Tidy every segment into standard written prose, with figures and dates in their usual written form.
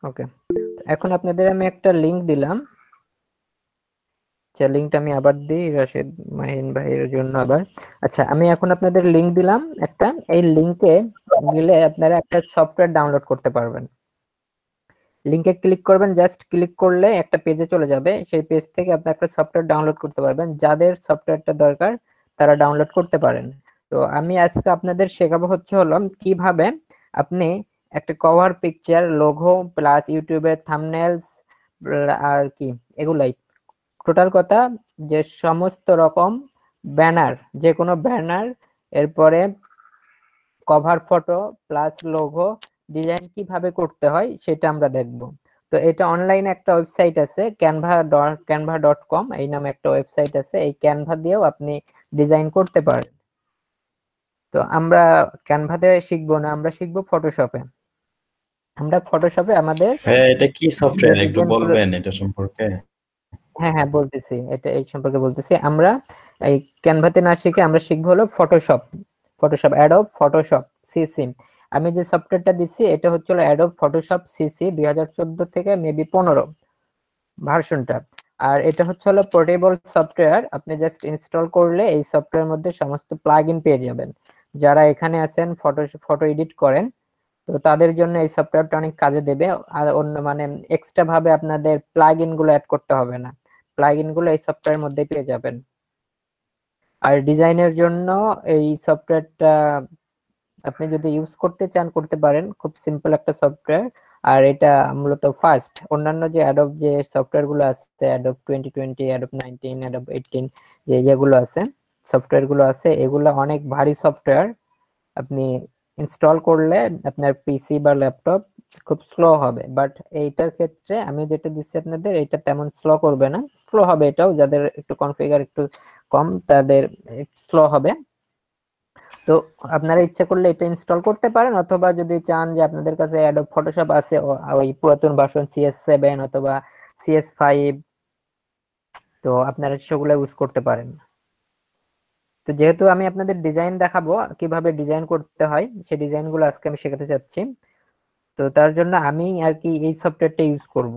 ওকে, এখন আপনাদের আমি একটা লিংক দিলাম। আচ্ছা, লিংকটা আমি আবার দিই রাশেদ মাহিন ভাইয়ের জন্য আবার। আচ্ছা, আমি এখন আপনাদের লিংক দিলাম একটা। এই লিংকে গেলে আপনারা একটা সফটওয়্যার ডাউনলোড করতে পারবেন। লিংকে ক্লিক করবেন, জাস্ট ক্লিক করলে একটা পেজে চলে যাবে। সেই পেজ থেকে আপনি একটা সফটওয়্যার ডাউনলোড করতে পারবেন। যাদের সফটওয়্যারটা দরকার তারা ডাউনলোড করতে পারেন। তো আমি আজকে আপনাদের শেখাবো হলো কিভাবে আপনি একটা কভার পিকচার, লোগো প্লাস ইউটিউবের থাম্বনেলস আর কি এগুলাই, টোটাল কথা যে সমস্ত রকম ব্যানার, যে কোনো ব্যানার, এরপরে cover photo plus logo design কিভাবে করতে হয় সেটা আমরা দেখব। তো এটা অনলাইনে একটা ওয়েবসাইট আছে, canva.com এই নামে একটা ওয়েবসাইট আছে। এই ক্যানভা দিয়েও আপনি ডিজাইন করতে পারেন। তো আমরা ক্যানভাতে শিখবো না, আমরা শিখবো ফটোশপে। আমরা ফটোশপে আমাদের হ্যাঁ, এটা কি যে সফটওয়্যার একটু ডিজাইনগুলো, বলবেন এটা সম্পর্কে? হ্যাঁ হ্যাঁ বলতেছি, এটা এই সম্পর্কে বলতেছি। আমরা এই ক্যানভাতে না শিখে আমরা শিখবো হলো ফটোশপ। Adobe Photoshop CC. আমি যে সফটওয়্যারটা দিচ্ছি এটা হচ্ছে অ্যাডোব ফটোশপ সিসি 2014 থেকে মেবি 15 ভার্সনটা। আর এটা হচ্ছে পোর্টেবল সফটওয়্যার। আপনি জাস্ট ইনস্টল করলে এই সফটওয়্যারের মধ্যে সমস্ত প্লাগইন পেয়ে যাবেন। যারা এখানে আছেন ফটো এডিট করেন, তো তাদের জন্য এই সফটওয়্যারটা অনেক কাজে দেবে। আর অন্য মানে এক্সট্রা ভাবে আপনাদের প্লাগইন গুলো অ্যাড করতে হবে না, প্লাগইন গুলো এই সফটওয়্যারের মধ্যে পেয়ে যাবেন। আর ডিজাইনের জন্য এই সফটওয়্যারটা আপনি যদি ইউজ করতে চান করতে পারেন, খুব সিম্পল একটা সফটওয়্যার। আর এটা মূলত ফাস্ট। অন্যান্য যে অ্যাডোব যে সফটওয়্যার গুলো আছে, অ্যাডোব 2020, অ্যাডোব 19, অ্যাডোব 18, যে যেগুলো আছে সফটওয়্যার গুলো আছে, এগুলো অনেক ভারী সফটওয়্যার। আপনি ইনস্টল করলে আপনার পিসি বা ল্যাপটপ খুব স্লো হবে। বাট এইটার ক্ষেত্রে আমি যেটা দিচ্ছি আপনাদের, এটা তেমন স্লো করবে না। স্লো হবে এটাও, যাদের একটু কনফিগার একটু কম তাদের স্লো হবে। তো আপনারা ইচ্ছা করলে এটা ইনস্টল করতে পারেন, অথবা যদি চান যে আপনাদের কাছে অ্যাডোব ফটোশপ আছে ওই পুরাতন ভার্সন CS7 অথবা CS5, তো আপনারা সেগুলো ইউজ করতে পারেন। তো যেহেতু আমি আপনাদের ডিজাইন দেখাবো, কিভাবে ডিজাইন করতে হয় সেই ডিজাইন গুলো আজকে আমি শেখাতে চাচ্ছি। তো তার জন্য আমি আর কি এই সফটওয়্যারটা ইউজ করব,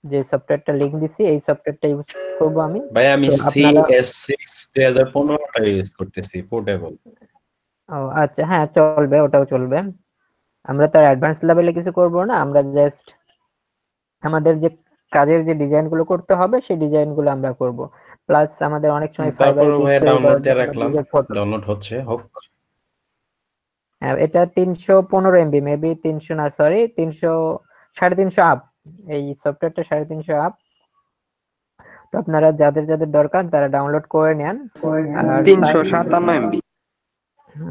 যে সফটওয়্যারটা লিংক দিছি এই সফটওয়্যারটা ইউজ করব আমি। ভাই আমি তো আপনারা, CS6 2015টা ইউজ করতেছি, পোর্টেবল। ও আচ্ছা, হ্যাঁ চলবে, ওটাও চলবে। আমরা তার অ্যাডভান্স লেভেলে কিছু করব না, আমরা জাস্ট আমাদের যে কাজের যে ডিজাইন গুলো করতে হবে সেই ডিজাইন গুলো আমরা করব। প্লাস আমাদের অনেক সময় তারপর ফাইবারে পিক ভাই তৈরি ডাউনলোড করার দিয়ে জন্য রাখলাম, নিজের ফটো, ডাউনলোড হচ্ছে, হোক। হ্যাঁ এটা 315 MB, মেবি 300 না, সরি 300, 350 আপ। এই সফটওয়্যারটা 350 আপ। তো আপনারা যাদের যাদের দরকার তারা ডাউনলোড করে নেন। আর 357 MB।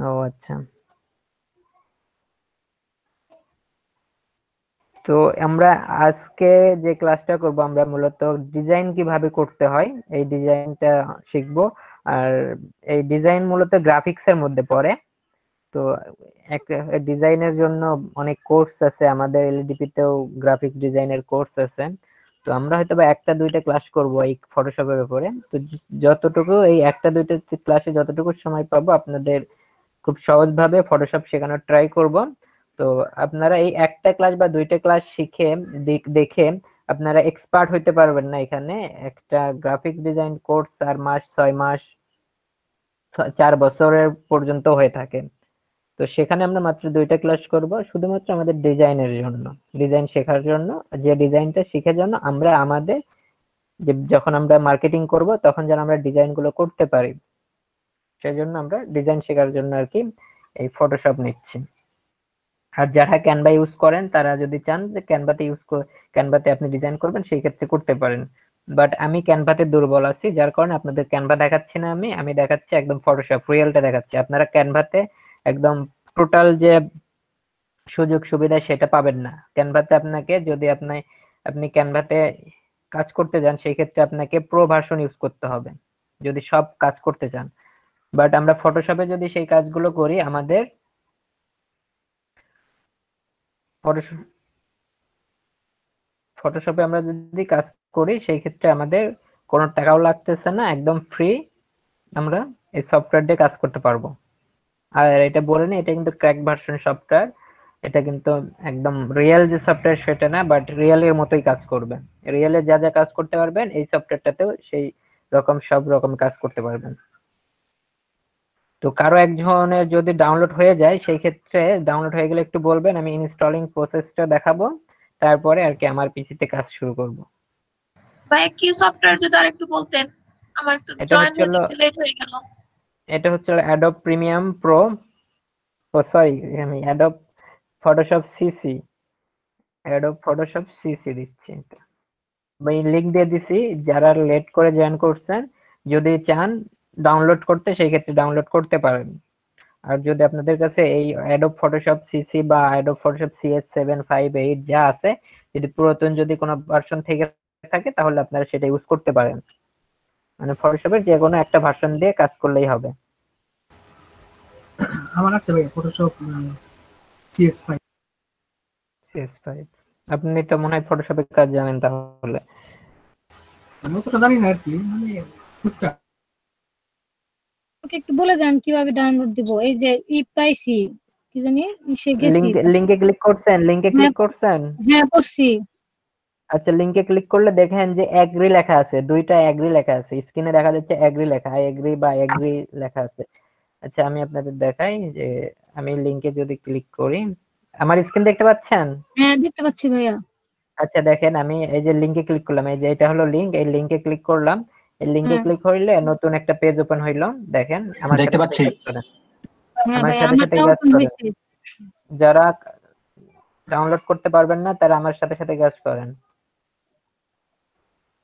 ও আচ্ছা। তো আমরা আজকে যে ক্লাসটা করব, আমরা মূলত ডিজাইন কিভাবে করতে হয় এই ডিজাইনটা শিখবো। আর এই ডিজাইন মূলত গ্রাফিক্স এর মধ্যে পড়ে। তো এক ডিজাইনের জন্য অনেক কোর্স আছে, আমাদের এলডিপি তেও গ্রাফিক্স ডিজাইনের কোর্স আছে। তো আমরা হয়তো বা একটা দুইটা ক্লাস করব এই ফটোশপের উপরে। তো যতটুকু এই একটা দুইটা ক্লাসে যতটুকু সময় পাবো আপনাদের খুব সহজভাবে ফটোশপ শেখানোর ট্রাই করব। তো আপনারা এই একটা ক্লাস বা দুইটা ক্লাস শিখে দেখে আপনারা এক্সপার্ট হইতে পারবেন না। এখানে একটা গ্রাফিক্স ডিজাইন কোর্স 4 মাস 6 মাস 4 বছরের পর্যন্ত হয়ে থাকে। তো সেখানে আমরা মাত্র দুইটা ক্লাস করব শুধুমাত্র আমাদের ডিজাইনের জন্য, ডিজাইন শেখার জন্য। যে ডিজাইনটা শিখার জন্য আমরা আমাদের যে যখন আমরা মার্কেটিং করব তখন যেন আমরা ডিজাইন গুলো করতে পারি, সেই জন্য আমরা ডিজাইন শেখার জন্য আর কি এই ফটোশপ নিচ্ছি। আর যারা ক্যানভা ইউজ করেন তারা যদি চান যে ক্যানভাতে আপনি ডিজাইন করবেন, সেই ক্ষেত্রে করতে পারেন। বাট আমি ক্যানভাতে দুর্বল আছি, যার কারণে আপনাদের ক্যানভা দেখাচ্ছি না। আমি দেখাচ্ছি একদম ফটোশপ রিয়েলটা দেখাচ্ছি। আপনারা ক্যানভাতে একদম টোটাল যে সুযোগ সুবিধা সেটা পাবেন না ক্যানভাতে। আপনাকে যদি আপনি ক্যানভাতে কাজ করতে যান সেই ক্ষেত্রে আপনাকে প্রো ভার্সন ইউজ করতে হবে যদি সব কাজ করতে চান। বাট আমরা ফটোশপে যদি সেই কাজগুলো করি, আমাদের ফটোশপে আমরা যদি কাজ করি সেই ক্ষেত্রে আমাদের কোনো টাকাও লাগতেছে না, একদম ফ্রি আমরা এই সফটওয়্যার দিয়ে কাজ করতে পারবো। আর এটা বলে নি, এটা কিন্তু ক্র্যাক ভার্সন সফটওয়্যার। এটা কিন্তু একদম রিয়েল যে সফটওয়্যার সেটা না, বাট রিয়েলের মতোই কাজ করবে। রিয়েলে যা যা কাজ করতে পারবেন এই সফটওয়্যারটাতেও সেই রকম সব রকম কাজ করতে পারবেন। তো কারো একজনের যদি ডাউনলোড হয়ে যায় সেই ক্ষেত্রে ডাউনলোড হয়ে গেলে একটু বলবেন, আমি ইনস্টলিং প্রসেসটা দেখাবো, তারপরে আর কি আমার পিসিতে কাজ শুরু করব। ভাই কি সফটওয়্যার যদি আরেকটু বলতেন, আমার একটু এটা জয়েন হচ্ছে হতে একটু লেট হয়ে গেল। এটা হচ্ছে অ্যাডোব প্রিমিয়াম প্রো, ও সরি আমি Adobe Photoshop CC, Adobe Photoshop CC দিচ্ছি। আমি লিংক দিয়ে দিছি, যারা লেট করে জয়েন করছেন যদি চান ডাউনলোড করতে সেই ক্ষেত্রে ডাউনলোড করতে পারেন। আর যদি আপনাদের কাছে এই অ্যাডোব ফটোশপ সিসি বা অ্যাডোব ফটোশপ সিএস 7, 5, 8 যা আছে, যদি পুরাতন যদি কোনো ভার্সন থেকে থাকে তাহলে আপনারা সেটা ইউজ করতে পারেন। মানে ফটোশপের যে কোনো একটা ভার্সন দিয়ে কাজ করলেই হবে। আমার আছে ভাই ফটোশপ CS5। CS5 আপনি তো মনে হয় ফটোশপের কাজ জানেন তাহলে। আমি অতটা জানি না আর কি, মানে টুকটাক। ওকে একটু বলে দেন কিভাবে ডাউনলোড দিব। এই যে পাইছি, কি জানি সে গেছি। লিংকে ক্লিক করছেন? লিংকে ক্লিক করছেন? হ্যাঁ করছি। আচ্ছা, লিংকে ক্লিক করলে দেখেন যে এগ্রি লেখা আছে, দুইটা এগ্রি লেখা আছে স্ক্রিনে দেখা যাচ্ছে, এগ্রি লেখা, আই এগ্রি বা এগ্রি লেখা আছে। আচ্ছা আমি আপনাদের দেখাই যে আমি লিংকে যদি ক্লিক করি, আমার স্ক্রিন দেখতে পাচ্ছেন? হ্যাঁ দেখতে পাচ্ছি ভাইয়া। আচ্ছা দেখেন আমি এই যে লিংকে ক্লিক করলাম, এই যে এটা হলো লিংক, এই লিংকে ক্লিক করলাম, এই লিংকে ক্লিক হইলে নতুন একটা পেজ ওপেন হইলো। দেখেন আমার দেখতে পাচ্ছি। হ্যাঁ আমার ভাইয়া সাথে সাথে আমারটা কাজ ওপেন করেন। হয়েছে। যারা ডাউনলোড করতে পারবেন না তারা আমার সাথে সাথে কাজ করেন।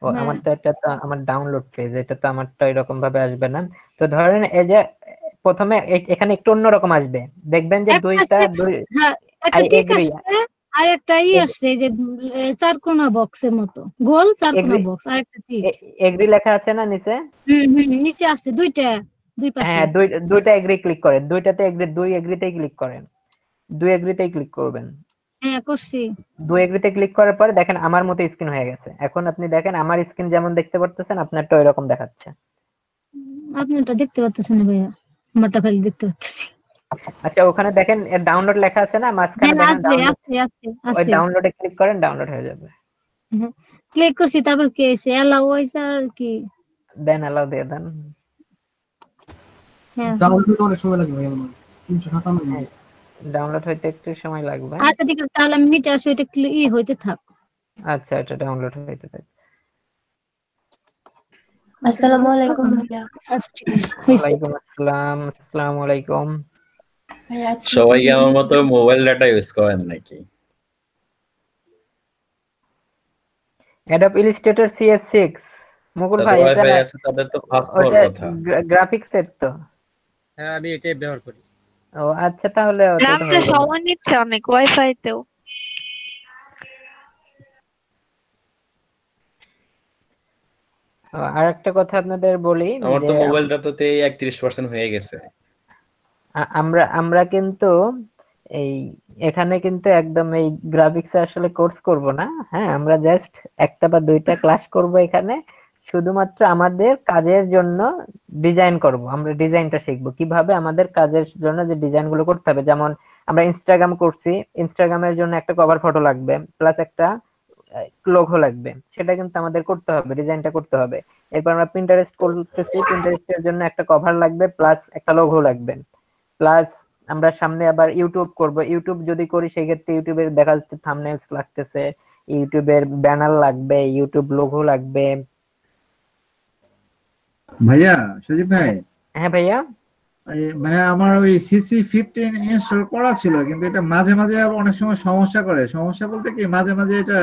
ও হ্যাঁ। আমার তো এটা তো আমার ডাউনলোড পেজ, এটা তো আমারটা এরকম ভাবে আসবে না। তো ধরেন এই যে প্রথমে এখানে একটু অন্যরকম আসবে, দেখবেন যে হ্যাঁ একটা ঠিক আছে, আর একটা আসছে এই যে চারকোনা বক্সের মতো, গোল চারকোনা বক্স, আর একটা ঠিক এগ্রি লেখা আছে না নিচে? নিচে আসছে দুই পাশে। হ্যাঁ দুইটা এগ্রি ক্লিক করেন, দুইটাতে এগ্রি, দুই এগ্রিতেই ক্লিক করেন, দুই এগ্রিতেই ক্লিক করবেন। হ্যাঁ করছি। দুই এগ্রিতে ক্লিক করার পরে দেখেন আমার মতো স্ক্রিন হয়ে গেছে। এখন আপনি দেখেন আমার স্ক্রিন যেমন দেখতে পারতেছেন আপনারটা এরকম দেখাচ্ছে। আপনারটা দেখতে পাচ্ছেন না ভাইয়া, আমারটা খালি দেখতে পাচ্ছি। আচ্ছা ওখানে দেখেন ডাউনলোড লেখা আছে না মাঝখানে, দেখেন ওই ডাউনলোডে ক্লিক করেন, ডাউনলোড হয়ে যাবে। ক্লিক করছি, তারপর কি এসে অ্যালাউ হইছে আর কি দেন, অ্যালাউ দিয়ে দেন। হ্যাঁ ডাউনলোড অনেক সময় লাগে ভাই, আমার 357 MB। ডাউনলোড হইতে একটু সময় লাগবে। আচ্ছা ঠিক আছে, তাহলে আমি মিটে আসি, এটা হইতে থাক। আচ্ছা এটা ডাউনলোড হইতে থাকে। আসসালামু আলাইকুম ভাইয়া। আচ্ছা ঠিক আছে। ওয়ালাইকুম আসসালাম, আসসালামু আলাইকুম। ভাইয়া আজকে সবাই কি আমার মতো মোবাইল ডাটা ইউজ করেন নাকি? অ্যাডোব ইলাস্ট্রেটর CS6 মুকুল ভাই, এটা ওয়াইফাই আছে তাদের তো ফাস্ট হওয়ার কথা। গ্রাফিক্স সেট তো। হ্যাঁ আমি এটাই ব্যবহার করি। ও আচ্ছা তাহলে রাতে সময় নিচ্ছে অনেক ওয়াইফাই তেও। আর একটা কথা আপনাদের বলি, আমার তো যে মোবাইল ডাটাতে 31% হয়ে গেছে। আমরা কিন্তু এই এখানে কিন্তু একদম এই গ্রাফিক্স আসলে কোর্স করব না। হ্যাঁ আমরা জাস্ট একটা বা দুইটা ক্লাস করব এখানে, শুধুমাত্র আমাদের কাজের জন্য ডিজাইন করব। আমরা ডিজাইনটা শিখবো কিভাবে আমাদের কাজের জন্য যে ডিজাইনগুলো করতে হবে। যেমন আমরা ইনস্টাগ্রাম করছি, ইনস্টাগ্রামের জন্য একটা কভার ফটো লাগবে, প্লাস একটা লোগো লাগবে, সেটা কিন্তু আমাদের করতে হবে, ডিজাইনটা করতে হবে। এরপর আমরা প্রিন্টারেস্ট করতেছি, প্রিন্টারেস্টের জন্য একটা কভার লাগবে প্লাস একটা লোগো লাগবে, প্লাস আমরা সামনে আবার ইউটিউব করব। ইউটিউব যদি করি সেই ক্ষেত্রে ইউটিউবের দেখা যাচ্ছে থাম্বনেলস লাগতেছে, ইউটিউবের ব্যানার লাগবে, ইউটিউব লোগো লাগবে। ভাইয়া সজীব ভাই, হ্যাঁ ভাইয়া, ভাইয়া আমার ওই CC15 ইনস্টল করা ছিল, কিন্তু এটা মাঝে মাঝে অনেক সময় সমস্যা করে। সমস্যা বলতে কি, মাঝে মাঝে এটা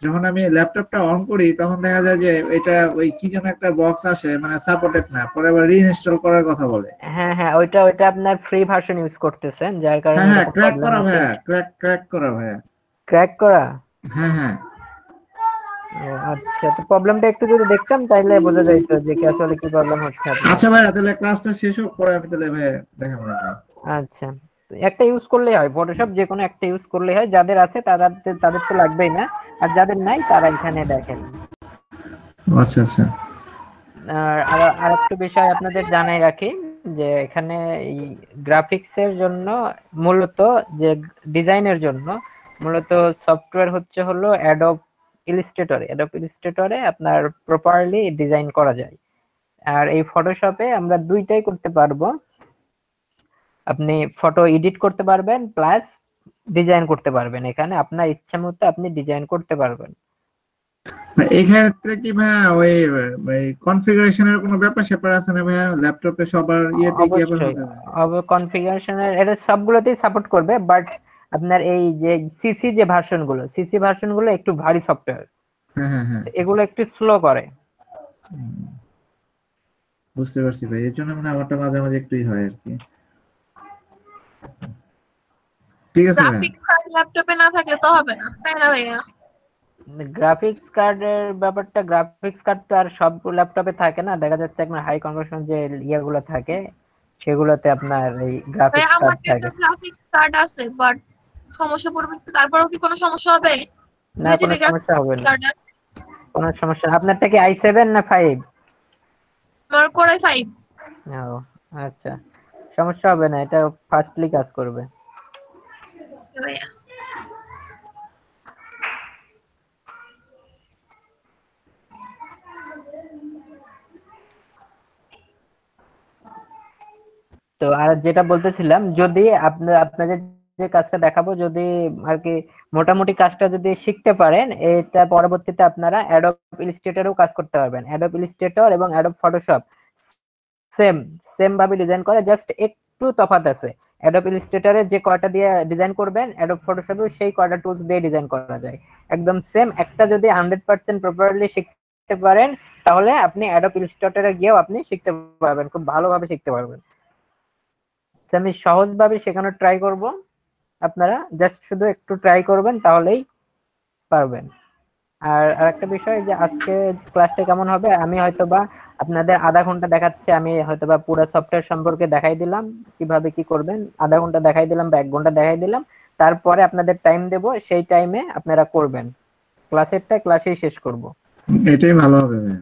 যখন আমি ল্যাপটপটা অন করি তখন দেখা যায় যে এটা ওই কি যেন একটা বক্স আসে, মানে সাপোর্টেড না, পরে আবার রিইনস্টল করার কথা বলে। হ্যাঁ ওইটা আপনার ফ্রি ভার্সন ইউজ করতেছেন যার কারণে হ্যাঁ ক্র্যাক করা ভাইয়া, ক্র্যাক করা ভাইয়া, ক্র্যাক করা। হ্যাঁ। আচ্ছা তো প্রবলেমটা একটু যদি দেখতাম তাহলে বোঝা যাইতো যে কি আসলে কি প্রবলেম হচ্ছে আপনার। আচ্ছা ভাইয়া তাহলে ক্লাসটা শেষ হোক, পরে আমি তাহলে ভাইয়া দেখাবো। আচ্ছা একটা ইউজ করলেই হয়, ফটোশপ যে কোনো একটা ইউজ করলেই হয়। যাদের আছে তাদের তো লাগবেই না, আর যাদের নাই তারা এখানে দেখেন। আচ্ছা। আর একটা বিষয় আপনাদের জানাই রাখি, যে এখানে এই গ্রাফিক্স এর জন্য মূলত যে ডিজাইনের জন্য মূলত সফটওয়্যার হলো অ্যাডোব ইলাস্ট্রেটরে। অ্যাডোব ইলাস্ট্রেটরে আপনার প্রপারলি ডিজাইন করা যায়। আর এই ফটোশপে আমরা দুইটাই করতে পারবো। আপনি ফটো এডিট করতে পারবেন প্লাস ডিজাইন করতে পারবেন। এখানে আপনার ইচ্ছা মতো আপনি ডিজাইন করতে পারবেন। এই ক্ষেত্রে কি ভাইয়া ওই কনফিগারেশনের কোনো ব্যাপার স্যাপার আছে না ভাইয়া? ল্যাপটপে সবার ইয়েতে কি আবার অবশ্যই হবে? কনফিগারেশনের এটা সবগুলোতেই সাপোর্ট করবে, বাট আপনার এই যে সিসি ভার্সনগুলো একটু ভারী সফটওয়্যার, হ্যাঁ হ্যাঁ হ্যাঁ, এগুলো একটু স্লো করে। বুঝতে পারছি ভাই, এর জন্য মানে আমারটা মাঝে মাঝে একটুই হয় আর কি। ঠিক আছে ভাইয়া। গ্রাফিক্স কার্ড ল্যাপটপে না থাকলে তো হবে না, তাই না ভাইয়া? গ্রাফিক্স কার্ডের ব্যাপারটা, গ্রাফিক্স কার্ড তো আর সব ল্যাপটপে থাকে না, দেখা যাচ্ছে আপনার হাই কনভার্সন যে ইয়েগুলো থাকে সেগুলোতে আপনার এই ভাইয়া গ্রাফিক্স কার্ড আমার থাকে। তো গ্রাফিক্স কার্ড আছে, বাট সমস্যা পড়বে, তারপরেও কি কোনো সমস্যা হবে? না, কোনো সমস্যা হবে না, কার্ড আছে কোনো সমস্যা না। আপনারটা কি i7 না 5? আমার কোরাই 5। ও আচ্ছা, সমস্যা হবে না, এটা ফাস্টলি কাজ করবে। ভাইয়া তো আর যেটা বলতেছিলাম, যদি আপনাদের যে কাজটা দেখাবো, যদি আর কি মোটামুটি কাজটা যদি শিখতে পারেন, এটা পরবর্তীতে আপনারা অ্যাডোব ইলাস্ট্রেটরেও কাজ করতে পারবেন। অ্যাডোব ইলাস্ট্রেটর এবং অ্যাডোব ফটোশপ সেম সেম ভাবে ডিজাইন করে, জাস্ট একটু তফাৎ আছে। অ্যাডোব ইলাস্ট্রেটরে যে কয়টা দিয়ে ডিজাইন করবেন, অ্যাডোব ফটোশপেও সেই কয়টা টুলস দিয়ে ডিজাইন করা যায়, একদম সেম। একটা যদি 100% প্রপারলি শিখতে পারেন, তাহলে আপনি অ্যাডোব ইলাস্ট্রেটরে গিয়েও আপনি শিখতে পারবেন, খুব ভালোভাবে শিখতে পারবেন। আমি সহজভাবে শেখানোর ট্রাই করব, আপনারা জাস্ট শুধু একটু ট্রাই করবেন, তাহলেই পারবেন। আর আরেকটা বিষয় যে আজকে ক্লাসটা কেমন হবে, আমি হয়তোবা আপনাদের আধা ঘন্টা দেখাচ্ছে, আমি হয়তোবা পুরো সফটওয়্যার সম্পর্কে দেখাই দিলাম, কিভাবে কি করবেন, আধা ঘন্টা দেখাই দিলাম বা 1 ঘন্টা দেখাই দিলাম, তারপরে আপনাদের টাইম দেব, সেই টাইমে আপনারা করবেন। ক্লাসেরটা ক্লাসেই শেষ করব। এটাই ভালো হবে ভাইয়া।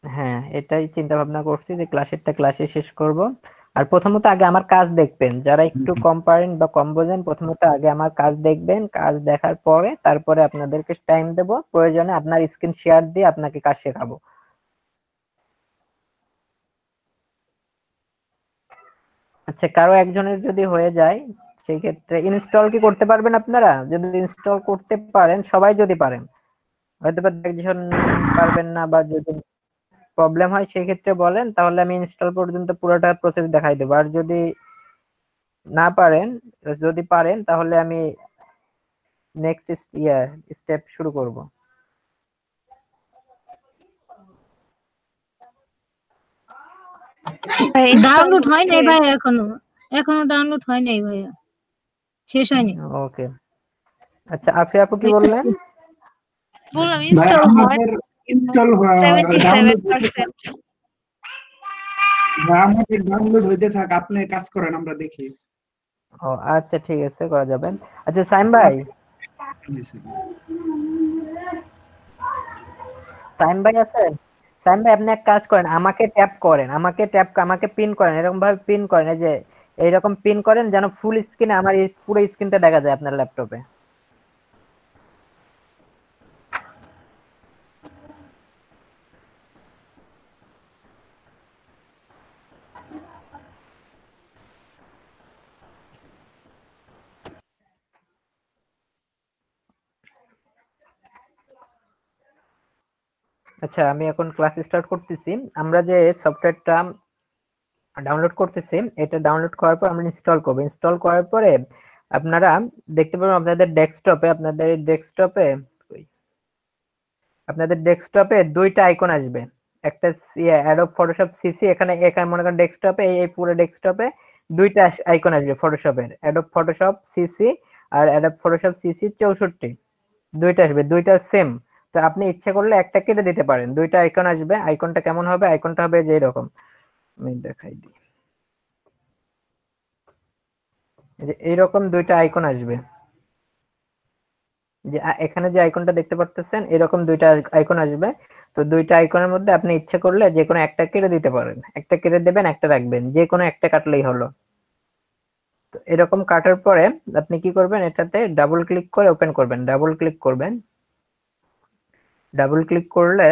হ্যাঁ, এটাই চিন্তা ভাবনা করছি যে ক্লাসেরটা ক্লাসে শেষ করব। আর প্রথমত আগে আমার কাজ দেখবেন, যারা একটু কম পারেন বা কম বোঝেন, প্রথমত আগে আমার কাজ দেখবেন, কাজ দেখার পরে তারপরে আপনাদেরকে টাইম দেব, প্রয়োজনে আপনার স্ক্রিন শেয়ার দিয়ে আপনাকে কাজ শেখাবো। আচ্ছা, কারো একজনের যদি হয়ে যায়, সেই ক্ষেত্রে ইনস্টল কি করতে পারবেন আপনারা? যদি ইনস্টল করতে পারেন, সবাই যদি পারেন, হয়তো বা একজন পারবেন না, বা যদি প্রবলেম হয় সেই ক্ষেত্রে বলেন, তাহলে আমি ইনস্টল পর্যন্ত পুরোটা প্রসেস দেখাই দেবো। আর যদি না পারেন, যদি পারেন তাহলে আমি নেক্সট স্টেপ শুরু করব। ডাউনলোড হয় নাই ভাই, এখনো ডাউনলোড হয় নাই ভাইয়া, শেষ হয়নি। ওকে, আচ্ছা, আফিয়া আপু কি বললেন? বললাম ভাই ইনস্টল হয় আমাদের ইনস্টল ডাউনলোড 77%। আমাদের ডাউনলোড হইতে থাক, আপনি কাজ করেন, আমরা দেখি। ও আচ্ছা, ঠিক আছে, করা যাবে। আচ্ছা, সাইম ভাই আছেন? সাইম ভাই, আপনি এক কাজ করেন, আমাকে পিন করেন, এরকম ভাবে পিন করেন, এই যে এইরকম পিন করেন যেন ফুল স্ক্রিনে আমার এই পুরো স্ক্রিনটা দেখা যায় আপনার ল্যাপটপে। আচ্ছা, আমি এখন ক্লাস স্টার্ট করতেছি। আমরা যে সফটওয়্যারটা ডাউনলোড করতেছি, এটা ডাউনলোড করার পর আমরা ইনস্টল করব। ইনস্টল করার পরে আপনারা দেখতে পাবেন আপনাদের ডেস্কটপে দুইটা আইকন আসবে। একটা অ্যাডোব ফটোশপ সিসি, এখানে মনে করেন ডেস্কটপে, এই পুরো ডেস্কটপে দুইটা আইকন আসবে ফটোশপের, অ্যাডোব ফটোশপ সিসি আর অ্যাডোব ফটোশপ সিসি 64, দুইটা আসবে, দুইটা সেম। তো আপনি ইচ্ছা করলে একটা কেটে দিতে পারেন, দুইটা আইকন আসবে। আইকনটা কেমন হবে? আইকনটা হবে যে এরকম, আমি দেখাই দিই, যে এইরকম দুইটা আইকন আসবে, যে এখানে যে আইকনটা দেখতে পাচ্ছেন, এরকম দুইটা আইকন আসবে। তো তো দুইটা আইকনের মধ্যে আপনি ইচ্ছা করলে যে কোনো একটা কেটে দিতে পারেন, একটা কেটে দেবেন, একটা রাখবেন, যে কোনো একটা কাটলেই হলো। তো এরকম কাটার পরে আপনি কি করবেন, এটাতে ডাবল ক্লিক করে ওপেন করবেন, ডাবল ক্লিক করবেন। ডাবল ক্লিক করলে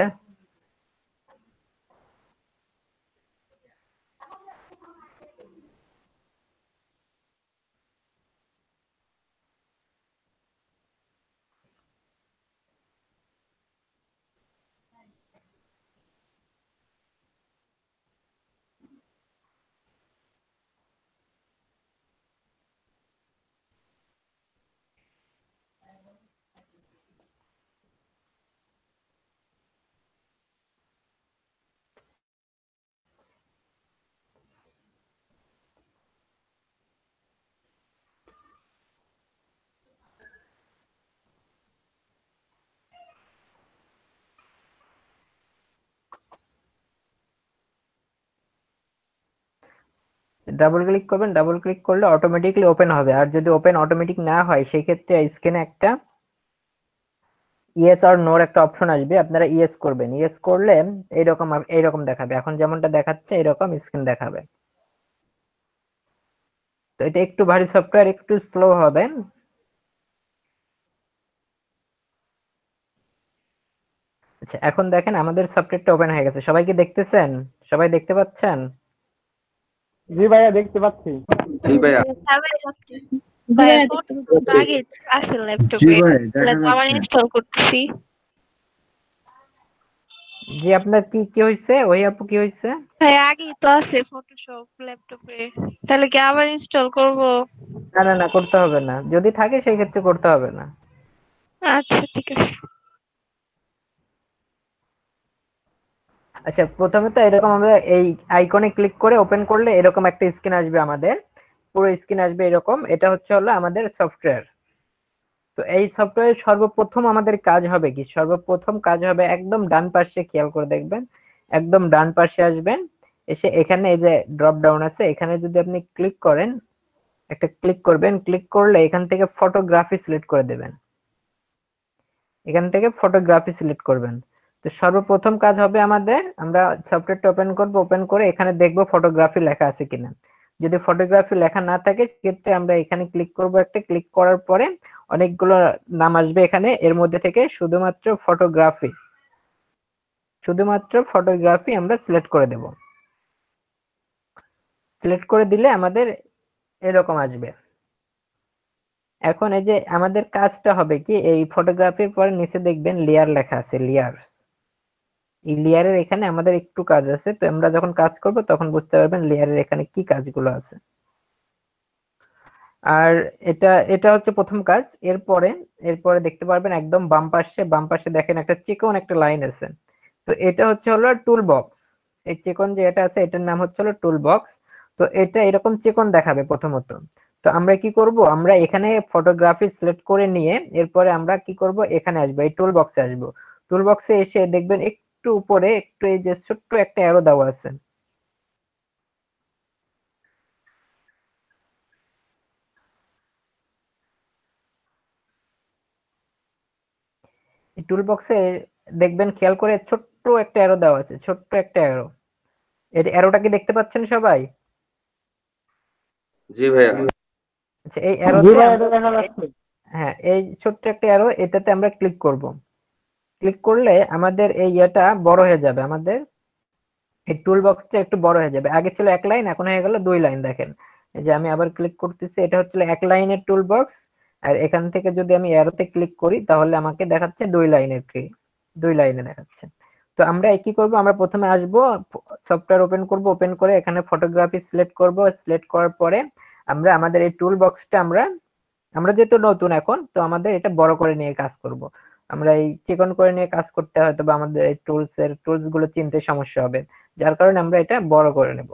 ডাবল ক্লিক করবেন, ডাবল ক্লিক করলে অটোমেটিকলি ওপেন হবে। আর যদি ওপেন অটোমেটিক না হয় সেই ক্ষেত্রে স্ক্রিনে একটা ইয়েস অর নোর একটা অপশন আসবে, আপনারা ইয়েস করবেন। ইয়েস করলে এইরকম দেখাবে, এখন যেমনটা দেখাচ্ছে এরকম স্ক্রিন দেখাবে। তো এটা একটু ভারী সফটওয়্যার, একটু স্লো হবে। আচ্ছা, এখন দেখেন আমাদের সফটওয়্যারটা ওপেন হয়ে গেছে। সবাই কি দেখতেছেন? সবাই দেখতে পাচ্ছেন? জি ভাইয়া দেখতে পাচ্ছি। জি ভাইয়া। ভাইয়া দেখতে পাচ্ছি। আগে আসে জি ল্যাপটপে ভাই দেখা আবার যাচ্ছে। ইনস্টল করতেছি। জি, আপনার কি কি হয়েছে? ওই আপু কি হয়েছে? ভাই আগেই তো আছে ফটোশপ ল্যাপটপে, তাহলে কি আবার ইনস্টল করব? না না না, করতে হবে না, যদি থাকে সেই ক্ষেত্রে করতে হবে না। আচ্ছা ঠিক আছে। আচ্ছা, প্রথমে তো এরকম আমরা এই আইকনে ক্লিক করে ওপেন করলে এরকম একটা স্ক্রিন আসবে, আমাদের পুরো স্ক্রিন আসবে এরকম। এটা হলো আমাদের সফটওয়্যার। তো এই সফটওয়্যার সর্বপ্রথম আমাদের কাজ হবে কি, সর্বপ্রথম কাজ হবে একদম ডান পাশে, খেয়াল করে দেখবেন, একদম ডান পাশে আসবেন, এসে এখানে এই যে ড্রপ ডাউন আছে, এখানে যদি আপনি ক্লিক করেন, একটা ক্লিক করবেন, ক্লিক করলে এখান থেকে ফটোগ্রাফি সিলেক্ট করে দেবেন, এখান থেকে ফটোগ্রাফি সিলেক্ট করবেন। তো সর্বপ্রথম কাজ হবে আমাদের, আমরা সফটওয়্যারটা ওপেন করব, ওপেন করে এখানে দেখব ফটোগ্রাফি লেখা আছে কিনা। যদি ফটোগ্রাফি লেখা না থাকে সেক্ষেত্রে আমরা এখানে ক্লিক করব, একটা ক্লিক করার পরে অনেকগুলো নাম আসবে এখানে, এর মধ্যে থেকে শুধুমাত্র ফটোগ্রাফি আমরা সিলেক্ট করে দেব। সিলেক্ট করে দিলে আমাদের এরকম আসবে। এখন এই যে আমাদের কাজটা হবে কি, এই ফটোগ্রাফির পরে নিচে দেখবেন লেয়ার লেখা আছে, লেয়ার। এই লেয়ারের এখানে আমাদের একটু কাজ আছে, তো আমরা যখন কাজ করব তখন বুঝতে পারবেন লেয়ারের এখানে কি কাজগুলো আছে। আর এটা হচ্ছে প্রথম কাজ। এরপরে দেখতে পারবেন একদম বাম পাশে দেখেন একটা চিকন একটা লাইন আছে। তো এটা হলো টুল বক্স। এই চিকন যে এটা আছে এটার নাম হলো টুল বক্স। তো এটা এরকম চিকন দেখাবে প্রথমত। তো আমরা কি করব, আমরা এখানে ফটোগ্রাফি সিলেক্ট করে নিয়ে এরপরে আমরা কি করব, এখানে আসবো, এই টুল বক্সে আসবো। টুল বক্সে এসে দেখবেন একটু উপরে একটু এই যে ছোট্ট একটা অ্যারো দেওয়া আছে, এই টুল বক্সে দেখবেন, খেয়াল করে ছোট্ট একটা অ্যারো দেওয়া আছে, ছোট্ট একটা অ্যারো। এই অ্যারোটা কি দেখতে পাচ্ছেন সবাই? জি ভাইয়া। আচ্ছা, এই জি অ্যারোতে ভাইয়া এটা দেখা যাচ্ছে। হ্যাঁ, এই ছোট্ট একটা অ্যারো, এটাতে আমরা ক্লিক করব। ক্লিক করলে আমাদের এই ইয়েটা বড় হয়ে যাবে, আমাদের এই টুল বক্সটা একটু বড় হয়ে যাবে। আগে ছিল এক লাইন, এখন হয়ে গেল 2 লাইন। দেখেন এই যে আমি আবার ক্লিক করতেছি, এটা হচ্ছে এক লাইনের টুল বক্স। আর এখান থেকে যদি আমি অ্যারোতে ক্লিক করি তাহলে আমাকে দেখাচ্ছে 2 লাইনের, 2 লাইনে দেখাচ্ছে। তো আমরা কি করব, আমরা প্রথমে আসব, সফটওয়্যার ওপেন করব, ওপেন করে এখানে ফটোগ্রাফি সিলেক্ট করব। সিলেক্ট করার পরে আমরা আমাদের এই টুল বক্সটা আমরা যেহেতু নতুন এখন, তো আমাদের এটা বড় করে নিয়ে কাজ করব। আমরা এই চিকন করে নিয়ে কাজ করতে হয়তো বা আমাদের এই টুলস গুলো চিনতে সমস্যা হবে, যার কারণে আমরা এটা বড় করে নেব।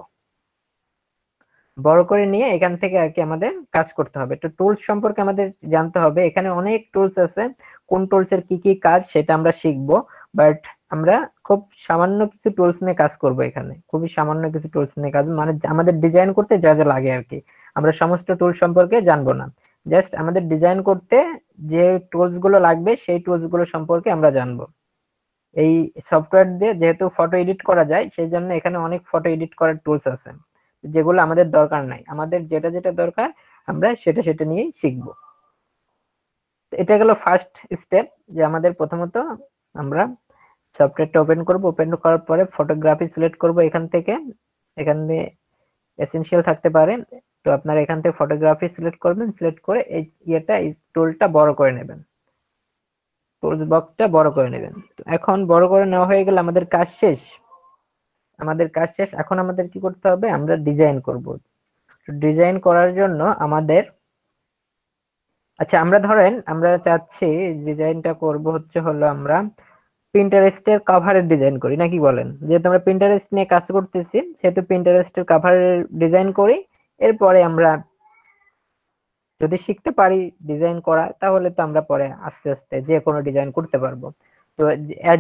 বড় করে নিয়ে এখান থেকে আর কি আমাদের কাজ করতে হবে। তো টুলস সম্পর্কে আমাদের জানতে হবে, এখানে অনেক টুলস আছে, কোন টুলস এর কি কি কাজ সেটা আমরা শিখবো। বাট আমরা খুব সামান্য কিছু টুলস নিয়ে কাজ করব, এখানে খুবই সামান্য কিছু টুলস নিয়ে কাজ, মানে আমাদের ডিজাইন করতে যা যা লাগে আর কি। আমরা সমস্ত টুল সম্পর্কে জানবো না, জাস্ট আমাদের ডিজাইন করতে যে টুলস গুলো লাগবে সেই টুলস গুলো সম্পর্কে আমরা জানবো। এই সফটওয়্যার দিয়ে যেহেতু ফটো এডিট করা যায়, সেই জন্য এখানে অনেক ফটো এডিট করার টুলস আছে, যেগুলো আমাদের দরকার নাই। আমাদের যেটা যেটা দরকার আমরা সেটা সেটা নিয়েই শিখব। এটা গেল ফার্স্ট স্টেপ, যে আমাদের প্রথমত আমরা সফটওয়্যারটা ওপেন করব। ওপেন করার পরে ফটোগ্রাফি সিলেক্ট করব এখান থেকে। এখানে এসেনশিয়াল থাকতে পারে, তো আপনারা এখান থেকে ফটোগ্রাফি সিলেক্ট করবেন। সিলেক্ট করে এই এই টুলটা বড় করে নেবেন, টুলস বক্সটা বড় করে নেবেন। এখন বড় করে নেওয়া হয়ে গেলে আমাদের কাজ শেষ। এখন আমাদের কি করতে হবে, আমরা ডিজাইন করব। ডিজাইন করার জন্য আমাদের, আচ্ছা আমরা ধরেন আমরা চাচ্ছি ডিজাইনটা করব হলো আমরা পিন্টারেস্টের কভারের ডিজাইন করি, নাকি বলেন? যেহেতু আমরা পিন্টারেস্ট নিয়ে কাজ করতেছি, সেহেতু পিন্টারেস্টের কভারের ডিজাইন করি। এরপরে আমরা যদি শিখতে পারি ডিজাইন করা, তাহলে তো আমরা পরে আস্তে আস্তে যে কোনো ডিজাইন করতে পারবো। তো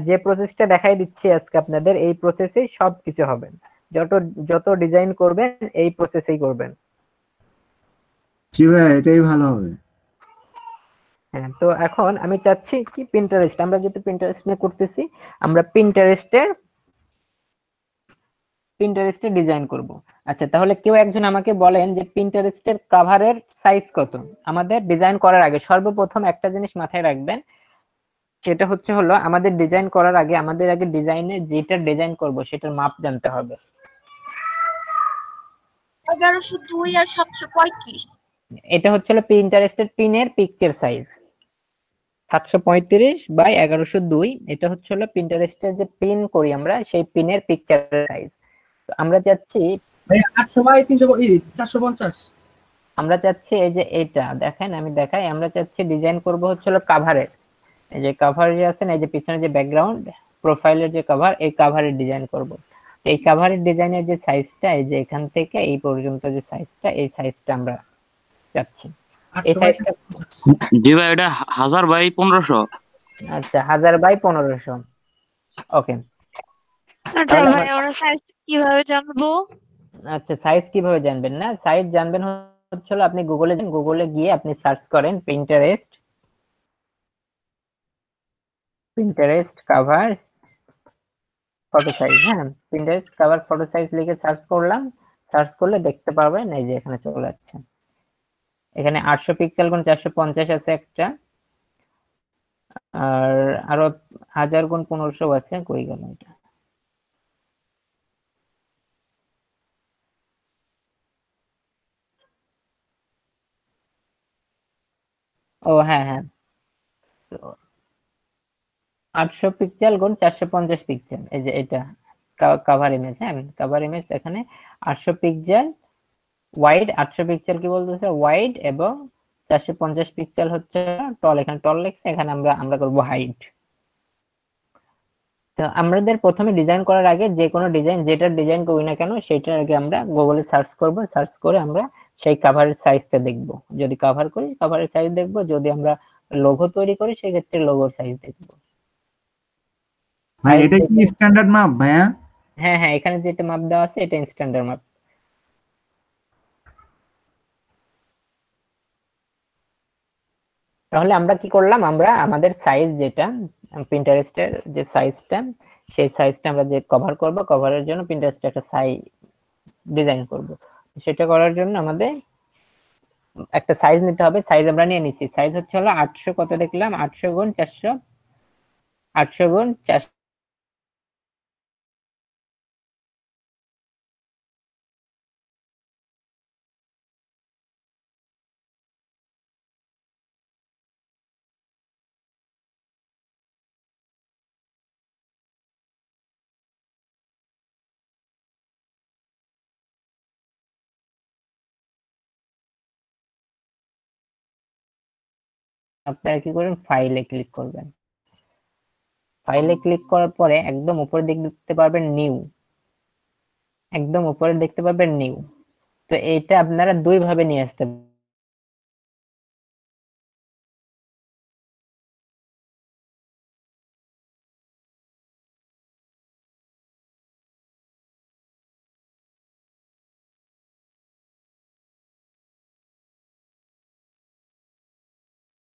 যে প্রসেসটা দেখাই দিচ্ছি আজকে আপনাদের, এই প্রসেসেই সবকিছু হবে। যত যত ডিজাইন করবেন এই প্রসেসেই করবেন। জি ভাই, এটাই ভালো হবে। হ্যাঁ, তো এখন আমি চাচ্ছি কি পিন্টারেস্ট, আমরা যেহেতু পিন্টারেস্ট নিয়ে করতেছি, আমরা পিন্টারেস্টে ডিজাইন করব। আচ্ছা, তাহলে কেউ একজন আমাকে বলেন যে পিন্টারেস্টের কভারের সাইজ কত? আমাদের ডিজাইন করার আগে সর্বপ্রথম একটা জিনিস মাথায় রাখবেন, সেটা হলো আমাদের ডিজাইন করার আগে আমাদের আগে ডিজাইনে যেটা ডিজাইন করব সেটার মাপ জানতে হবে। 1102 আর 735। এটা হলো পিন্টারেস্টের পিনের পিকচার সাইজ 735 বাই 1102। এটা হলো পিন্টারেস্টের যে পিন করি আমরা, সেই পিনের পিকচার সাইজ। আমরা চাচ্ছি ভাই 800 বাই 450। আমরা চাচ্ছি এই যে এটা দেখেন, আমি দেখাই, আমরা চাচ্ছি ডিজাইন করব হলো কভারের, এই যে কভার যে আছে না, এই যে পিছনে যে ব্যাকগ্রাউন্ড প্রোফাইলের যে কভার, এই কভারের ডিজাইন করব। এই কভারের ডিজাইনের যে সাইজটা, এই যে এখান থেকে এই পর্যন্ত যে সাইজটা, এই সাইজটা আমরা চাচ্ছি। এই সাইজটা জি ভাই, এটা 1000 বাই 1500। আচ্ছা, 1000 বাই 1500। ওকে, আচ্ছা ভাই, আমরা সাইজ কিভাবে জানবো? আচ্ছা, সাইজ কিভাবে জানবেন? না, সাইজ জানবেন হলো আপনি গুগলে গিয়ে আপনি সার্চ করেন পিন্টারেস্ট কভার ফটো সাইজ। হ্যাঁ, পিন্টারেস্ট কভার ফটো সাইজ লিখে সার্চ করলাম। সার্চ করলে দেখতে পারবেন এই যে এখানে চলে যাচ্ছে। এখানে 800 পিক্সেল গুণ 450 আছে একটা, আর আরো 1000 গুণ 1500 আছে। কই গেল এটা? ও হ্যাঁ হ্যাঁ, 800 পিক্সেল গুণ 450 পিক্সেল, এই যে এটা কভার ইমেজ। হ্যাঁ, কভার ইমেজ এখানে 800 পিক্সেল ওয়াইড, 800 পিক্সেল কি বলতেছে ওয়াইড, এবং 450 পিক্সেল হচ্ছে টল। এখানে টল লিখছে, এখানে আমরা করব হাইট। তো আমাদের প্রথমে ডিজাইন করার আগে যে কোনো ডিজাইন, যেটা ডিজাইন করি না কেন, সেটার আগে আমরা গুগলে সার্চ করব। সার্চ করে আমরা সেই কভারের সাইজটা দেখব। যদি কভার করি কভারের সাইজ দেখব, যদি আমরা লোগো তৈরি করি সেক্ষেত্রে লোগোর সাইজ দেখব। ভাই এটা কি স্ট্যান্ডার্ড মাপ ভাইয়া? হ্যাঁ হ্যাঁ, এখানে যেটা মাপ দেওয়া আছে এটা স্ট্যান্ডার্ড মাপ। তাহলে আমরা কি করলাম, আমরা আমাদের সাইজ যেটা পিন্টারেস্টের যে সাইজটা, সেই সাইজটা আমরা যে কভার করব, কভারের জন্য পিন্টারেস্টে একটা সাইজ ডিজাইন করব। সেটা করার জন্য আমাদের একটা সাইজ নিতে হবে। সাইজ আমরা নিয়ে নিছি। সাইজ হলো 800, কত দেখলাম, 800 গুণ 400, 800 গুণ 400। আপনারা কি করবেন, ফাইলে ক্লিক করবেন। ফাইলে ক্লিক করার পরে একদম উপরে দিকে দেখতে পারবেন নিউ, একদম উপরে দেখতে পারবেন নিউ। তো এটা আপনারা দুই ভাবে নিয়ে আসতে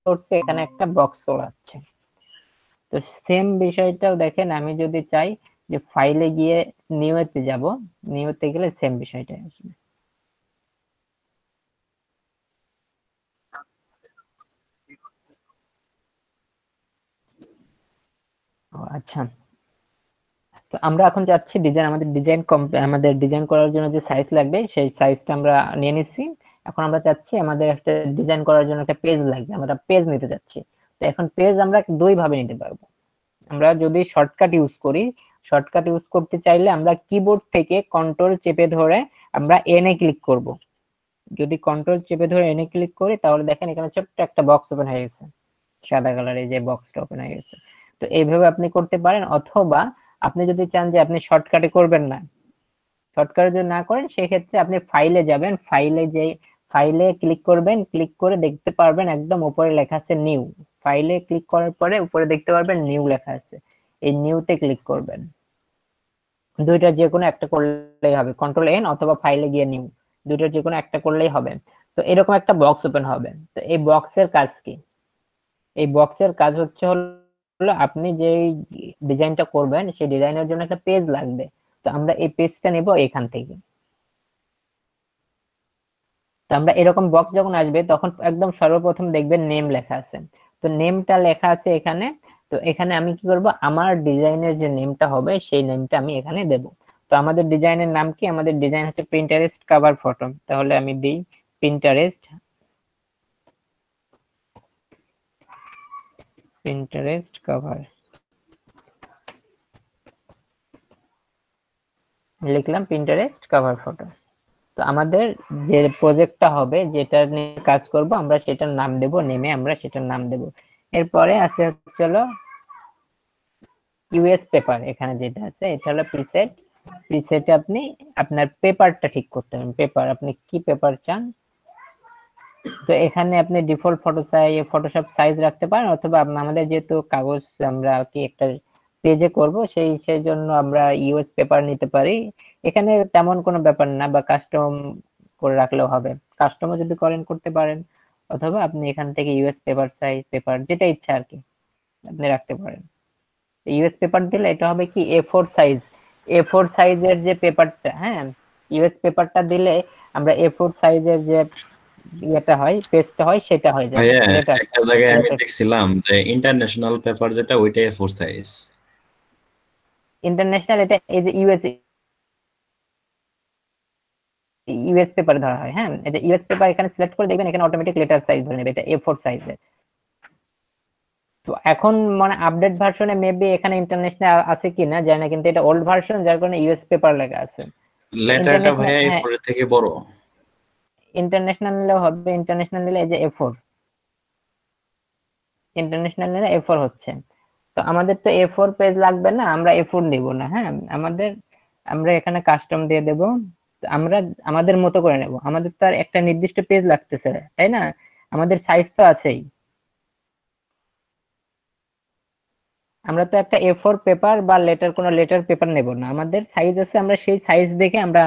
করছে, এখানে একটা বক্স চলে যাচ্ছে। তো সেম বিষয়টাও দেখেন, আমি যদি চাই যে ফাইলে গিয়ে নিউতে যাব, নিউতে গেলে সেম বিষয়টা আসবে। আচ্ছা, তো আমরা এখন যাচ্ছি ডিজাইন, আমাদের ডিজাইন করার জন্য যে সাইজ লাগবে সেই সাইজটা আমরা নিয়ে নিচ্ছি। এখন আমরা চাচ্ছি আমাদের একটা ডিজাইন করার জন্য একটা পেজ লাগবে, আমরা পেজ নিতে যাচ্ছি। তো এখন পেজ আমরা দুই ভাবে নিতে পারবো। আমরা যদি শর্টকাট ইউজ করি, শর্টকাট ইউজ করতে চাইলে আমরা কিবোর্ড থেকে কন্ট্রোল চেপে ধরে আমরা এনে ক্লিক করব। যদি কন্ট্রোল চেপে ধরে এনে ক্লিক করি তাহলে দেখেন এখানে ছোট্ট একটা বক্স ওপেন হয়ে গেছে, সাদা কালারের যে বক্সটা ওপেন হয়ে গেছে। তো এইভাবে আপনি করতে পারেন, অথবা আপনি যদি চান যে আপনি শর্টকাটে করবেন না, শর্টকাটে যদি না করেন সেক্ষেত্রে আপনি ফাইলে যাবেন, ফাইলে ক্লিক করবেন, ক্লিক করে দেখতে পারবেন একদম উপরে লেখা আছে নিউ। ফাইলে ক্লিক করার পরে উপরে দেখতে পারবেন নিউ লেখা আছে, এই নিউতে ক্লিক করবেন। দুইটা যে কোনো একটা করলেই হবে, কন্ট্রোল এন অথবা ফাইলে গিয়ে নিউ, দুইটার যে কোনো একটা করলেই হবে। তো এরকম একটা বক্স ওপেন হবে। তো এই বক্সের কাজ কি? এই বক্সের কাজ হলো আপনি যে ডিজাইনটা করবেন সেই ডিজাইনের জন্য একটা পেজ লাগবে। তো আমরা এই পেজটা নেব এখান থেকে। তো আমরা এরকম বক্স যখন আসবে তখন একদম সর্বপ্রথম দেখবেন নেম লেখা আছে। তো নেমটা লেখা আছে এখানে। তো এখানে আমি কি করব, আমার ডিজাইনের যে নেমটা হবে সেই নেমটা আমি এখানে দেব। তো আমাদের ডিজাইনের নাম কি? আমাদের ডিজাইন হচ্ছে প্রিন্টারেস্ট কভার ফটো। তাহলে আমি দিই প্রিন্টারেস্ট কভার, লিখলাম প্রিন্টারেস্ট কভার ফটো। তো আমাদের যে প্রজেক্টটা হবে, যেটা নিয়ে কাজ করব আমরা সেটার নাম দেব, নেমে আমরা সেটার নাম দেব। এরপরে আছে হলো ইউএস পেপার, এখানে যেটা আছে এটা হলো প্রিসেট। প্রিসেটে আপনি আপনার পেপারটা ঠিক করতে হবে, পেপার আপনি কি পেপার চান। তো এখানে আপনি ডিফল্ট ফটোশপ সাইজ রাখতে পারেন, অথবা আমাদের যেহেতু কাগজ আমরা কি একটা পেজে করব সেই জন্য আমরা ইউএস পেপার নিতে পারি। এখানে তেমন কোনো ব্যাপার না, বা কাস্টম করে রাখলেও হবে, কাস্টমও যদি করেন করতে পারেন, অথবা আপনি এখান থেকে ইউএস পেপার সাইজ, পেপার যেটা ইচ্ছা আর কি আপনি রাখতে পারেন। ইউএস পেপার দিলে এটা হবে কি A4 সাইজ, A4 সাইজের যে পেপারটা, হ্যাঁ ইউএস পেপারটা দিলে আমরা A4 সাইজের যে ইয়েটা হয়, পেজটা হয়, সেটা হয়ে যায়। ভাইয়া এটা একটা জায়গায় আমি দেখছিলাম যে ইন্টারন্যাশনাল পেপার যেটা ওইটা A4 সাইজ। ইন্টারন্যাশনাল এটা এই যে ইউএস পেপার ধরা হয়। হ্যাঁ, এটা ইউএস পেপার এখানে সিলেক্ট করে দেখবেন এখানে অটোমেটিক লেটার সাইজ ধরে নেবে, এটা A4 সাইজের। তো এখন মানে আপডেট ভার্সনে মেবি এখানে ইন্টারন্যাশনাল আছে কিনা জানি না, কিন্তু এটা ওল্ড ভার্সন যার কারণে ইউএস পেপার লেখা আছে। লেটারটা ভাইয়া A4 এর থেকে বড়। ইন্টারন্যাশনাল নিলেও হবে, ইন্টারন্যাশনাল নিলে এই যে A4, ইন্টারন্যাশনাল নিলে A4 হচ্ছে। তো আমাদের তো A4 পেজ লাগবে না, আমরা A4 নিব না। হ্যাঁ, আমরা এখানে কাস্টম দিয়ে দেব, আমরা আমাদের মতো করে নেব। আমাদের তো আর একটা নির্দিষ্ট পেজ লাগতেছে, তাই না? আমাদের সাইজ তো আছেই। আমরা তো একটা A4 পেপার বা কোনো লেটার পেপার নেব না, আমাদের সাইজ আছে, আমরা সেই সাইজ দেখে আমরা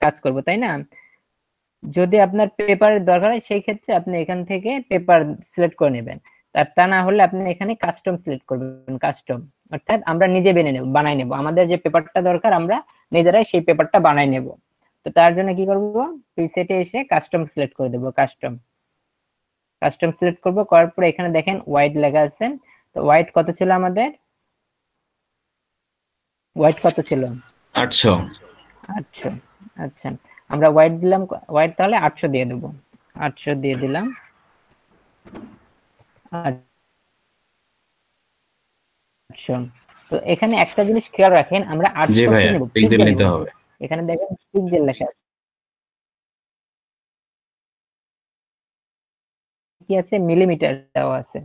কাজ করব, তাই না? যদি আপনার পেপারের দরকার হয় সেই ক্ষেত্রে আপনি এখান থেকে পেপার সিলেক্ট করে নেবেন, আর তা না হলে আপনি এখানে কাস্টম সিলেক্ট করবেন। কাস্টম অর্থাৎ আমরা নিজে বানাই নেব, আমাদের যে পেপারটা দরকার আমরা নিজেরাই সেই পেপারটা বানাই নেব। তো তার জন্য কি করব, প্রিসেটে এসে কাস্টম সিলেক্ট করে দেব, কাস্টম সিলেক্ট করব। করার পরে এখানে দেখেন হোয়াইট লেখা আছে। তো হোয়াইট কত ছিল আমাদের? হোয়াইট কত ছিল? 800। আচ্ছা, আমরা হোয়াইট দিলাম, হোয়াইট তাহলে 800 দিয়ে দেব, 800 দিয়ে দিলাম। তো এখানে একটা জিনিস খেয়াল রাখেন, আমরা 800 নেব, পিক্সেল নিতে হবে। এখানে দেখেন পিক্সেল লেখা আছে, কি আছে মিলিমিটার দেওয়া আছে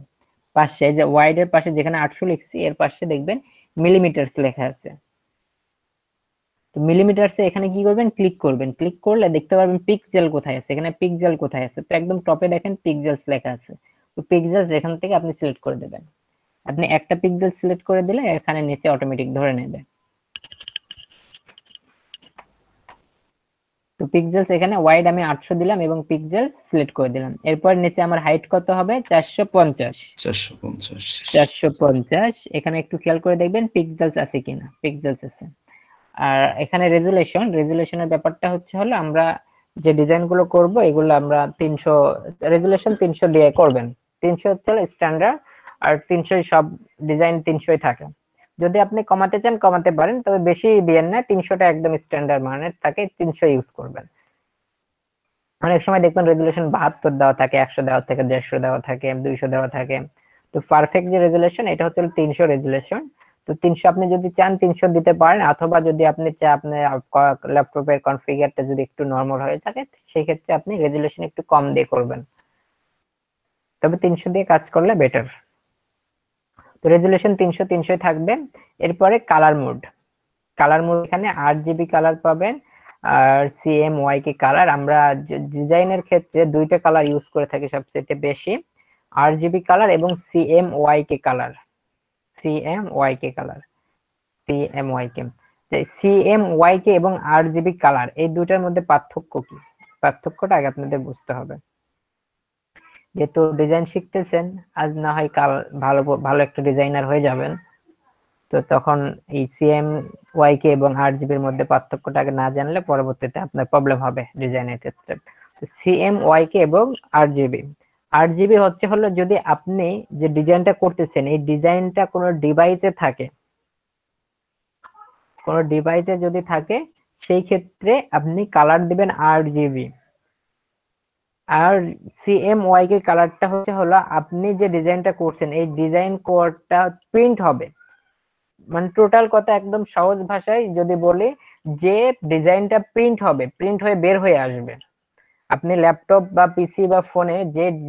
পাশে, যে ওয়াইড এর পাশে যেখানে 800 লিখছি এর পাশে দেখবেন মিলিমিটারস লেখা আছে। তো মিলিমিটারসে এখানে কি করবেন, ক্লিক করবেন, ক্লিক করলে দেখতে পারবেন পিক্সেল কোথায় আছে, এখানে পিক্সেল কোথায় আছে। তো একদম টপে দেখেন পিক্সেলস লেখা আছে, তো পিক্সেলস এখান থেকে আপনি সিলেক্ট করে দেবেন। আপনি একটা পিক্সেল সিলেক্ট করে দিলে এখানে নিচে অটোমেটিক ধরে নেবে। তো পিক্সেলস এখানে ওয়াইড আমি 800 দিলাম এবং পিক্সেল সিলেক্ট করে দিলাম। এরপর নিচে আমার হাইট কত হবে 450 এখানে একটু খেয়াল করে দেখবেন পিক্সেলস আছে কিনা, পিক্সেলস আছে। আর এখানে রেজুলেশনের ব্যাপারটা হলো আমরা যে ডিজাইন গুলো করব এগুলো আমরা 300 রেজুলেশন 300 দিয়ে করবেন। 300 হচ্ছে স্ট্যান্ডার্ড, আর 300 সব ডিজাইন 300ই থাকে। যদি আপনি কমাতে চান কমাতে পারেন, তবে বেশি দিয়েন না, 300টা একদম স্ট্যান্ডার্ড মানের থাকে, 300 ইউজ করবেন। অনেক সময় দেখবেন রেজুলেশন 72 দেওয়া থাকে, 100 দেওয়া থাকে, 150 দেওয়া থাকে, 200 দেওয়া থাকে। তো পারফেক্ট যে রেজুলেশন এটা হচ্ছে 300 রেজুলেশন। তো 300 আপনি যদি চান 300 দিতে পারেন, অথবা যদি আপনি চান আপনার ল্যাপটপের কনফিগারটা যদি একটু নরমাল হয়ে থাকে সেই ক্ষেত্রে আপনি রেজুলেশন একটু কম দিয়ে করবেন, তবে 300 দিয়ে কাজ করলে বেটার। তো রেজুলেশন 300 থাকবে। এরপরে কালার মোড এখানে 8GB কালার পাবেন, আর CMYK কালার। আমরা ডিজাইনের ক্ষেত্রে দুইটা কালার ইউজ করে থাকি সবচেয়ে বেশি, 8GB কালার এবং CMYK কালার। CMYK এবং 8GB কালার, এই দুটার মধ্যে পার্থক্য কি? পার্থক্যটা আগে আপনাদের বুঝতে হবে। যেহেতু ডিজাইন শিখতেছেন, আজ না হয় কাল ভালো একটা ডিজাইনার হয়ে যাবেন, তো তখন এই CMYK এবং 8GBর মধ্যে পার্থক্যটা আগে না জানলে পরবর্তীতে আপনার প্রবলেম হবে ডিজাইনের ক্ষেত্রে। CMYK এবং 8GB হলো যদি আপনি যে ডিজাইনটা করতেছেন এই ডিজাইনটা কোনো ডিভাইসে থাকে, যদি থাকে সেই ক্ষেত্রে আপনি কালার দিবেন 8GB। আর CMYK কালারটা হলো আপনি যে ডিজাইনটা করছেন এই ডিজাইন কোডটা প্রিন্ট হবে, মানে টোটাল কথা একদম সহজ ভাষায় যদি বলি, যে ডিজাইনটা প্রিন্ট হবে, প্রিন্ট হয়ে বের হয়ে আসবে। আপনি ল্যাপটপ বা পিসি বা ফোনে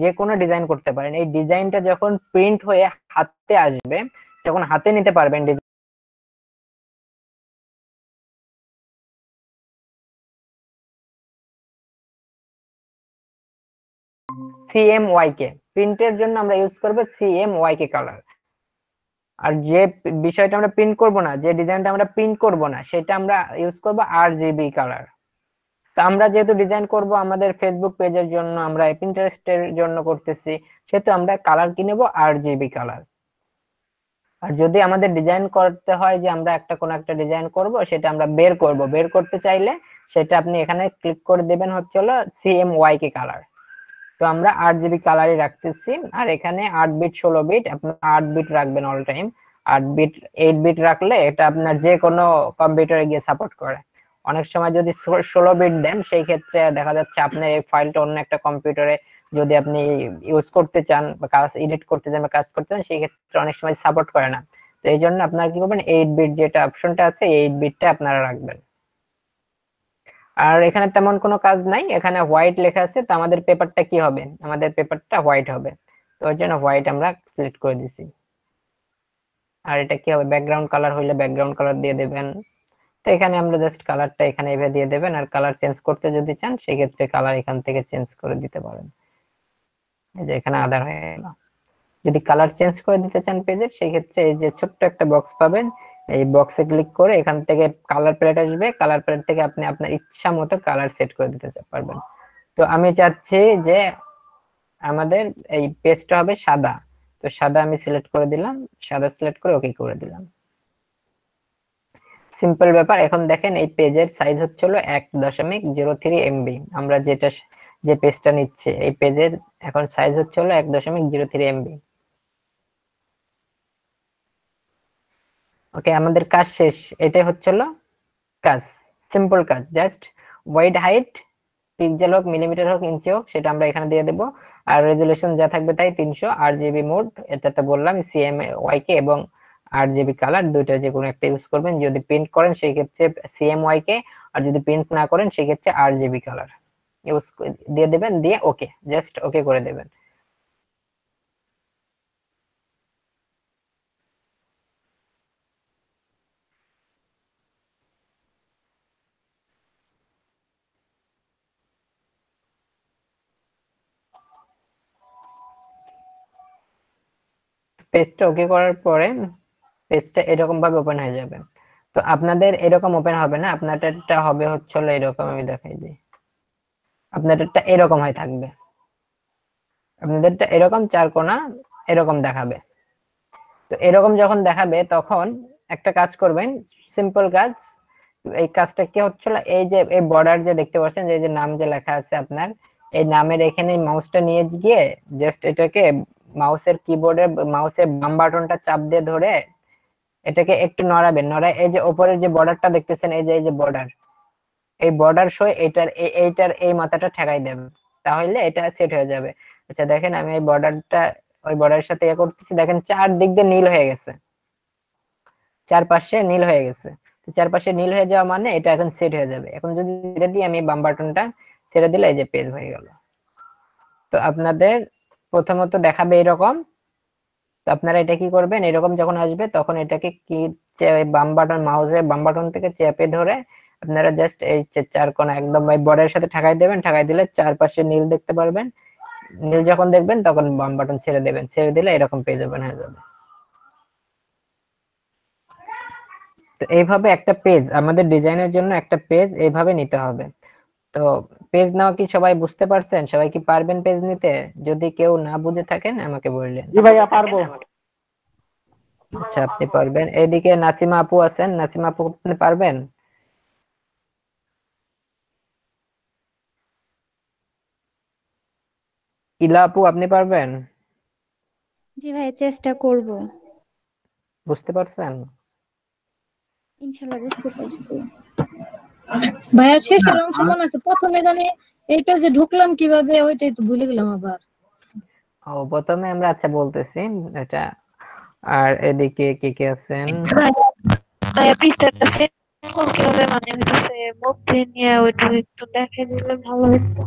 যে কোনো ডিজাইন করতে পারেন, এই ডিজাইনটা যখন প্রিন্ট হয়ে হাতে আসবে, যখন হাতে নিতে পারবেন CMYK প্রিন্টের জন্য আমরা ইউজ করব CMYK কালার। আর যে বিষয়টা আমরা প্রিন্ট করব না, যে ডিজাইনটা আমরা প্রিন্ট করব না, সেটা আমরা ইউজ করব 8GB কালার। তো আমরা যেহেতু ডিজাইন করব আমাদের ফেসবুক পেজের জন্য, আমরা পিন্টারেস্টের জন্য করতেছি, সেহেতু আমরা কালার কিনবো 8GB কালার। আর যদি আমাদের ডিজাইন করতে হয় যে আমরা কোনো একটা ডিজাইন করব, সেটা আমরা বের করতে চাইলে সেটা আপনি এখানে ক্লিক করে দেবেন CMYK কালার। তো আমরা 8GB কালারই রাখতেছি। আর এখানে 8 বিট 16 বিট, আপনার 8 বিট রাখবেন অল টাইম। 8 বিট 8 বিট রাখলে এটা আপনার যে কোনো কম্পিউটারে গিয়ে সাপোর্ট করে। অনেক সময় যদি 16 বিট দেন সেই ক্ষেত্রে দেখা যাচ্ছে আপনার এই ফাইলটা অন্য একটা কম্পিউটারে যদি আপনি ইউজ করতে চান বা কাজ এডিট করতে চান বা কাজ করতে চান, সেই ক্ষেত্রে অনেক সময় সাপোর্ট করে না। তো এই জন্য আপনারা কি করবেন, 8 বিট যেটা অপশনটা আছে 8 বিটটা আপনারা রাখবেন। আর এখানে তেমন কোনো কাজ নাই, এখানে হোয়াইট লেখা আছে, তো আমাদের পেপারটা কি হবে, আমাদের পেপারটা হোয়াইট হবে। তো ওই জন্য হোয়াইট আমরা সিলেক্ট করে দিছি। আর এটা কি হবে, ব্যাকগ্রাউন্ড কালার হইলে ব্যাকগ্রাউন্ড কালার দিয়ে দেবেন। তো এখানে আমরা জাস্ট কালারটা এখানে এভাবে দিয়ে দেবেন। আর কালার চেঞ্জ করতে যদি চান সেই ক্ষেত্রে কালার এখান থেকে চেঞ্জ করে দিতে পারেন, এই যে এখানে আদার হয়ে গেল। যদি কালার চেঞ্জ করে দিতে চান পেজের, সেই ক্ষেত্রে এই যে ছোট্ট একটা বক্স পাবেন, এই বক্সে ক্লিক করে এখান থেকে কালার প্যালেট আসবে, কালার প্যালেট থেকে আপনি আপনার ইচ্ছা মতো কালার সেট করে দিতে পারবেন। তো আমি চাচ্ছি যে আমাদের এই পেজটা হবে সাদা, তো সাদা আমি সিলেক্ট করে দিলাম, সাদা সিলেক্ট করে ওকে করে দিলাম। সিম্পল ব্যাপার। এখন দেখেন এই পেজের সাইজ হলো 1.03 MB। আমরা যে পেজটা নিচ্ছে এই পেজের এখন সাইজ হলো 1.03 MB। ওকে, আমাদের কাজ শেষ। এটাই হলো কাজ, সিম্পল কাজ। জাস্ট ওয়াইড হাইট পিক্সেল হোক, মিলিমিটার হোক, ইঞ্চি হোক, সেটা আমরা এখানে দিয়ে দেবো। আর রেজুলেশন যা থাকবে তাই 300। 8GB মোড, এটাতে বললাম CMYK এবং 8GB কালার, দুইটা যে কোনো একটা ইউজ করবেন। যদি প্রিন্ট করেন সেই ক্ষেত্রে CMYK, আর যদি প্রিন্ট না করেন সেই ক্ষেত্রে 8GB কালার ইউজ দিয়ে দেবেন, দিয়ে ওকে, জাস্ট ওকে করে দেবেন। পেজটা ওকে করার পরে পেজটা এরকম ভাবে ওপেন হয়ে যাবে। তো আপনাদের এরকম ওপেন হবে না, আপনারটা হবে হলো এরকম, আমি দেখাই দিই। আপনাদেরটা এরকম হয়ে থাকবে, আপনাদেরটা এরকম চার কোণা এরকম দেখাবে। তো এরকম যখন দেখাবে তখন একটা কাজ করবেন, সিম্পল কাজ। এই কাজটা কি হচ্ছিল, এই যে এই বর্ডার যে দেখতে পাচ্ছেন, যে যে নাম যে লেখা আছে আপনার, এই নামের এখানে মাউসটা নিয়ে গিয়ে জাস্ট এটাকে মাউসের কিবোর্ডে মাউসের বাম বাটনটা চাপ দিয়ে ধরে এটাকে একটু নড়াবেন। নড়ায় এই যে উপরের যে বর্ডারটা দেখতেছেন, এই যে বর্ডার, এই বর্ডার সহ এইটার এই মাথাটা ঠেকাই দেবেন, তাহলে এটা সেট হয়ে যাবে। আচ্ছা দেখেন আমি এই বর্ডারটা ওই বর্ডারের সাথে ইয়ে করতেছি, দেখেন চারদিক দিয়ে নীল হয়ে গেছে, চারপাশে নীল হয়ে গেছে। তো চারপাশে নীল হয়ে যাওয়া মানে এটা এখন সেট হয়ে যাবে। এখন যদি ছেড়ে দিই আমি বাম বাটনটা ছেড়ে দিলে এই যে পেজ হয়ে গেল। তো আপনাদের প্রথমত দেখাবে এরকম, তো আপনারা এটা কি করবেন, এরকম যখন আসবে তখন এটাকে কি বাম বাটন মাউসের বাম বাটন থেকে চেপে ধরে আপনারা জাস্ট এই চার কোণা একদম ওই বর্ডারের সাথে ঠেকাই দেবেন, ঠেকাই দিলে চারপাশে নীল দেখতে পারবেন। নীল যখন দেখবেন তখন বাম বাটন ছেড়ে দেবেন, ছেড়ে দিলে এরকম পেজ ওপেন হয়ে যাবে। তো এইভাবে একটা পেজ আমাদের ডিজাইনের জন্য একটা পেজ এইভাবে নিতে হবে। তো পেজ নেওয়া কি সবাই বুঝতে পারছেন? সবাই কি পারবেন পেজ নিতে? যদি কেউ না বুঝে থাকেন আমাকে বললেন। জি ভাইয়া পারবো। আচ্ছা আপনি পারবেন। এইদিকে নাসিমা আপু আছেন, নাসিমা আপু আপনি পারবেন? ইলা আপু আপনি পারবেন? জি ভাই চেষ্টা করব। বুঝতে পারছেন? ইনশাআল্লাহ বুঝতে পারছি। ভাইয়া শেষের অংশ মনে আছে, প্রথমে জানি এই পেজে ঢুকলাম কিভাবে ওইটাই তো ভুলে গেলাম আবার। ও প্রথমে আমরা আচ্ছা বলতেছি এটা। আর এদিকে কে কে আছেন? ভাইয়া পৃষ্ঠাটা সেট কিভাবে মানে হচ্ছে মধ্যে নিয়ে ওইটা একটু দেখে দিলে ভালো হতো।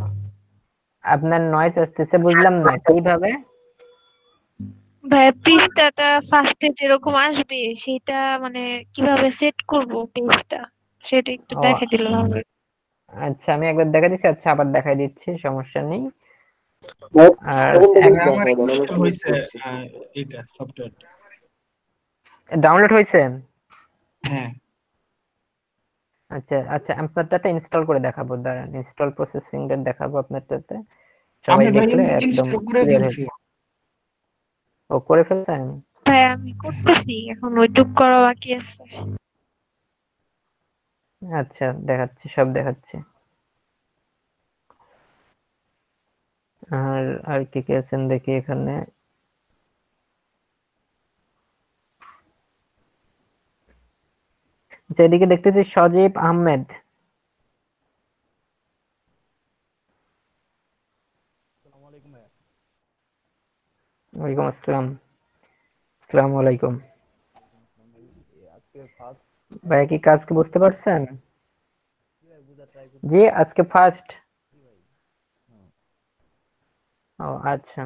আপনার নয়েজ আসতেছে, বুঝলাম না কিভাবে। ভাইয়া পৃষ্ঠাটা ফার্স্টে যেরকম আসবে সেটা মানে কিভাবে সেট করব পেজটা সেটা একটু ও দেখে দিলে ভালো হতো। আচ্ছা আমি একবার দেখা দিচ্ছি, আচ্ছা আবার দেখাই দিচ্ছি, সমস্যা নেই। আর আমার ইনস্টল হইছে এটা সফটওয়্যারটা। ডাউনলোড হয়েছে? হ্যাঁ আচ্ছা আচ্ছা আপনারটাতে ইনস্টল করে দেখাবো, দাঁড়ান ইনস্টল প্রসেসিং এর দেখাবো আপনারটাতে, সবাই আমি ভাই দেখলে একদম ইনস্টল করে ক্লিয়ার ফেলছি। হবে। ও করে ফেলছেন? ভাই আমি করতেছি, এখন ওইটুক করা বাকি আছে। আচ্ছা দেখাচ্ছি, সব দেখাচ্ছি। আর আর কি কি আছেন দেখি এখানে। আচ্ছা এদিকে দেখতেছি সজীব আহমেদ। ওয়ালাইকুম আসসালাম। আসসালামু আলাইকুম। ভাই কি কাজ কি বুঝতে পারছেন? জি আজকে ফার্স্ট। ও আচ্ছা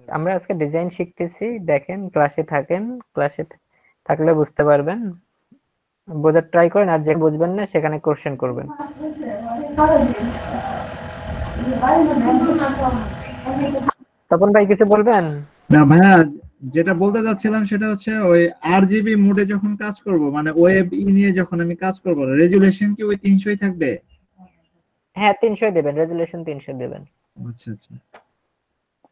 আমরা আজকে ডিজাইন শিখতেছি, দেখেন ক্লাসে থাকেন, ক্লাসে থাকলে বুঝতে পারবেন, বোঝার ট্রাই করেন, আর যে বুঝবেন না সেখানে কোশ্চেন করবেন। তপন ভাই কিছু বলবেন? না ভাইয়া, যেটা বলতে যাচ্ছিলাম সেটা হচ্ছে ওই আরজিবি মোডে যখন কাজ করব, মানে ওয়েব নিয়ে যখন আমি কাজ করব, রেজুলেশন কি ওই 300ই থাকবে? হ্যাঁ 300 দেবেন, রেজুলেশন 300 দেবেন। আচ্ছা আচ্ছা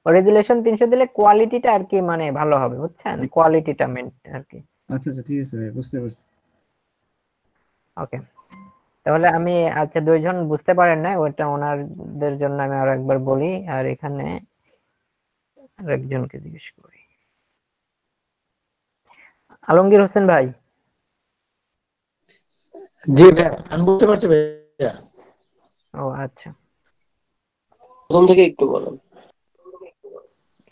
রেজুলেশন 300 দিলে কোয়ালিটিটা আর কি মানে ভালো হবে, বুঝছেন, কোয়ালিটিটা মেন আর কি। আচ্ছা আচ্ছা ঠিক আছে ভাই, বুঝতে পারছি। ওকে তাহলে আমি আচ্ছা দুইজন বুঝতে পারেন না, ওটা ওনাদের জন্য আমি আরো একবার বলি, আর এখানে আরেকজনকে জিজ্ঞেস করি। আলমগীর হোসেন ভাই। জি ভাই আমি বুঝতে পারছি ভাইয়া। ও আচ্ছা প্রথম থেকে একটু বলুন।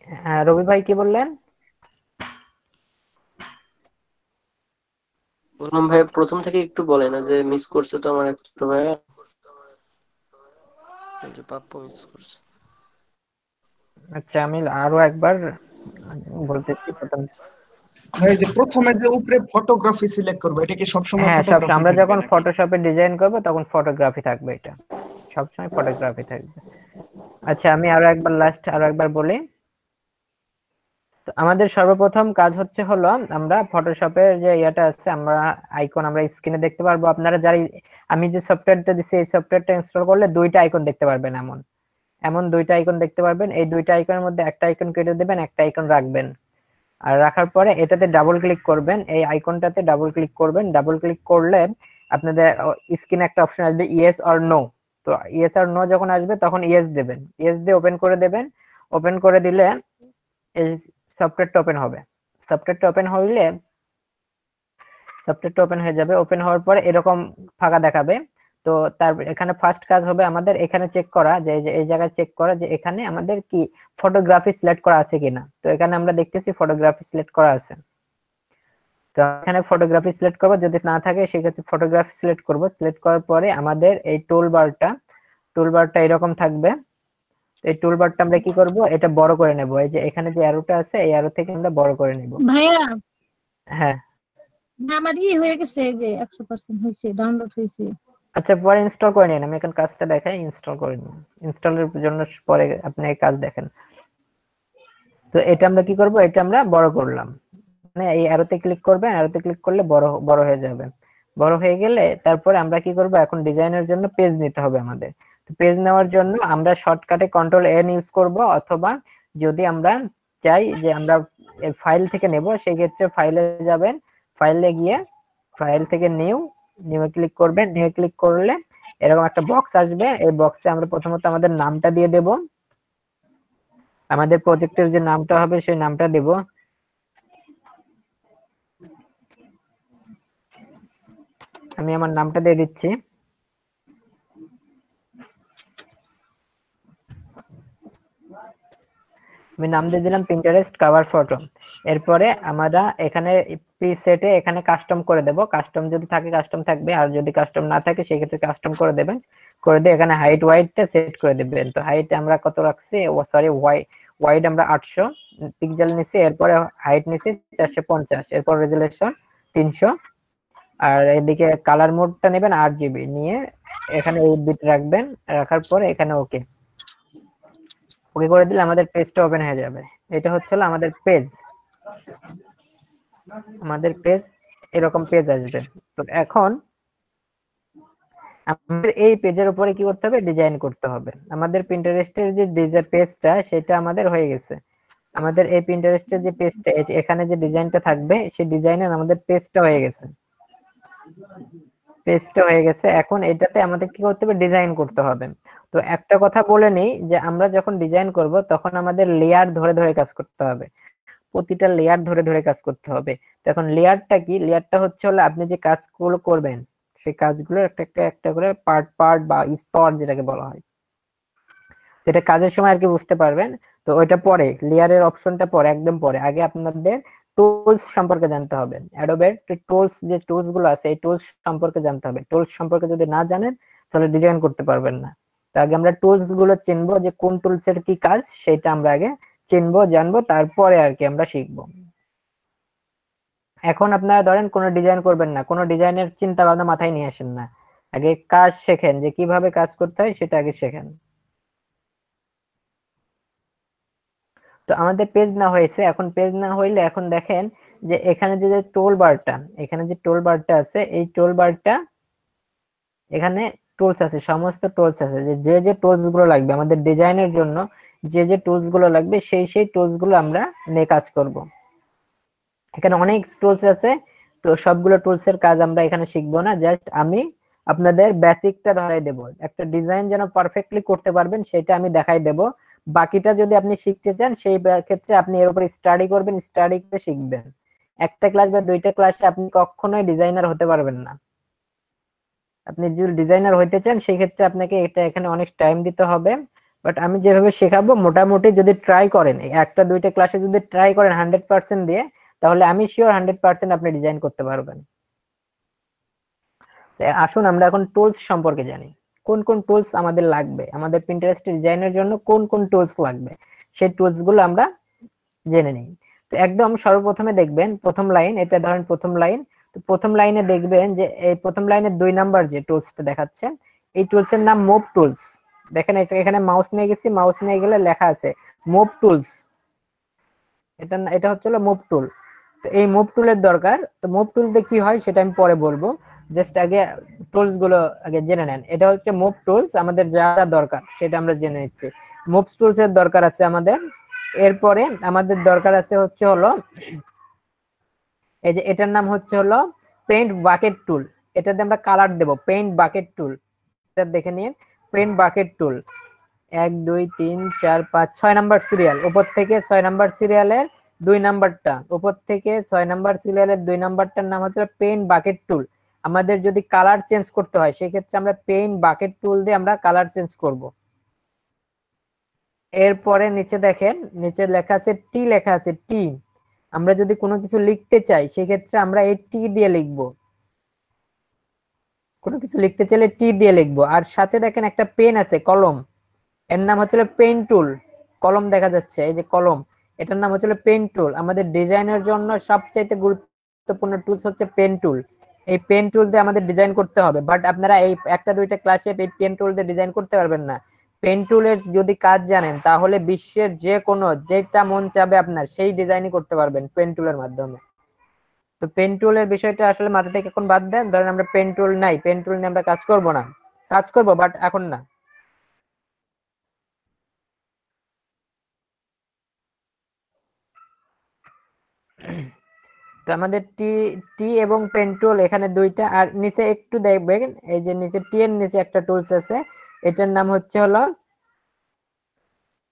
হ্যাঁ রবি ভাই কি বললেন? বললাম ভাই প্রথম থেকে একটু বলেন না, যে মিস করছে তো আমার একটু ভাইয়া, যে পাপ্প মিস করছে। আচ্ছা আমি আরো একবার বলতেছি প্রথম। এই যে প্রথমে যে উপরে ফটোগ্রাফি সিলেক্ট করব, এটা কি সব সময় হ্যাঁ সব ফটোগ্রাফি আমরা থাকবে যখন নাকি? ফটোশপে ডিজাইন করব তখন ফটোগ্রাফি থাকবে, এটা সবসময় ফটোগ্রাফি থাকবে। আচ্ছা আমি আরো একবার লাস্ট আরো একবার বলি। তো আমাদের সর্বপ্রথম কাজ হচ্ছে হলো আমরা ফটোশপের যে ইয়াটা আছে আমরা আইকন আমরা স্ক্রিনে দেখতে পারবো। আপনারা যারা আমি যে সফটওয়্যারটা দিচ্ছি এই সফটওয়্যারটা ইনস্টল করলে দুইটা আইকন দেখতে পারবেন, এমন এমন দুইটা আইকন দেখতে পারবেন। এই দুইটা আইকনের মধ্যে একটা আইকন কেটে দেবেন, একটা আইকন রাখবেন। আর রাখার পরে এটাতে ডাবল ক্লিক করবেন, এই আইকনটাতে ডাবল ক্লিক করবেন। ডাবল ক্লিক করলে আপনাদের স্ক্রিনে একটা অপশন আসবে ইয়েস অর নো। তো ইয়েস আর নো যখন আসবে তখন ইয়েস দেবেন, ইয়েস দিয়ে ওপেন করে দেবেন। ওপেন করে দিলে এই সফটওয়্যারটা ওপেন হবে। সফটওয়্যারটা ওপেন হয়ে যাবে। ওপেন হওয়ার পরে এরকম ফাঁকা দেখাবে। তো তার এখানে ফার্স্ট কাজ হবে আমাদের এখানে চেক করা যে এই জায়গায় চেক করা যে এখানে আমাদের কি ফটোগ্রাফি সিলেক্ট করা আছে কিনা। তো এখানে আমরা দেখতেছি ফটোগ্রাফি সিলেক্ট করা আছে। তো এখানে ফটোগ্রাফি সিলেক্ট করব, যদি না থাকে সেক্ষেত্রে ফটোগ্রাফি সিলেক্ট করব। সিলেক্ট করার পরে আমাদের এই টুলবারটা এরকম থাকবে। এই টুলবারটা আমরা কি করব, এটা বড় করে নেব। এই যে এখানে যে অ্যারোটা আছে এই অ্যারো থেকে আমরা বড় করে নেব। ভাইয়া হ্যাঁ আমার হয়ে গেছে, এই যে 100% হয়েছে, ডাউনলোড হয়েছে। আচ্ছা পরে ইনস্টল করে নিন, আমি এখন কাজটা দেখাই। ইনস্টল করে নিন, ইনস্টলের জন্য পরে আপনি এই কাজ দেখেন। তো এটা আমরা কি করব, এটা আমরা বড় করলাম। মানে এই অ্যারোতে ক্লিক করবেন, অ্যারোতে ক্লিক করলে বড় হয়ে যাবে। বড় হয়ে গেলে তারপরে আমরা কি করব, এখন ডিজাইনের জন্য পেজ নিতে হবে আমাদের। তো পেজ নেওয়ার জন্য আমরা শর্টকাটে কন্ট্রোল এন ইউজ করব, অথবা যদি আমরা চাই যে আমরা ফাইল থেকে নেব সেই ক্ষেত্রে ফাইলে যাবেন, ফাইলে গিয়ে ফাইল থেকে নিউ ক্লিক করবেন। নিউ ক্লিক করলে এরকম একটা বক্স আসবে। এই বক্সে আমরা প্রথমত আমাদের নামটা দিয়ে দেব, আমাদের প্রজেক্টের যে নামটা হবে সেই নামটা দেব। আমি আমার নামটা দিয়ে দিচ্ছি। আমি নাম দিয়ে দিলাম পিন্টারেস্ট কভার ফটো। এরপরে আমরা এখানে প্রিসেটে এখানে কাস্টম করে দেব। কাস্টম যদি থাকে কাস্টম থাকবে, আর যদি কাস্টম না থাকে সেই ক্ষেত্রে কাস্টম করে দেবেন। করে দিয়ে এখানে হাইট ওয়াইডটা সেট করে দিবেন। তো হাইট আমরা কত রাখছি, সরি ওয়াইড আমরা 800 পিক্সেল নিছি। এরপরে হাইট নিছি 450, এরপর রেজোলিউশন 300, আর এদিকে কালার মোডটা নেবেন 8GB নিয়ে এখানে 8 বিট রাখবেন। রাখার পরে এখানে ওকে করে দিলে আমাদের পেজটা ওপেন হয়ে যাবে। এটা হচ্ছে আমাদের পেজ। এরকম পেজ আসবে। তো এখন আমাদের এই পেজের উপরে কি করতে হবে, ডিজাইন করতে হবে। আমাদের পিন্টারেস্টের যে ডিজাইন পেজটা সেটা আমাদের হয়ে গেছে। আমাদের এই পিন্টারেস্টের যে পেজটা এখানে যে ডিজাইনটা থাকবে সেই ডিজাইনের আমাদের পেজটা হয়ে গেছে। এখন এটাতে আমাদের কি করতে হবে, ডিজাইন করতে হবে। তো একটা কথা বলে নেই যে আমরা যখন ডিজাইন করব তখন আমাদের লেয়ার ধরে ধরে কাজ করতে হবে, প্রতিটা লেয়ার ধরে ধরে কাজ করতে হবে। তো এখন লেয়ারটা কি, লেয়ারটা হচ্ছে হলো আপনি যে কাজগুলো করবেন সেই কাজগুলো একটা করে পার্ট বা স্তর যেটাকে বলা হয়, যেটা কাজের সময় আর কি বুঝতে পারবেন। তো ওইটা পরে, লেয়ারের অপশনটা পরে, একদম পরে। আগে আপনাদের টুলস সম্পর্কে জানতে হবে। অ্যাডোবের টুলস যে টুলস গুলো আছে এই টুলস সম্পর্কে জানতে হবে। টুলস সম্পর্কে যদি না জানেন তাহলে ডিজাইন করতে পারবেন না। তো আগে আমরা টুলস গুলো চিনবো, যে কোন টুলস এর কি কাজ সেটা আমরা আগে চিনবো জানবো, তারপরে আর কি আমরা শিখবো। এখন আপনারা ধরেন কোনো ডিজাইন করবেন না, কোনো ডিজাইনের চিন্তা ভাবনা মাথায় নিয়ে আসেন না, আগে কাজ শেখেন, যে কিভাবে কাজ করতে হয় সেটা আগে শেখেন। তো আমাদের পেজ না হয়েছে, এখন পেজ না হইলে এখন দেখেন যে এখানে যে টোল বারটা আছে এই টোল বারটা এখানে টুলস আছে, সমস্ত টুলস আছে। যে টুলস গুলো লাগবে আমাদের ডিজাইনের জন্য, যে টুলস গুলো লাগবে সেই টুলস গুলো আমরা নিয়ে কাজ করব। এখানে অনেক টুলস আছে, তো সবগুলো টুলস এর কাজ আমরা এখানে শিখবো না। জাস্ট আমি আপনাদের বেসিকটা ধরাই দেব, একটা ডিজাইন যেন পারফেক্টলি করতে পারবেন সেটা আমি দেখাই দেব। বাকিটা যদি আপনি শিখতে চান সেই ক্ষেত্রে আপনি এর উপর স্টাডি করবেন, স্টাডি করে শিখবেন। একটা ক্লাস বা দুইটা ক্লাসে আপনি কখনোই ডিজাইনার হতে পারবেন না। আপনি যদি ডিজাইনার হইতে চান সেই ক্ষেত্রে আপনাকে এখানে অনেক টাইম দিতে হবে। বাট আমি যেভাবে শেখাবো মোটামুটি যদি ট্রাই করেন, একটা দুইটা ক্লাসে যদি ট্রাই করেন 100% দিয়ে, তাহলে আমি শিওর 100% আপনি ডিজাইন করতে পারবেন। আসুন আমরা এখন টুলস সম্পর্কে জানি, কোন কোন টুলস আমাদের লাগবে, আমাদের পিন্টারেস্ট ডিজাইনের জন্য কোন কোন টুলস লাগবে সেই টুলস গুলো আমরা জেনে নিই। তো একদম সর্বপ্রথমে দেখবেন প্রথম লাইন, এটা ধরেন প্রথম লাইন। তো প্রথম লাইনে দেখবেন যে এই প্রথম লাইনের 2 নাম্বার যে টুলসটা দেখাচ্ছে এই টুলসের নাম মুভ টুলস। দেখেন এখানে মাউস নিয়ে গেছি, মাউস নিয়ে গেলে লেখা আছে মুভ টুলস। এটা হচ্ছে হলো মুভ টুল। তো এই মুভ টুলের দরকার। তো মুভ টুল দিয়ে কি হয় সেটা আমি পরে বলবো, জাস্ট আগে টুলস গুলো আগে জেনে নেন। এটা হচ্ছে মুভ টুলস, আমাদের যা যা দরকার সেটা আমরা জেনে নিচ্ছি। মুভ টুলস এর দরকার আছে আমাদের। এরপরে আমাদের দরকার আছে হচ্ছে হলো এই যে এটার নাম হচ্ছে হলো পেইন্ট বাকেট টুল। এটাতে আমরা কালার দেব, পেইন্ট বাকেট টুল। এটা দেখে নিন, পেইন্ট বাকেট টুল 1 2 3 4 5 6 নাম্বার সিরিয়াল, উপর থেকে 6 নাম্বার সিরিয়ালের 2 নাম্বারটা, উপর থেকে 6 নাম্বার সিরিয়ালের 2 নাম্বারটার নাম হচ্ছে পেইন্ট বাকেট টুল। আমাদের যদি কালার চেঞ্জ করতে হয় সেই ক্ষেত্রে আমরা পেইন্ট বাকেট টুল দিয়ে আমরা কালার চেঞ্জ করব। এরপরে নিচে দেখেন, নিচে লেখা আছে টি, লেখা আছে টি। আমরা যদি কোনো কিছু লিখতে চাই সেই ক্ষেত্রে আমরা এই টি দিয়ে লিখব। কোনো কিছু লিখতে চাইলে টি দিয়ে লিখব। আর সাথে দেখেন একটা পেন আছে, কলম, এর নাম হচ্ছে পেন টুল। কলম দেখা যাচ্ছে, এই যে কলম, এটার নাম হচ্ছে পেন টুল। আমাদের ডিজাইনের জন্য সবচেয়ে গুরুত্বপূর্ণ টুলস হচ্ছে পেন টুল। এই পেন টুল দিয়ে আমাদের ডিজাইন করতে হবে, বাট আপনারা এই একটা দুইটা ক্লাসে এই পেন টুল দিয়ে ডিজাইন করতে পারবেন না। পেন টুলের যদি কাজ জানেন তাহলে বিশ্বের যে কোনো, যেটা মন চাবে আপনার সেই ডিজাইনই করতে পারবেন পেন টুলের মাধ্যমে। তো পেন টুলের বিষয়টা আসলে মাথা থেকে এখন বাদ দেন। ধরেন আমরা পেন টুল নাই, পেন টুল নিয়ে আমরা কাজ করব না, কাজ করব বাট এখন না। তো আমাদের টি টি এবং পেন টুল এখানে দুইটা। আর নিচে একটু দেখবেন, এই যে নিচে টি এর নিচে একটা টুলস আছে, এটার নাম হচ্ছে হলো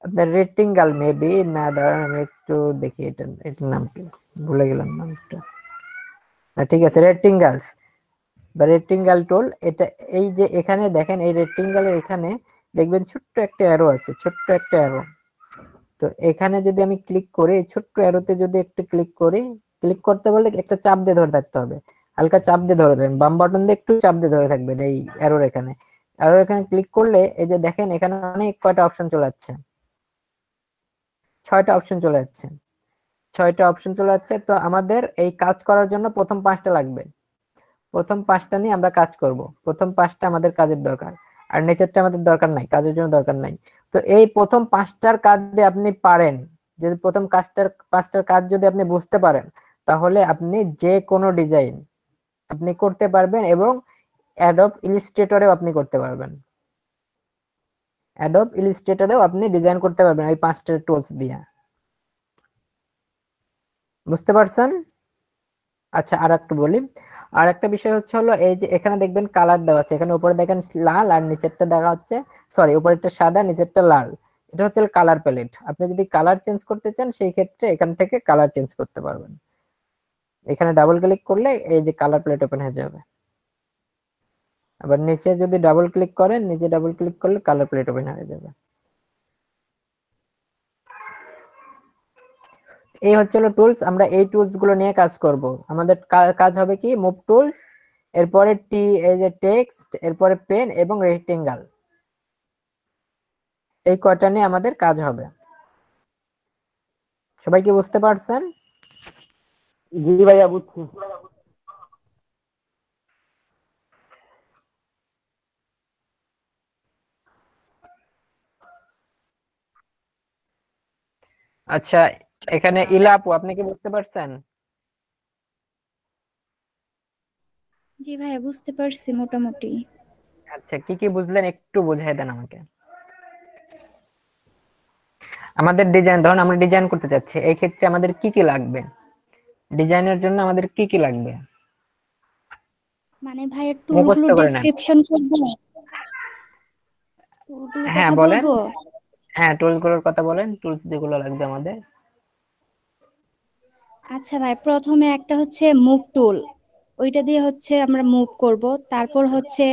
আপনার রেক্টেঙ্গল, মেবি না, দাঁড়ান আমি একটু দেখি এটার নাম কি, ভুলে গেলাম নামটা। ঠিক আছে, রেক্টেঙ্গলস বা রেক্টেঙ্গল টুল। এটা এই যে এখানে দেখেন, এই রেক্টেঙ্গলের এখানে দেখবেন ছোট্ট একটা অ্যারো আছে, ছোট্ট একটা অ্যারো। তো এখানে যদি আমি ক্লিক করি, ছোট্ট অ্যারোতে যদি একটু ক্লিক করি, ক্লিক করতে বললে একটা চাপ দিয়ে ধরে থাকতে হবে, হালকা চাপ দিয়ে ধরে থাকবেন, বাম বাটন দিয়ে একটু চাপ দিয়ে ধরে থাকবেন এই অ্যারোর এখানে। অ্যারোর এখানে ক্লিক করলে এই যে দেখেন এখানে অনেক কয়টা অপশন চলে যাচ্ছে, 6টা অপশন চলে যাচ্ছে, 6টা অপশন চলে যাচ্ছে। তো আমাদের এই কাজ করার জন্য প্রথম 5টা লাগবে, প্রথম 5টা নিয়ে আমরা কাজ করব। প্রথম 5টা আমাদের কাজের দরকার, আর নিচেরটা আমাদের দরকার নাই, কাজের জন্য দরকার নাই। তো এই প্রথম 5টার কাজ যদি আপনি পারেন, যদি প্রথম 5টার কাজ যদি আপনি বুঝতে পারেন, তাহলে আপনি যে কোনো ডিজাইন আপনি করতে পারবেন এবং অ্যাডোব ইলাস্ট্রেটরেও আপনি করতে পারবেন। অ্যাডোব ইলাস্ট্রেটরেও আপনি ডিজাইন করতে পারবেন এই 5টা টুলস দিয়ে। বুঝতে পারছেন? আচ্ছা, আর একটু বলি। আর একটা বিষয় হচ্ছে হলো এই যে এখানে দেখবেন কালার দেওয়া আছে, এখানে উপরে দেখেন লাল আর নিচেরটা দেখা হচ্ছে, সরি উপরেরটা সাদা নিচেরটা লাল, এটা হচ্ছে কালার প্যালেট। আপনি যদি কালার চেঞ্জ করতে চান সেই ক্ষেত্রে এখান থেকে কালার চেঞ্জ করতে পারবেন। এখানে ডাবল ক্লিক করলে এই যে কালার প্যালেট ওপেন হয়ে যাবে। আবার নিচে যদি ডাবল ক্লিক করেন, নিচে ডাবল ক্লিক করলে কালার প্যালেট ওপেন হয়ে যাবে। এই হচ্ছে টুলস। আমরা এই টুলস গুলো নিয়ে কাজ করব। আমাদের কাজ হবে কি, মুভ টুলস, এরপরে টি, এই যে টেক্সট, এরপরে পেন এবং রেক্টেঙ্গল, এই কয়টা নিয়ে আমাদের কাজ হবে। সবাই কি বুঝতে পারছেন? জি ভাইয়া বুঝছি। আচ্ছা, এখানে ইলা আপু আপনি কি বুঝতে পারছেন? জি ভাইয়া বুঝতে পারছি মোটামুটি। আচ্ছা, কি কি বুঝলেন একটু বুঝাই দেন আমাকে। আমাদের ডিজাইন, ধরুন আমরা ডিজাইন করতে চাচ্ছি, এই ক্ষেত্রে আমাদের কি কি লাগবে, ডিজাইনের জন্য আমাদের কি কি লাগবে? মানে ভাইয়া মুখস্থ টুলগুলো করে নেন। ডেসক্রিপশন করব, টুলগুলোর হ্যাঁ কথা বলেন, বলবো। হ্যাঁ টুলস গুলোর কথা বলেন, টুলস যেগুলো লাগবে আমাদের। আচ্ছা ভাই, প্রথমে একটা হচ্ছে মুভ টুল, ওইটা দিয়ে হচ্ছে আমরা মুভ করব। তারপর হচ্ছে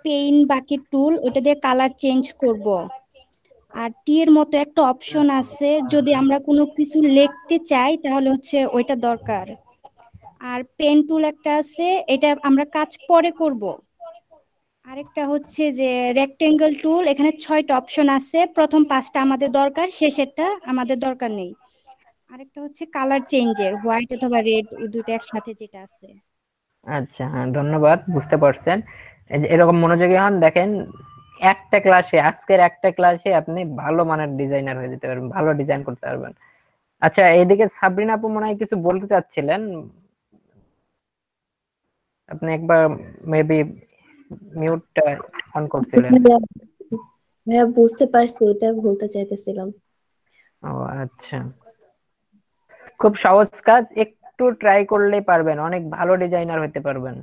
পেইন বাকেট টুল, ওইটা দিয়ে কালার চেঞ্জ করব। আর টি এর মতো একটা অপশন আছে, যদি আমরা কোনো কিছু লিখতে চাই তাহলে হচ্ছে ওইটা দরকার। আর পেন টুল একটা আছে, এটা আমরা কাজ পরে করব। আরেকটা হচ্ছে যে রেক্টেঙ্গল টুল, এখানে 6টা অপশন আছে, প্রথম 5টা আমাদের দরকার, শেষেরটা আমাদের দরকার নেই। আরেকটা হচ্ছে কালার চেঞ্জের, হোয়াইট অথবা রেড, ওই দুটো একসাথে যেটা আছে। আচ্ছা, হ্যাঁ ধন্যবাদ, বুঝতে পারছেন। এই যে এরকম মনোযোগী হন, দেখেন একটা ক্লাসে, আজকের একটা ক্লাসে আপনি ভালো মানের ডিজাইনার হয়ে যেতে পারবেন, ভালো ডিজাইন করতে পারবেন। আচ্ছা, এইদিকে সাবরিনা আপু মনে হয় কিছু বলতে চাচ্ছিলেন, আপনি একবার মেবি মিউটটা অন করছিলেন। ভাইয়া ভাইয়া বুঝতে পারছি, এটা বলতে চাইতেছিলাম। ও আচ্ছা, খুব সহজ কাজ, একটু ট্রাই করলেই পারবেন, অনেক ভালো ডিজাইনার হতে পারবেন।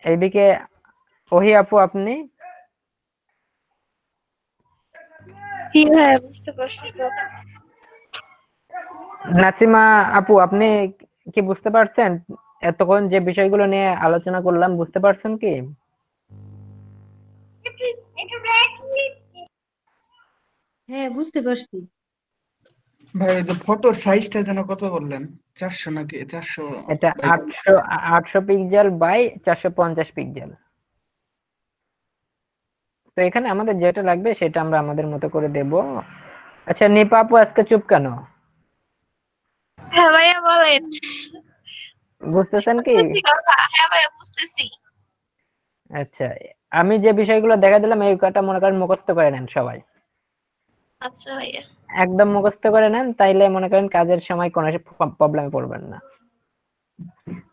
এইদিকে ওহি আপু আপনি? জি ভাইয়া বুঝতে পারছি তো। নাসিমা আপু আপনি কি বুঝতে পারছেন? এতক্ষণ যে বিষয়গুলো নিয়ে আলোচনা করলাম বুঝতে পারছেন কি? হ্যাঁ বুঝতে পারছি। ভাই ওই যে ফটোর সাইজটা যেন কত বললেন, 400 নাকি 400? এটা 800 পিক্সেল বাই 450 পিক্সেল। তো এখানে আমাদের যেটা লাগবে সেটা আমরা আমাদের মতো করে দেব। আচ্ছা নিপা আপু আজকে চুপ কেন? হ্যাঁ ভাইয়া বলেন। বুঝতেছেন কি? বুঝতেছি কথা, হ্যাঁ ভাইয়া বুঝতেছি। আচ্ছা, আমি যে বিষয়গুলো দেখা দিলাম এই কটা মনে করেন মুখস্থ করে নেন সবাই, আচ্ছা ভাইয়া। একদম মুখস্থ করে নেন, তাইলে মনে করেন কাজের সময় কোনো প্রবলেমে পড়বেন না।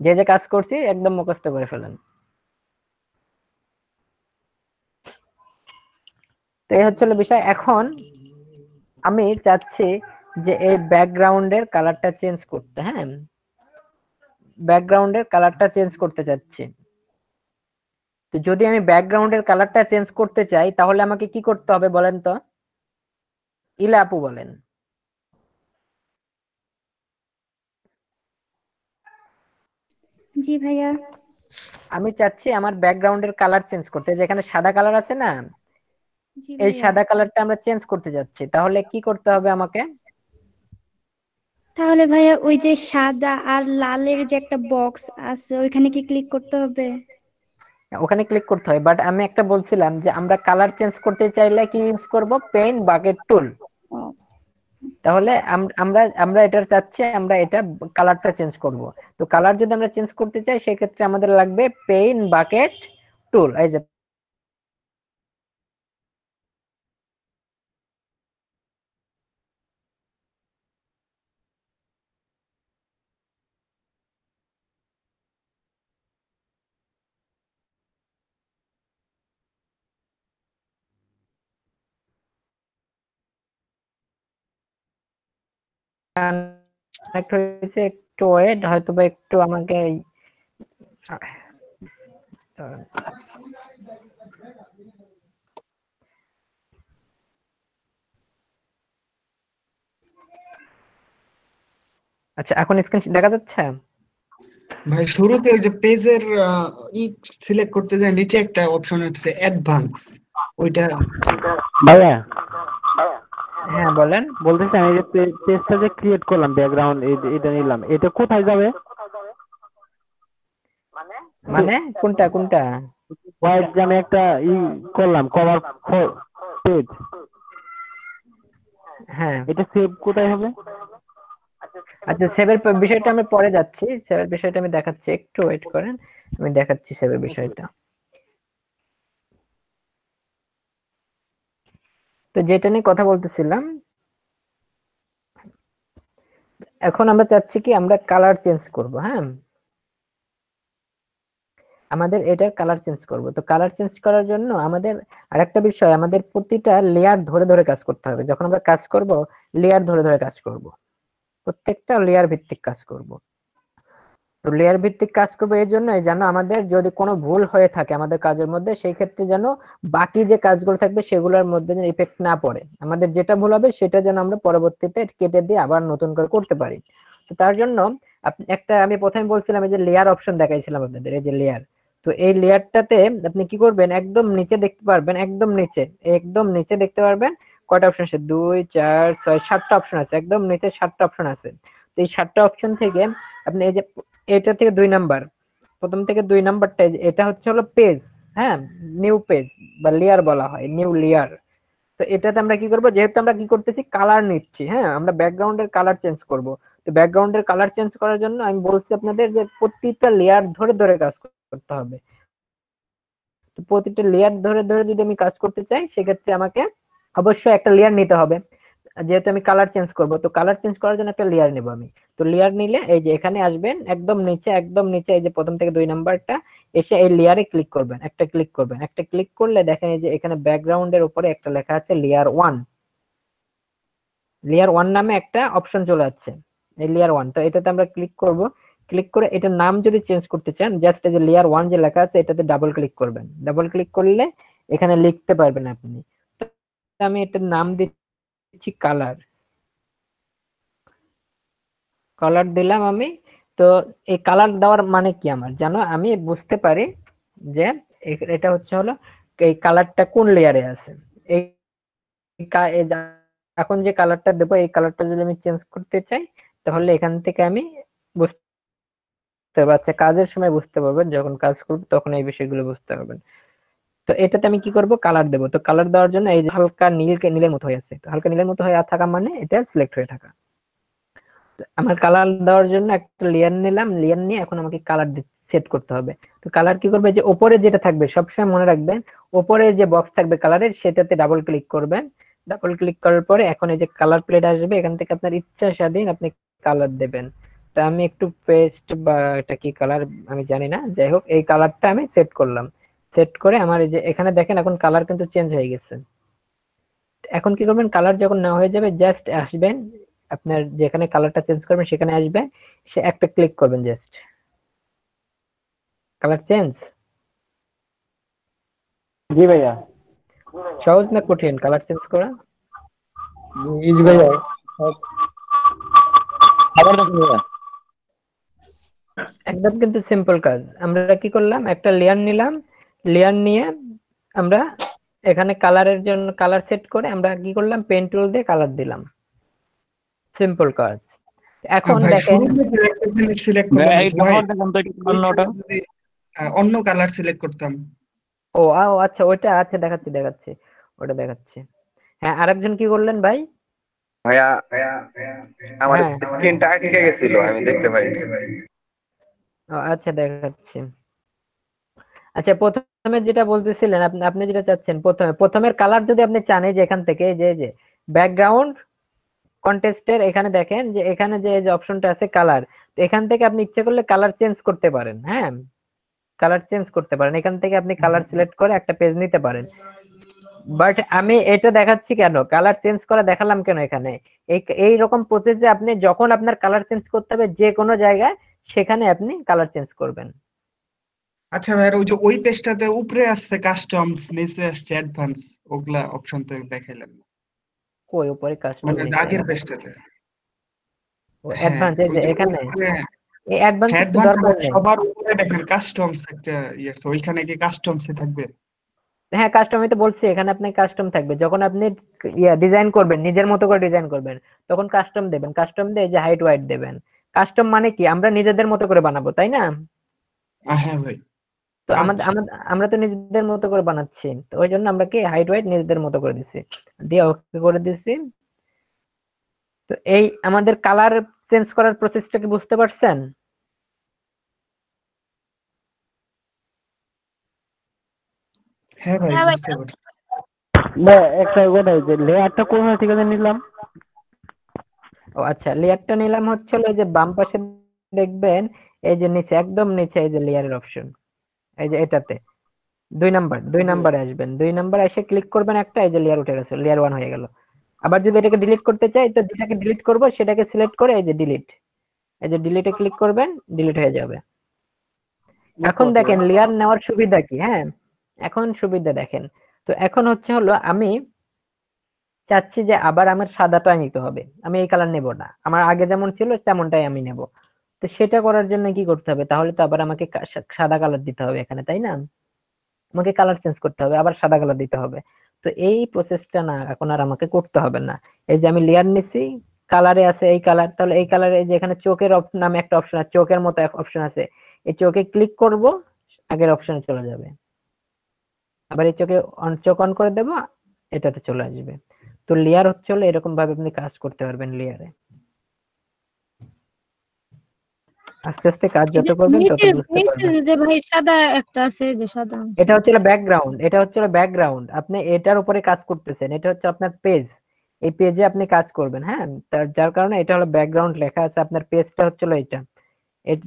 যে যে কাজ করছি একদম মুখস্থ করে ফেলেন। তো এই হচ্ছে বিষয়। এখন আমি চাচ্ছি যে এই ব্যাকগ্রাউন্ডের কালারটা চেঞ্জ করতে। হ্যাঁ, ব্যাকগ্রাউন্ডের কালারটা চেঞ্জ করতে চাচ্ছি। তো যদি আমি ব্যাকগ্রাউন্ডের কালারটা চেঞ্জ করতে চাই তাহলে আমাকে কি করতে হবে বলেন তো? ইলা আপু বলেন। জি ভাইয়া। আমি চাচ্ছি আমার ব্যাকগ্রাউন্ডের কালার চেঞ্জ করতে, যেখানে সাদা কালার আছে না, জি এই ভাইয়া। সাদা কালারটা আমরা চেঞ্জ করতে যাচ্ছি। তাহলে কি করতে হবে আমাকে? তাহলে ভাইয়া ওই যে সাদা আর লালের যে একটা বক্স আছে ওইখানে কি ক্লিক করতে হবে? ওখানে ক্লিক করতে হয়, বাট আমি একটা বলছিলাম যে আমরা কালার চেঞ্জ করতে চাইলে কি ইউজ করব? পেন বাকেট টুল। ও, তাহলে আমরা আমরা এটার চাচ্ছি আমরা এটা কালারটা চেঞ্জ করব। তো কালার যদি আমরা চেঞ্জ করতে চাই সেক্ষেত্রে আমাদের লাগবে পেন বাকেট টুল। এই যে কানেক্ট হয়েছে, একটু ওয়েট, হয়তো বা একটু আমাকে আচ্ছা এখন স্ক্রিন দেখা যাচ্ছে? ভাই শুরুতে ওই যে পেজের ই সিলেক্ট করতে যায়, নিচে একটা অপশন আছে অ্যাডভান্স, ওইটা। ভাইয়া হ্যাঁ বলেন। বলতেছি আমি যে পেজটা যে ক্রিয়েট করলাম ব্যাকগ্রাউন্ড এটা নিলাম, এটা কোথায় যাবে? মানে কোনটা কোনটা? হোয়াইট যে আমি একটা করলাম কভার পেজ, হ্যাঁ এটা সেভ কোথায় হবে? আচ্ছা, সেভের বিষয়টা আমি পরে যাচ্ছি, সেভের বিষয়টা আমি দেখাচ্ছি, একটু ওয়েট করেন, আমি দেখাচ্ছি সেভের বিষয়টা। তো যেটা নিয়ে কথা বলতেছিলাম, এখন আমরা চাচ্ছি কি আমরা কালার চেঞ্জ করব। হ্যাঁ, আমাদের এটার কালার চেঞ্জ করব। তো কালার চেঞ্জ করার জন্য আমাদের আরেকটা বিষয়, আমাদের প্রতিটা লেয়ার ধরে ধরে কাজ করতে হবে। যখন আমরা কাজ করব লেয়ার ধরে ধরে কাজ করব, প্রত্যেকটা লেয়ার ভিত্তিক কাজ করব। তো লেয়ার ভিত্তিক কাজ করবো এই জন্য যেন আমাদের যদি কোনো ভুল হয়ে থাকে আমাদের কাজের মধ্যে, সেই ক্ষেত্রে যেন বাকি যে কাজগুলো থাকবে সেগুলোর মধ্যে যেন ইফেক্ট না পড়ে। আমাদের যেটা ভুল হবে সেটা যেন আমরা পরবর্তীতে কেটে দিয়ে আবার নতুন করে করতে পারি। তো তার জন্য একটা আমি প্রথমে বলছিলাম এই যে লেয়ার অপশন দেখাইছিলাম আপনাদের, এই যে লেয়ার। তো এই লেয়ারটাতে আপনি কি করবেন, একদম নিচে দেখতে পারবেন, একদম নিচে দেখতে পারবেন কয়টা অপশন আছে, 2 4 6 7টা অপশন আছে, একদম নিচে 7টা অপশন আছে। তো এই 7টা অপশন থেকে আপনি এই যে এটা থেকে 2 নাম্বার, প্রথম থেকে 2 নাম্বারটা এটা হচ্ছে হলো পেজ। হ্যাঁ, নিউ পেজ বা লেয়ার বলা হয়, নিউ লেয়ার। তো এটাতে আমরা কি করব, যেহেতু আমরা কি করতেছি কালার নিচ্ছি, হ্যাঁ আমরা ব্যাকগ্রাউন্ডের কালার চেঞ্জ করব। তো ব্যাকগ্রাউন্ডের কালার চেঞ্জ করার জন্য আমি বলছি আপনাদের যে প্রত্যেকটা লেয়ার ধরে ধরে কাজ করতে হবে। তো প্রত্যেকটা লেয়ার ধরে ধরে যদি আমি কাজ করতে চাই সেক্ষেত্রে আমাকে অবশ্যই একটা লেয়ার নিতে হবে। যেহেতু আমি কালার চেঞ্জ করব, তো কালার চেঞ্জ করার জন্য একটা লেয়ার নেব আমি। তো লেয়ার নিলে এই যে এখানে আসবেন একদম নিচে এই যে প্রথম থেকে 2 নাম্বারটা, এসে এই লেয়ারে ক্লিক করবেন, একটা ক্লিক করলে দেখেন এই যে এখানে ব্যাকগ্রাউন্ডের উপরে একটা লেখা আছে লেয়ার 1 নামে একটা অপশন চলে আসছে, এই লেয়ার 1। তো এটাতে আমরা ক্লিক করব, ক্লিক করে এটার নাম যদি চেঞ্জ করতে চান জাস্ট এই যে লেয়ার 1 যে লেখা আছে এটাতে ডাবল ক্লিক করবেন, ডাবল ক্লিক করলে এখানে লিখতে পারবেন আপনি। তো আমি এটার নাম দিচ্ছি কালার দিলাম আমি। তো এই কালার দেওয়ার মানে কি আমার জানো, আমি বুঝতে পারি যে এটা হচ্ছে হলো এই কালারটা কোন লেয়ারে আছে। এই এখন যে কালারটা দেবো এই কালারটা যদি আমি চেঞ্জ করতে চাই তাহলে এখান থেকে আমি বুঝতে পারছি, কাজের সময় বুঝতে পারবেন, যখন কাজ করব তখন এই বিষয়গুলো বুঝতে পারবেন। তো এটাতে আমি কি করব, কালার দেবো। তো কালার দেওয়ার জন্য এই যে হালকা নীলের মতো হয়ে আছে, তো হালকা নীলের মতো হয়ে থাকা মানে এটা সিলেক্ট হয়ে থাকা। আমার কালার দেওয়ার জন্য একটা লেয়ার নিলাম, লেয়ার নিয়ে এখন আমাকে কালার সেট করতে হবে। তো কালার কি করবে, যে উপরে যেটা থাকবে সবসময় মনে রাখবেন, উপরে যে বক্স থাকবে কালারের সেটাতে ডাবল ক্লিক করবেন। ডাবল ক্লিক করার পরে এখন এই যে কালার প্লেট আসবে, এখান থেকে আপনার ইচ্ছা স্বাধীন আপনি কালার দেবেন। তো আমি একটু পেস্ট বা এটা কি কালার আমি জানি না, যাই হোক এই কালারটা আমি সেট করলাম। সেট করে আমার এই যে এখানে দেখেন এখন কালার কিন্তু চেঞ্জ হয়ে গেছে। এখন কি করবেন, কালার যখন না হয়ে যাবে জাস্ট আসবেন আপনার যেখানে কালারটা চেঞ্জ করবেন সেখানে আসবেন, সে একটা ক্লিক করবেন, জাস্ট কালার চেঞ্জ। জি ভাইয়া। সহজ না কঠিন কালার চেঞ্জ করা? জি ভাইয়া। আবার দেখুন ভাইয়া। একদম কিন্তু সিম্পল কাজ। আমরা কি করলাম, একটা লেয়ার নিলাম, লেয়ার নিয়ে আমরা এখানে কালারের জন্য কালার সেট করে আমরা কি করলাম, পেন টুল দিয়ে কালার দিলাম, সিম্পল কাজ। এখন দেখেন অন্য কালার সিলেক্ট করতাম। ও আচ্ছা, ওইটা আচ্ছা দেখাচ্ছি ওটা দেখাচ্ছি। হ্যাঁ, আরেকজন কি করলেন ভাই? ভাইয়া আমার স্ক্রিনটা আটকে গেছিল, আমি দেখতে পাইনি। আচ্ছা দেখাচ্ছি। আচ্ছা, প্রথমে যেটা বলতেছিলেন আপনি যেটা চাচ্ছেন, প্রথমের কালার যদি আপনি চান, এই যে এখান থেকে যে ব্যাকগ্রাউন্ড কন্টেস্টের এখানে দেখেন যে এখানে যে অপশনটা আছে কালার, তো এখান থেকে আপনি ইচ্ছে করলে কালার চেঞ্জ করতে পারেন। হ্যাঁ, কালার চেঞ্জ করতে পারেন, এখান থেকে আপনি কালার সিলেক্ট করে একটা পেজ নিতে পারেন। বাট আমি এটা দেখাচ্ছি কেন, কালার চেঞ্জ করা দেখালাম কেন এখানে, এই রকম প্রসেসে আপনি যখন আপনার কালার চেঞ্জ করতে হবে যে কোনো জায়গায়, সেখানে আপনি কালার চেঞ্জ করবেন। আচ্ছা ভাই, ওই যে ওই পেজটাতে উপরে আসছে কাস্টমস, নিচে আসছে অ্যাডভান্স, ওগুলা অপশন তো দেখাইলেন না। কই উপরে কাস্টম, মানে আগের পেজটাতে ও অ্যাডভান্স, এই যে এখানে এই অ্যাডভান্স একটু দরকার নেই। সবার উপরে দেখেন কাস্টমস একটা ইয়ে আছে, ওইখানে কি কাস্টমসে থাকবে? হ্যাঁ, কাস্টম তো বলছি, এখানে আপনি কাস্টম থাকবে। যখন আপনি ডিজাইন করবেন, নিজের মতো করে ডিজাইন করবেন, তখন কাস্টম দেবেন। কাস্টম দিয়ে এই যে হাইট ওয়াইট দেবেন। কাস্টম মানে কি, আমরা নিজেদের মতো করে বানাবো, তাই না? হ্যাঁ ভাই। তো আমরা তো নিজেদের মতো করে বানাচ্ছি, তো ওই জন্য আমরা কি হাইট ওয়াইট নিজেদের মতো করে দিছি, দিয়ে ওকে করে দিছি। তো এই আমাদের কালার চেঞ্জ করার প্রসেসটা কি বুঝতে পারছেন? হ্যাঁ ভাই, বুঝতে পারছি। একটা কথা, যে লেয়ারটা কোথা থেকে নিলাম? ও আচ্ছা, লেয়ারটা নিলাম হচ্ছে এই যে বাম পাশে দেখবেন, এই যে নিচে একদম নিচে এই যে লেয়ারের অপশন, এই যে এটাতে 2 নাম্বারে আসবেন, 2 নাম্বার এসে ক্লিক করবেন একটা, এই যে লেয়ার উঠে গেছে, লেয়ার 1 হয়ে গেল। আবার যদি এটাকে ডিলিট করতে চাই, তো যেটাকে ডিলিট করব সেটাকে সিলেক্ট করে এই যে ডিলিট, এই যে ডিলিটে ক্লিক করবেন, ডিলিট হয়ে যাবে। এখন দেখেন লেয়ার নেওয়ার সুবিধা কি। হ্যাঁ, এখন সুবিধা দেখেন। তো এখন হচ্ছে হলো আমি চাচ্ছি যে আবার আমার সাদাটা নিতে হবে, আমি এই কালার নেব না, আমার আগে যেমন ছিল তেমনটাই আমি নেব। তো সেটা করার জন্য কি করতে হবে, তাহলে তো আবার আমাকে সাদা কালার দিতে হবে এখানে, তাই না? আমাকে কালার চেঞ্জ করতে হবে, আবার সাদা কালার দিতে হবে। তো এই প্রসেসটা না এখন আর আমাকে করতে হবে না। এই যে আমি লেয়ার নিছি, কালারে আছে এই কালার, তাহলে এই কালারে যে এখানে চোখের নামে একটা অপশন আছে, চোখের মতো অপশন আছে, এই চোখে ক্লিক করব, আগের অপশনে চলে যাবে। আবার এই চোখ অন করে দেব, এটাতে চলে আসবে। তো লেয়ার হচ্ছে হলো এরকম ভাবে আপনি কাজ করতে পারবেন লেয়ারে। আস্তে আস্তে কাজ যত করবেন তত বুঝতে পারবেন। যে ভাই সাদা একটা আছে, যে সাদা, এটা হচ্ছে ব্যাকগ্রাউন্ড, এটা হচ্ছে ব্যাকগ্রাউন্ড। আপনি এটার উপরে কাজ করতেছেন, এটা হচ্ছে আপনার পেজ, এই পেজে আপনি কাজ করবেন। হ্যাঁ, যার কারণে এটা হলো ব্যাকগ্রাউন্ড লেখা আছে, আপনার পেজটা হচ্ছিল এটা,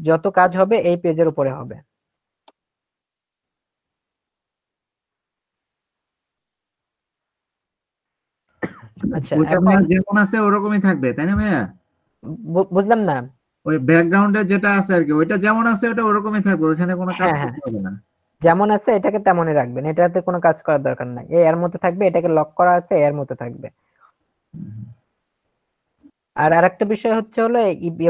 যত কাজ হবে এই পেজের উপরে হবে। আচ্ছা, ওইটা এখন ভাইয়া যেমন আছে ওরকমই থাকবে তাই না ভাইয়া? বুঝলাম না। ওই ব্যাকগ্রাউন্ডে যেটা আছে আর কি, ওইটা যেমন আছে ওটা ওরকমই থাকবে, ওখানে কোনো কাজ হ্যাঁ হ্যাঁ, করতে হবে না। যেমন আছে এটাকে তেমনই রাখবেন, এটাতে কোনো কাজ করার দরকার নাই। এর মতো থাকবে, এটাকে লক করা আছে এর মতো থাকবে। আর আরেকটা বিষয় হচ্ছে হলো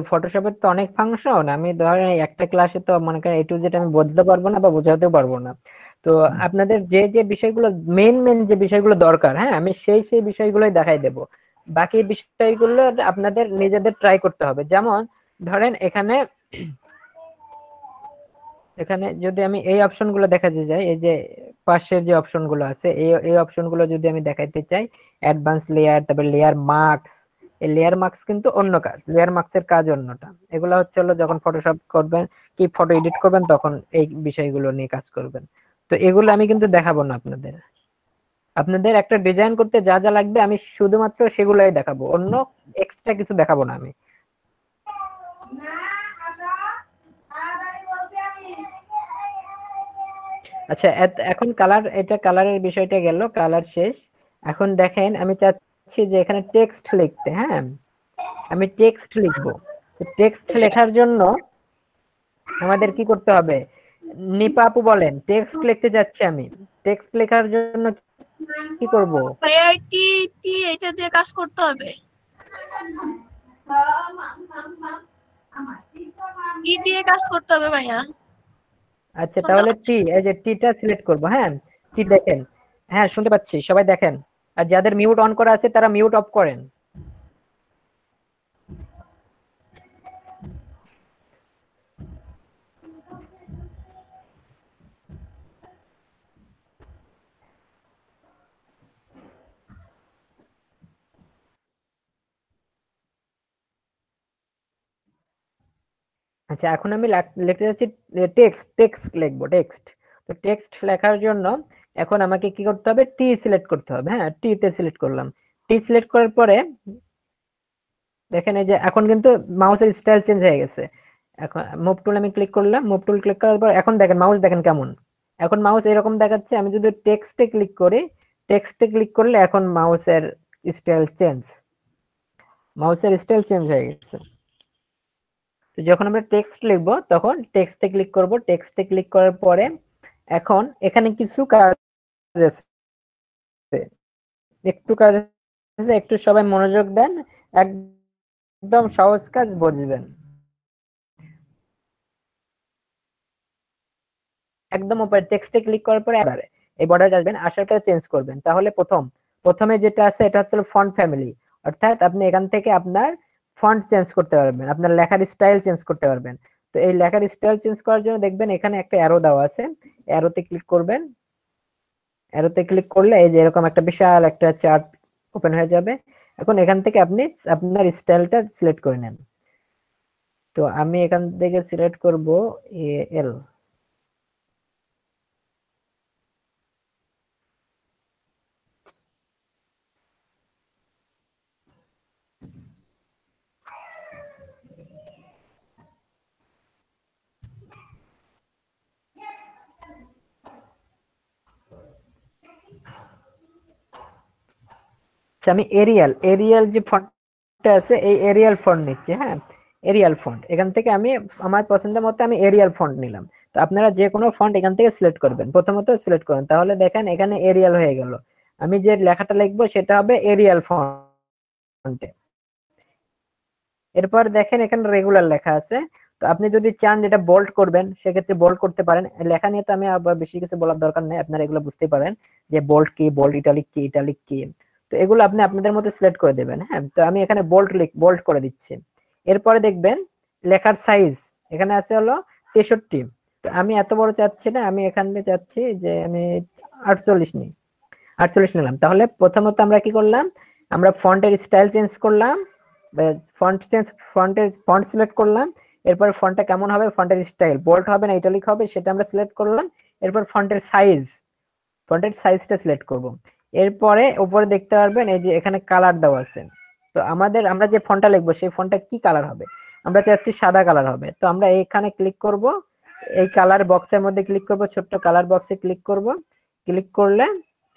ফটোশপের তো অনেক ফাংশন, আমি ধরেন এই একটা ক্লাসে তো মনে করেন A to Z আমি বলতে পারবো না বা বোঝাতেও পারবো না। তো আপনাদের যে যে বিষয়গুলো মেন যে বিষয়গুলো দরকার, হ্যাঁ, আমি সেই বিষয়গুলোই দেখাই দেব। বাকি বিষয়গুলো আপনাদের নিজেদের ট্রাই করতে হবে। যেমন ধরেন এখানে যদি আমি এই অপশনগুলো দেখাতে যাই, এই যে পাশের যে অপশনগুলো আছে এই অপশনগুলো যদি আমি দেখাইতে চাই, অ্যাডভান্স লেয়ার, তারপর লেয়ার মার্কস, এই লেয়ার মার্কস কিন্তু অন্য কাজ, লেয়ার মার্কসের কাজ অন্যটা। এগুলো হচ্ছে হলো যখন ফটোশপ করবেন কি ফটো এডিট করবেন তখন এই বিষয়গুলো নিয়ে কাজ করবেন। তো এগুলো আমি কিন্তু দেখাবো না আপনাদের। আপনাদের একটা ডিজাইন করতে যা যা লাগবে আমি শুধুমাত্র সেগুলোই দেখাবো, অন্য এক্সট্রা কিছু দেখাবো না আমি। আচ্ছা, এখন কালার, এটা কালারের বিষয়টা গেল, কালার শেষ। এখন দেখেন আমি চাচ্ছি যে এখানে টেক্সট লিখতে। হ্যাঁ, আমি টেক্সট লিখবো। তো টেক্সট লেখার জন্য আমাদের কি করতে হবে? নিপা আপু বলেন, টেক্সট লিখতে যাচ্ছি আমি, টেক্সট লেখার জন্য কি করব? ভাইয়া এটা দিয়ে কাজ করতে হবে। কি দিয়ে কাজ করতে হবে ভাইয়া? আচ্ছা, তাহলে টি, এই যে টিটা সিলেক্ট করব। হ্যাঁ, টি দেখেন, হ্যাঁ শুনতে পাচ্ছি, সবাই দেখেন। আর যাদের মিউট অন করা আছে তারা মিউট অফ করেন। আচ্ছা, এখন আমি লিখতে যাচ্ছি টেক্সট লিখবো, টেক্সট। তো টেক্সট লেখার জন্য এখন আমাকে কি করতে হবে? টি সিলেক্ট করতে হবে। হ্যাঁ, টি তে সিলেক্ট করলাম। টি সিলেক্ট করার পরে দেখেন এই যে এখন কিন্তু মাউসের স্টাইল চেঞ্জ হয়ে গেছে। এখন মুভ টুল আমি ক্লিক করলাম, মুভ টুল ক্লিক করার পর এখন দেখেন মাউস দেখেন কেমন। এখন মাউস এরকম দেখাচ্ছে। আমি যদি টেক্সটে ক্লিক করি, টেক্সটে ক্লিক করলে এখন মাউসের স্টাইল চেঞ্জ হয়ে গেছে। তো যখন আমরা টেক্সট লিখবো তখন টেক্সটে ক্লিক করব। টেক্সটে ক্লিক করার পরে এখন এখানে কিছু কাজ আছে, একটু সবাই মনোযোগ দেন, একদম সহজ কাজ বুঝবেন। একদম উপরে টেক্সটে ক্লিক করার পরে এবারে এই বর্ডারে আসবেন, আসার পরে চেঞ্জ করবেন। তাহলে প্রথমে যেটা আছে এটা হচ্ছে ফন্ট ফ্যামিলি, অর্থাৎ আপনি এখান থেকে আপনার ফন্ট চেঞ্জ করতে পারবেন, আপনার লেখার স্টাইল চেঞ্জ করতে পারবেন। তো এই লেখার স্টাইল চেঞ্জ করার জন্য দেখবেন এখানে একটা অ্যারো দেওয়া আছে, অ্যারোতে ক্লিক করবেন। অ্যারোতে ক্লিক করলে এই যে এরকম একটা বিশাল একটা চার্ট ওপেন হয়ে যাবে। এখন এখান থেকে আপনি আপনার স্টাইলটা সিলেক্ট করে নেন। তো আমি এখান থেকে সিলেক্ট করব এল। আমি এরিয়াল যে ফন্টটা আছে এই এরিয়াল ফন্ট নিচ্ছি। হ্যাঁ, এরিয়াল ফন্ট, এখান থেকে আমি আমার পছন্দ মতো আমি এরিয়াল ফন্ট নিলাম। তো আপনারা যে কোনো ফন্ট এখান থেকে সিলেক্ট করবেন, প্রথমত সিলেক্ট করেন, তাহলে দেখেন এখানে এরিয়াল হয়ে গেল। আমি যে লেখাটা লিখবো সেটা হবে এরিয়াল ফন্টে। এরপর দেখেন এখানে রেগুলার লেখা আছে। তো আপনি যদি চান যেটা বোল্ড করবেন সেক্ষেত্রে বোল্ড করতে পারেন। লেখা নিয়ে তো আমি আবার বেশি কিছু বলার দরকার নেই, আপনারা এগুলো বুঝতেই পারেন যে বোল্ড কি, বোল্ড ইটালিক কি। তো এগুলো আপনি আপনাদের মতো সিলেক্ট করে দেবেন। হ্যাঁ, তো আমি এখানে বোল্ড করে দিচ্ছি। এরপরে দেখবেন লেখার সাইজ এখানে আছে হলো 63। তো আমি এত বড় চাচ্ছি না, আমি এখানে চাচ্ছি যে আমি 48 নিই, 48 নিলাম। তাহলে প্রথমত আমরা কি করলাম? আমরা ফন্টের স্টাইল চেঞ্জ করলাম, ফন্ট সিলেক্ট করলাম। এরপর ফন্টটা কেমন হবে, ফন্টের স্টাইল বোল্ড হবে না ইটালিক হবে সেটা আমরা সিলেক্ট করলাম। এরপর ফন্টের সাইজটা সিলেক্ট করব। এরপরে উপরে দেখতে পারবেন এই যে এখানে কালার দেওয়া আছে। তো আমরা যে ফন্টটা লিখবো সেই ফন্টটা কি কালার হবে, আমরা চাচ্ছি সাদা কালার হবে। তো আমরা এখানে ক্লিক করব, এই কালার বক্সের মধ্যে ক্লিক করব, ছোট্ট কালার বক্সে ক্লিক করব। ক্লিক করলে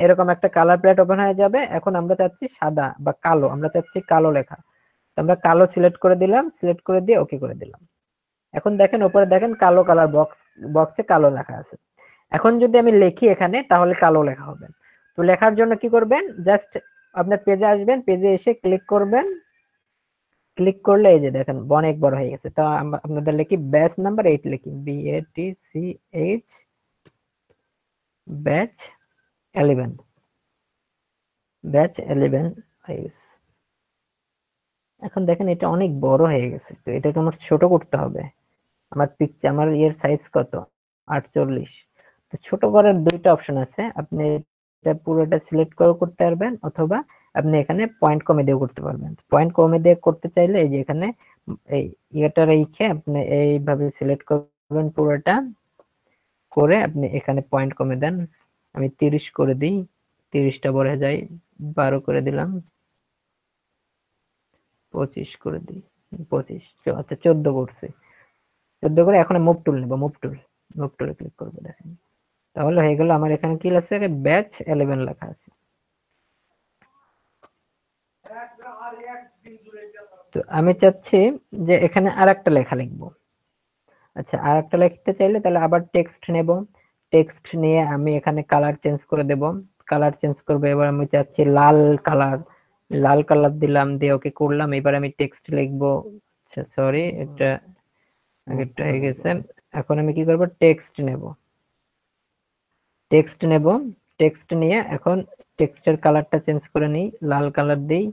এরকম একটা কালার প্যালেট ওপেন হয়ে যাবে। এখন আমরা চাচ্ছি সাদা বা কালো, আমরা চাচ্ছি কালো লেখা। তো আমরা কালো সিলেক্ট করে দিলাম, সিলেক্ট করে দিয়ে ওকে করে দিলাম। এখন দেখেন উপরে দেখেন কালো কালার বক্সে কালো লেখা আছে। এখন যদি আমি লিখি এখানে তাহলে কালো লেখা হবে। তো লেখার জন্য কি করবেন, জাস্ট আপনার পেজে আসবেন, পেজে এসে ক্লিক করবেন। ক্লিক করলে এই যে দেখেন অনেক বড় হয়ে গেছে। তো আপনাদের লিখি ব্যাচ নাম্বার 8 লিখি, BATCH ব্যাচ 11 ব্যাচ 11 আইস। এখন দেখেন এটা অনেক বড় হয়ে গেছে। তো এটাকে আমার ছোট করতে হবে। আমার পিকচার, আমার এর সাইজ কত, 48। তো ছোট করার দুইটা অপশন আছে, আপনি এটা পুরোটা সিলেক্ট করে করতে পারবেন, অথবা আপনি এখানে পয়েন্ট কমে দিয়ে করতে পারবেন। পয়েন্ট কমে দিয়ে করতে চাইলে এই যে এখানে এই এটা রেখে আপনি এইভাবে সিলেক্ট করবেন পুরোটা, করে আপনি এখানে পয়েন্ট কমে দেন। আমি 30 করে দিই, 30টা বড় যায়, 12 করে দিলাম, 25 করে দিই, 25, আচ্ছা 14 করছি। 14 করে এখন মুভ টুল নেব, মুভ টুলে ক্লিক করবো। দেখেন তাহলে হয়ে গেল। আমার এখানে কি আছে, ব্যাচ 11 লেখা আছে। তো আমি চাচ্ছি যে এখানে আরেকটা লেখা লিখবো। আচ্ছা আরেকটা লিখতে চাইলে তাহলে আবার টেক্সট নেব, টেক্সট নিয়ে আমি এখানে কালার চেঞ্জ করে দেব। কালার চেঞ্জ করবো, এবার আমি চাচ্ছি লাল কালার দিলাম, দিয়ে ওকে করলাম। এবার আমি টেক্সট লিখবো। আচ্ছা সরি, এটা আগেরটা হয়ে গেছে। এখন আমি কি করব, টেক্সট নেব, টেক্সট নিয়ে এখন টেক্সটের কালারটা চেঞ্জ করে নিই, লাল কালার দিই।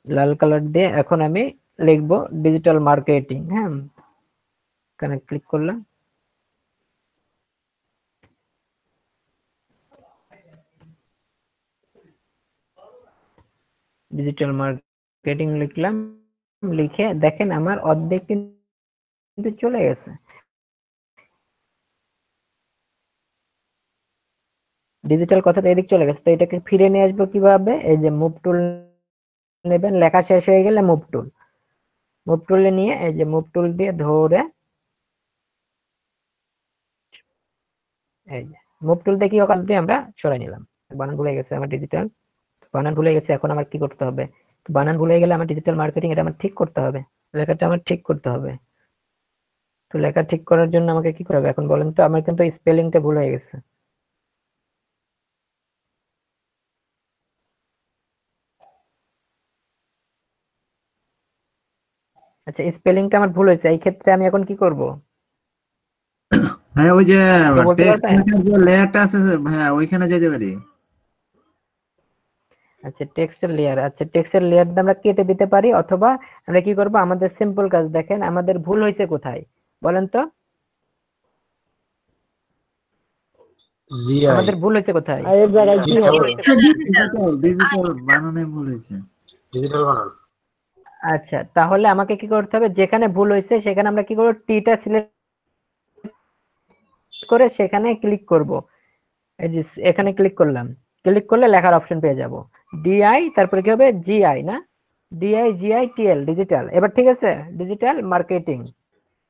লাল কালার দিয়ে এখন আমি লিখবো ডিজিটাল মার্কেটিং। হ্যাঁ, এখানে ক্লিক করলাম, ডিজিটাল মার্কেটিং লিখলাম। লিখে দেখেন আমার অর্ধেক কিন্তু চলে গেছে। ডিজিটাল কথাটা এদিক চলে গেছে। তো এটাকে ফিরে নিয়ে আসবো কিভাবে, এই যে মুভ টুল নেবেন, লেখা শেষ হয়ে গেলে মুভ টুলে নিয়ে এই যে মুভ টুল দিয়ে ধরে এই যে মুভ টুল দিয়ে কি ওখান দিয়ে আমরা সরাই নিলাম। বানান ভুলে গেছে আমার, ডিজিটাল বানান ভুলে গেছে। এখন আমার কি করতে হবে, বানান ভুলে গেলে আমার ডিজিটাল মার্কেটিং এটা আমার ঠিক করতে হবে, লেখাটা আমার ঠিক করতে হবে। তো লেখা ঠিক করার জন্য আমাকে কি করতে হবে এখন বলেন তো? আমার কিন্তু স্পেলিংটা ভুল হয়ে গেছে। আচ্ছা স্পেলিংটা আমার ভুল হয়েছে, এই ক্ষেত্রে আমি এখন কি করব? হ্যাঁ ওই যে বলতে টেক্সট পারবেন? যে লেয়ারটা আছে হ্যাঁ ওইখানে যেতে পারি। আচ্ছা টেক্সটের লেয়ার, আচ্ছা টেক্সটের লেয়ার আমরা কেটে দিতে পারি, অথবা আমরা কি করব, আমাদের সিম্পল কাজ দেখেন আমাদের ভুল হয়েছে কোথায় বলেন তো? আমাদের ভুল হয়েছে কোথায়? এর জায়গায় কি হবে? ডিজিটাল বানানে ভুল হয়েছে, ডিজিটাল বানান। আচ্ছা তাহলে আমাকে কি করতে হবে, যেখানে ভুল হয়েছে সেখানে আমরা কি করব, টিটা সিলেক্ট করে সেখানে ক্লিক করব। এই যে এখানে ক্লিক করলাম, ক্লিক করলে লেখার অপশন পেয়ে যাব, ডিআই তারপরে কি হবে, জিআই না, DIGITL ডিজিটাল। এবার ঠিক আছে, ডিজিটাল মার্কেটিং।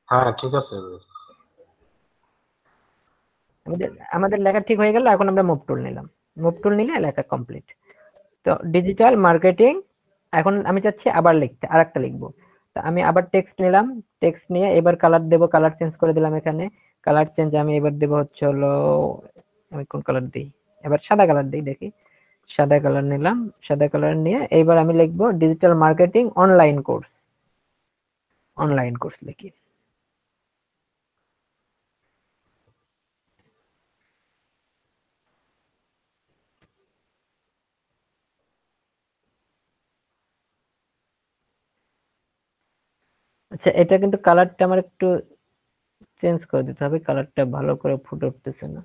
হ্যাঁ ঠিক আছে। আমাদের লেখা ঠিক হয়ে গেল। এখন আমরা মুভ টুল নিলাম, মুভ টুল নিলে লেখা কমপ্লিট। তো ডিজিটাল মার্কেটিং। এখন আমি চাচ্ছি আবার লিখতে, আরেকটা লিখবো। তো আমি আবার টেক্সট নিলাম, টেক্সট নিয়ে এবার কালার দেব, কালার চেঞ্জ করে দিলাম। এখানে কালার চেঞ্জ আমি এবার দেব হচ্ছে হলো, আমি কোন কালার দিই, এবার সাদা কালার দিই, দেখি সাদা কালার নিলাম। সাদা কালার নিয়ে এইবার আমি লিখবো ডিজিটাল মার্কেটিং অনলাইন কোর্স লিখি। আচ্ছা এটা কিন্তু কালারটা আমার একটু চেঞ্জ করে দিতে হবে, কালারটা ভালো করে ফুটে উঠতেছে না।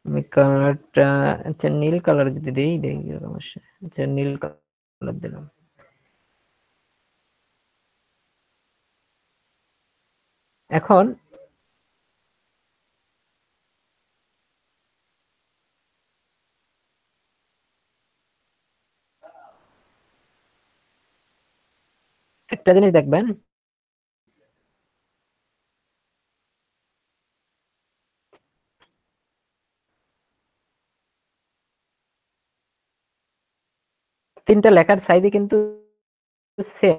আমি কালারটা আচ্ছা নীল কালার যদি দিই, দেখি কিরকম আসে। আচ্ছা নীল কালার দিলাম। এখন একটা জিনিস দেখবেন, তিনটা লেখার সাইজই কিন্তু সেম।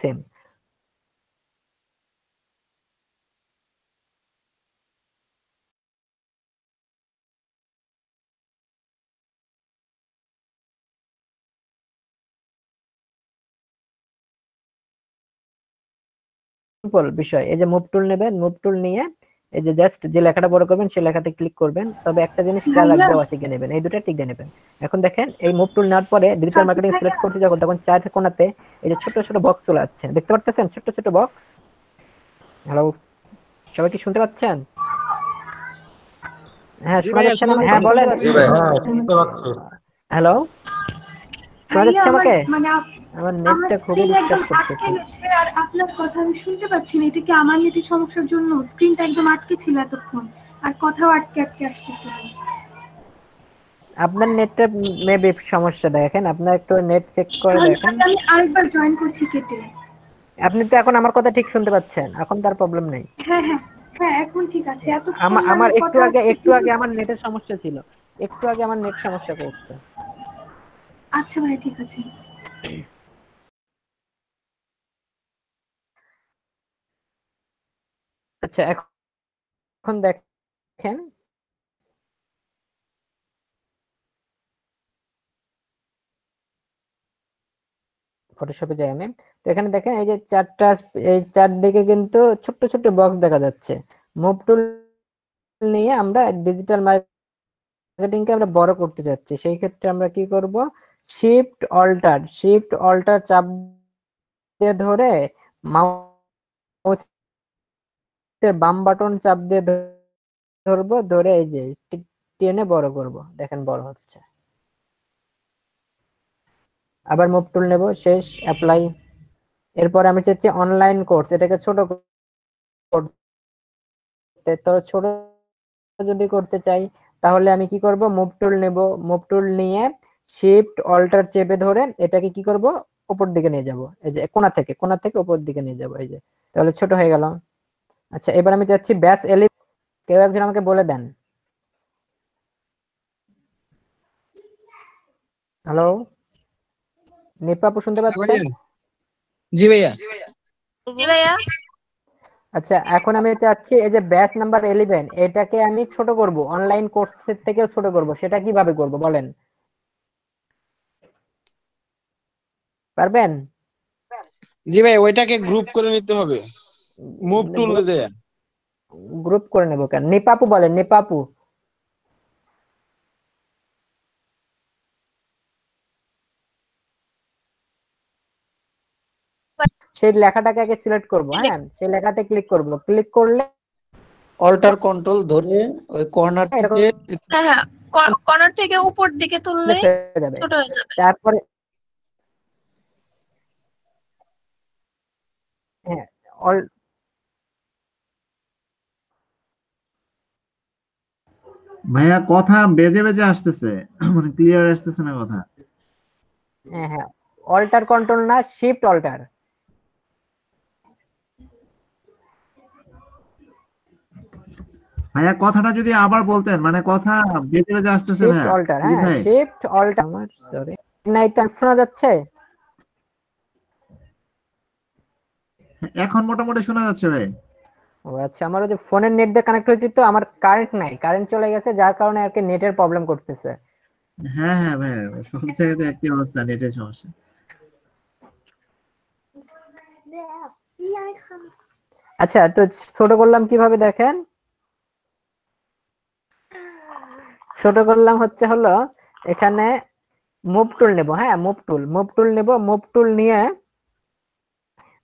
সেম সিম্পল বিষয়। এই যে মুভ টুল নেবেন, মুভ টুল নিয়ে এই যে জাস্ট যে লেখাটা বড় করবেন সেই লেখাতে ক্লিক করবেন। তবে একটা জিনিস খেয়াল রাখবেন, ওয়াসিকে নেবেন, এই দুটো টিক দিয়ে নেবেন। এখন দেখেন এই মুভ টুল নেওয়ার পরে ডিজিটাল মার্কেটিং সিলেক্ট করতে যখন তখন চার কোণাতে এই যে ছোট ছোট বক্স চলে আসছে, দেখতে পাচ্ছেন ছোট ছোট বক্স। হ্যালো, সবাই কি শুনতে পাচ্ছেন? হ্যাঁ শোনা যাচ্ছে না? হ্যাঁ বলেন। হ্যালো, শোনা যাচ্ছে আমাকে? আমার নেটটা খুবই ডিস্টার্ব করতেছে। আর আপনার কথা আমি শুনতে পাচ্ছি না। এটা কি আমার নেটের সমস্যার জন্য? স্ক্রিনটা একদম আটকে ছিল এতক্ষণ, আর কথাও আটকে আটকে আসতেছে। আপনার নেটটা মেবি সমস্যা, দেখেন আপনার একটু নেট চেক করে দেখেন। আমি আরেকবার জয়েন করছি কেটে। আপনি তো এখন আমার কথা ঠিক শুনতে পাচ্ছেন, এখন তার প্রবলেম নেই। হ্যাঁ হ্যাঁ হ্যাঁ, এখন ঠিক আছে। আমার একটু আগে আমার নেটের সমস্যা ছিল, একটু আগে আমার নেট সমস্যা করছে। আচ্ছা ভাই, ঠিক আছে। আচ্ছা এখন দেখেন ফটোশপে যাই আমি, তো এখানে দেখেন এই যে চারটা, এই চারদিকে কিন্তু ছোট্ট ছোট্ট বক্স দেখা যাচ্ছে। মুভ টুল নিয়ে আমরা ডিজিটাল মার্কেটিং কে আমরা বড় করতে যাচ্ছি, সেই ক্ষেত্রে আমরা কি করব, শিফট অল্টার চাপ দিয়ে ধরে মাউসের বাম বাটন চাপ দিয়ে ধরবো, ধরে এই যে টেনে বড় করব, দেখেন বড় হচ্ছে। আবার মুভ টুল নেব, শেষ, অ্যাপ্লাই। এরপর আমি চাচ্ছি অনলাইন কোর্স, এটাকে ছোট করতে। তো ছোট যদি করতে চাই তাহলে আমি কি করব, মুভ টুল নেব, মুভ টুল নিয়ে শিফট অল্টার চেপে ধরে এটাকে কি করব, উপর দিকে নিয়ে যাব, এই যে কোণা থেকে উপর দিকে নিয়ে যাব, এই যে, তাহলে ছোট হয়ে গেল। আচ্ছা এবার আমি চাচ্ছি ব্যাস এলিমেন্ট, কেউ একজন আমাকে বলে দেন। হ্যালো, নিপাপু শুনতে পাচ্ছেন? জি ভাইয়া। জি ভাইয়া। আচ্ছা এখন আমি চাচ্ছি এই যে ব্যাচ নাম্বার 11 এটাকে আমি ছোট করব, অনলাইন কোর্সের থেকেও ছোট করব, সেটা কিভাবে করব বলেন, পারবেন? জি ভাই, ওইটাকে গ্রুপ করে নিতে হবে মুভ টুলে যায়। গ্রুপ করে নেব কেন? নিপাপু বলেন, নিপাপু। সেই লেখাটাকে আগে সিলেক্ট করব, হ্যাঁ সেই লেখাতে ক্লিক করব, ক্লিক করলে অল্টার কন্ট্রোল ধরে ওই কর্নার থেকে, হ্যাঁ হ্যাঁ, কর্নার থেকে উপর দিকে তুললেই ছোট হয়ে যাবে। তারপরে হ্যাঁ ভাইয়া কথা বেজে বেজে আসতেছে, মানে ক্লিয়ার আসতেছে না কথা। হ্যাঁ হ্যাঁ, অল্টার কন্ট্রোল না, শিফট অল্টার। ভাইয়া কথাটা যদি আবার বলতেন, মানে কথা বেজে বেজে আসতেছে শিফট ভাইয়া। অল্টার, হ্যাঁ শিফট অল্টার। আমার সরি, নাই তো শোনা যাচ্ছে? এখন মোটামুটি শোনা যাচ্ছে ভাই। ও আচ্ছা, আমার ওই যে ফোনের নেট দিয়ে কানেক্ট হয়েছে, তো আমার কারেন্ট নাই, কারেন্ট চলে গেছে, যার কারণে আর কি নেটের প্রবলেম করতেছে। হ্যাঁ হ্যাঁ ভাই, সব জায়গাতে একই অবস্থা, নেটের সমস্যা। আচ্ছা তো ছোট করলাম কিভাবে দেখেন, ছোট করলাম হলো এখানে মুভ টুল নেব, হ্যাঁ মুভ টুল নেব, মুভ টুল নিয়ে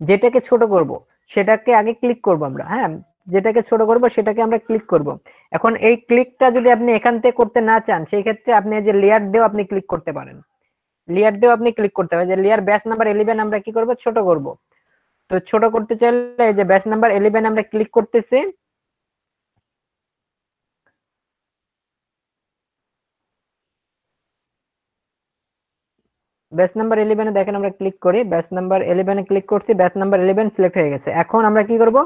যেটাকে ছোট করব সেটাকে আগে ক্লিক করব আমরা, হ্যাঁ, যেটাকে ছোট করব সেটাকে আমরা ক্লিক করব। এখন এই ক্লিকটা যদি আপনি এখান থেকে করতে না চান, সেই ক্ষেত্রে আপনি এই যে লেয়ার দিয়েও আপনি ক্লিক করতে পারেন, লেয়ার দিয়েও আপনি ক্লিক করতে পারেন। যে লেয়ার ব্যাস নাম্বার 11 আমরা কি করব, ছোট করব। তো ছোট করতে চাইলে এই যে ব্যাস নাম্বার 11 আমরা ক্লিক করতেছি, ব্যাচ নাম্বার 11 এ দেখেন আমরা ক্লিক করি, ব্যাচ নাম্বার 11 এ ক্লিক করছি, ব্যাচ নাম্বার 11 সিলেক্ট হয়ে গেছে। এখন আমরা কি করব,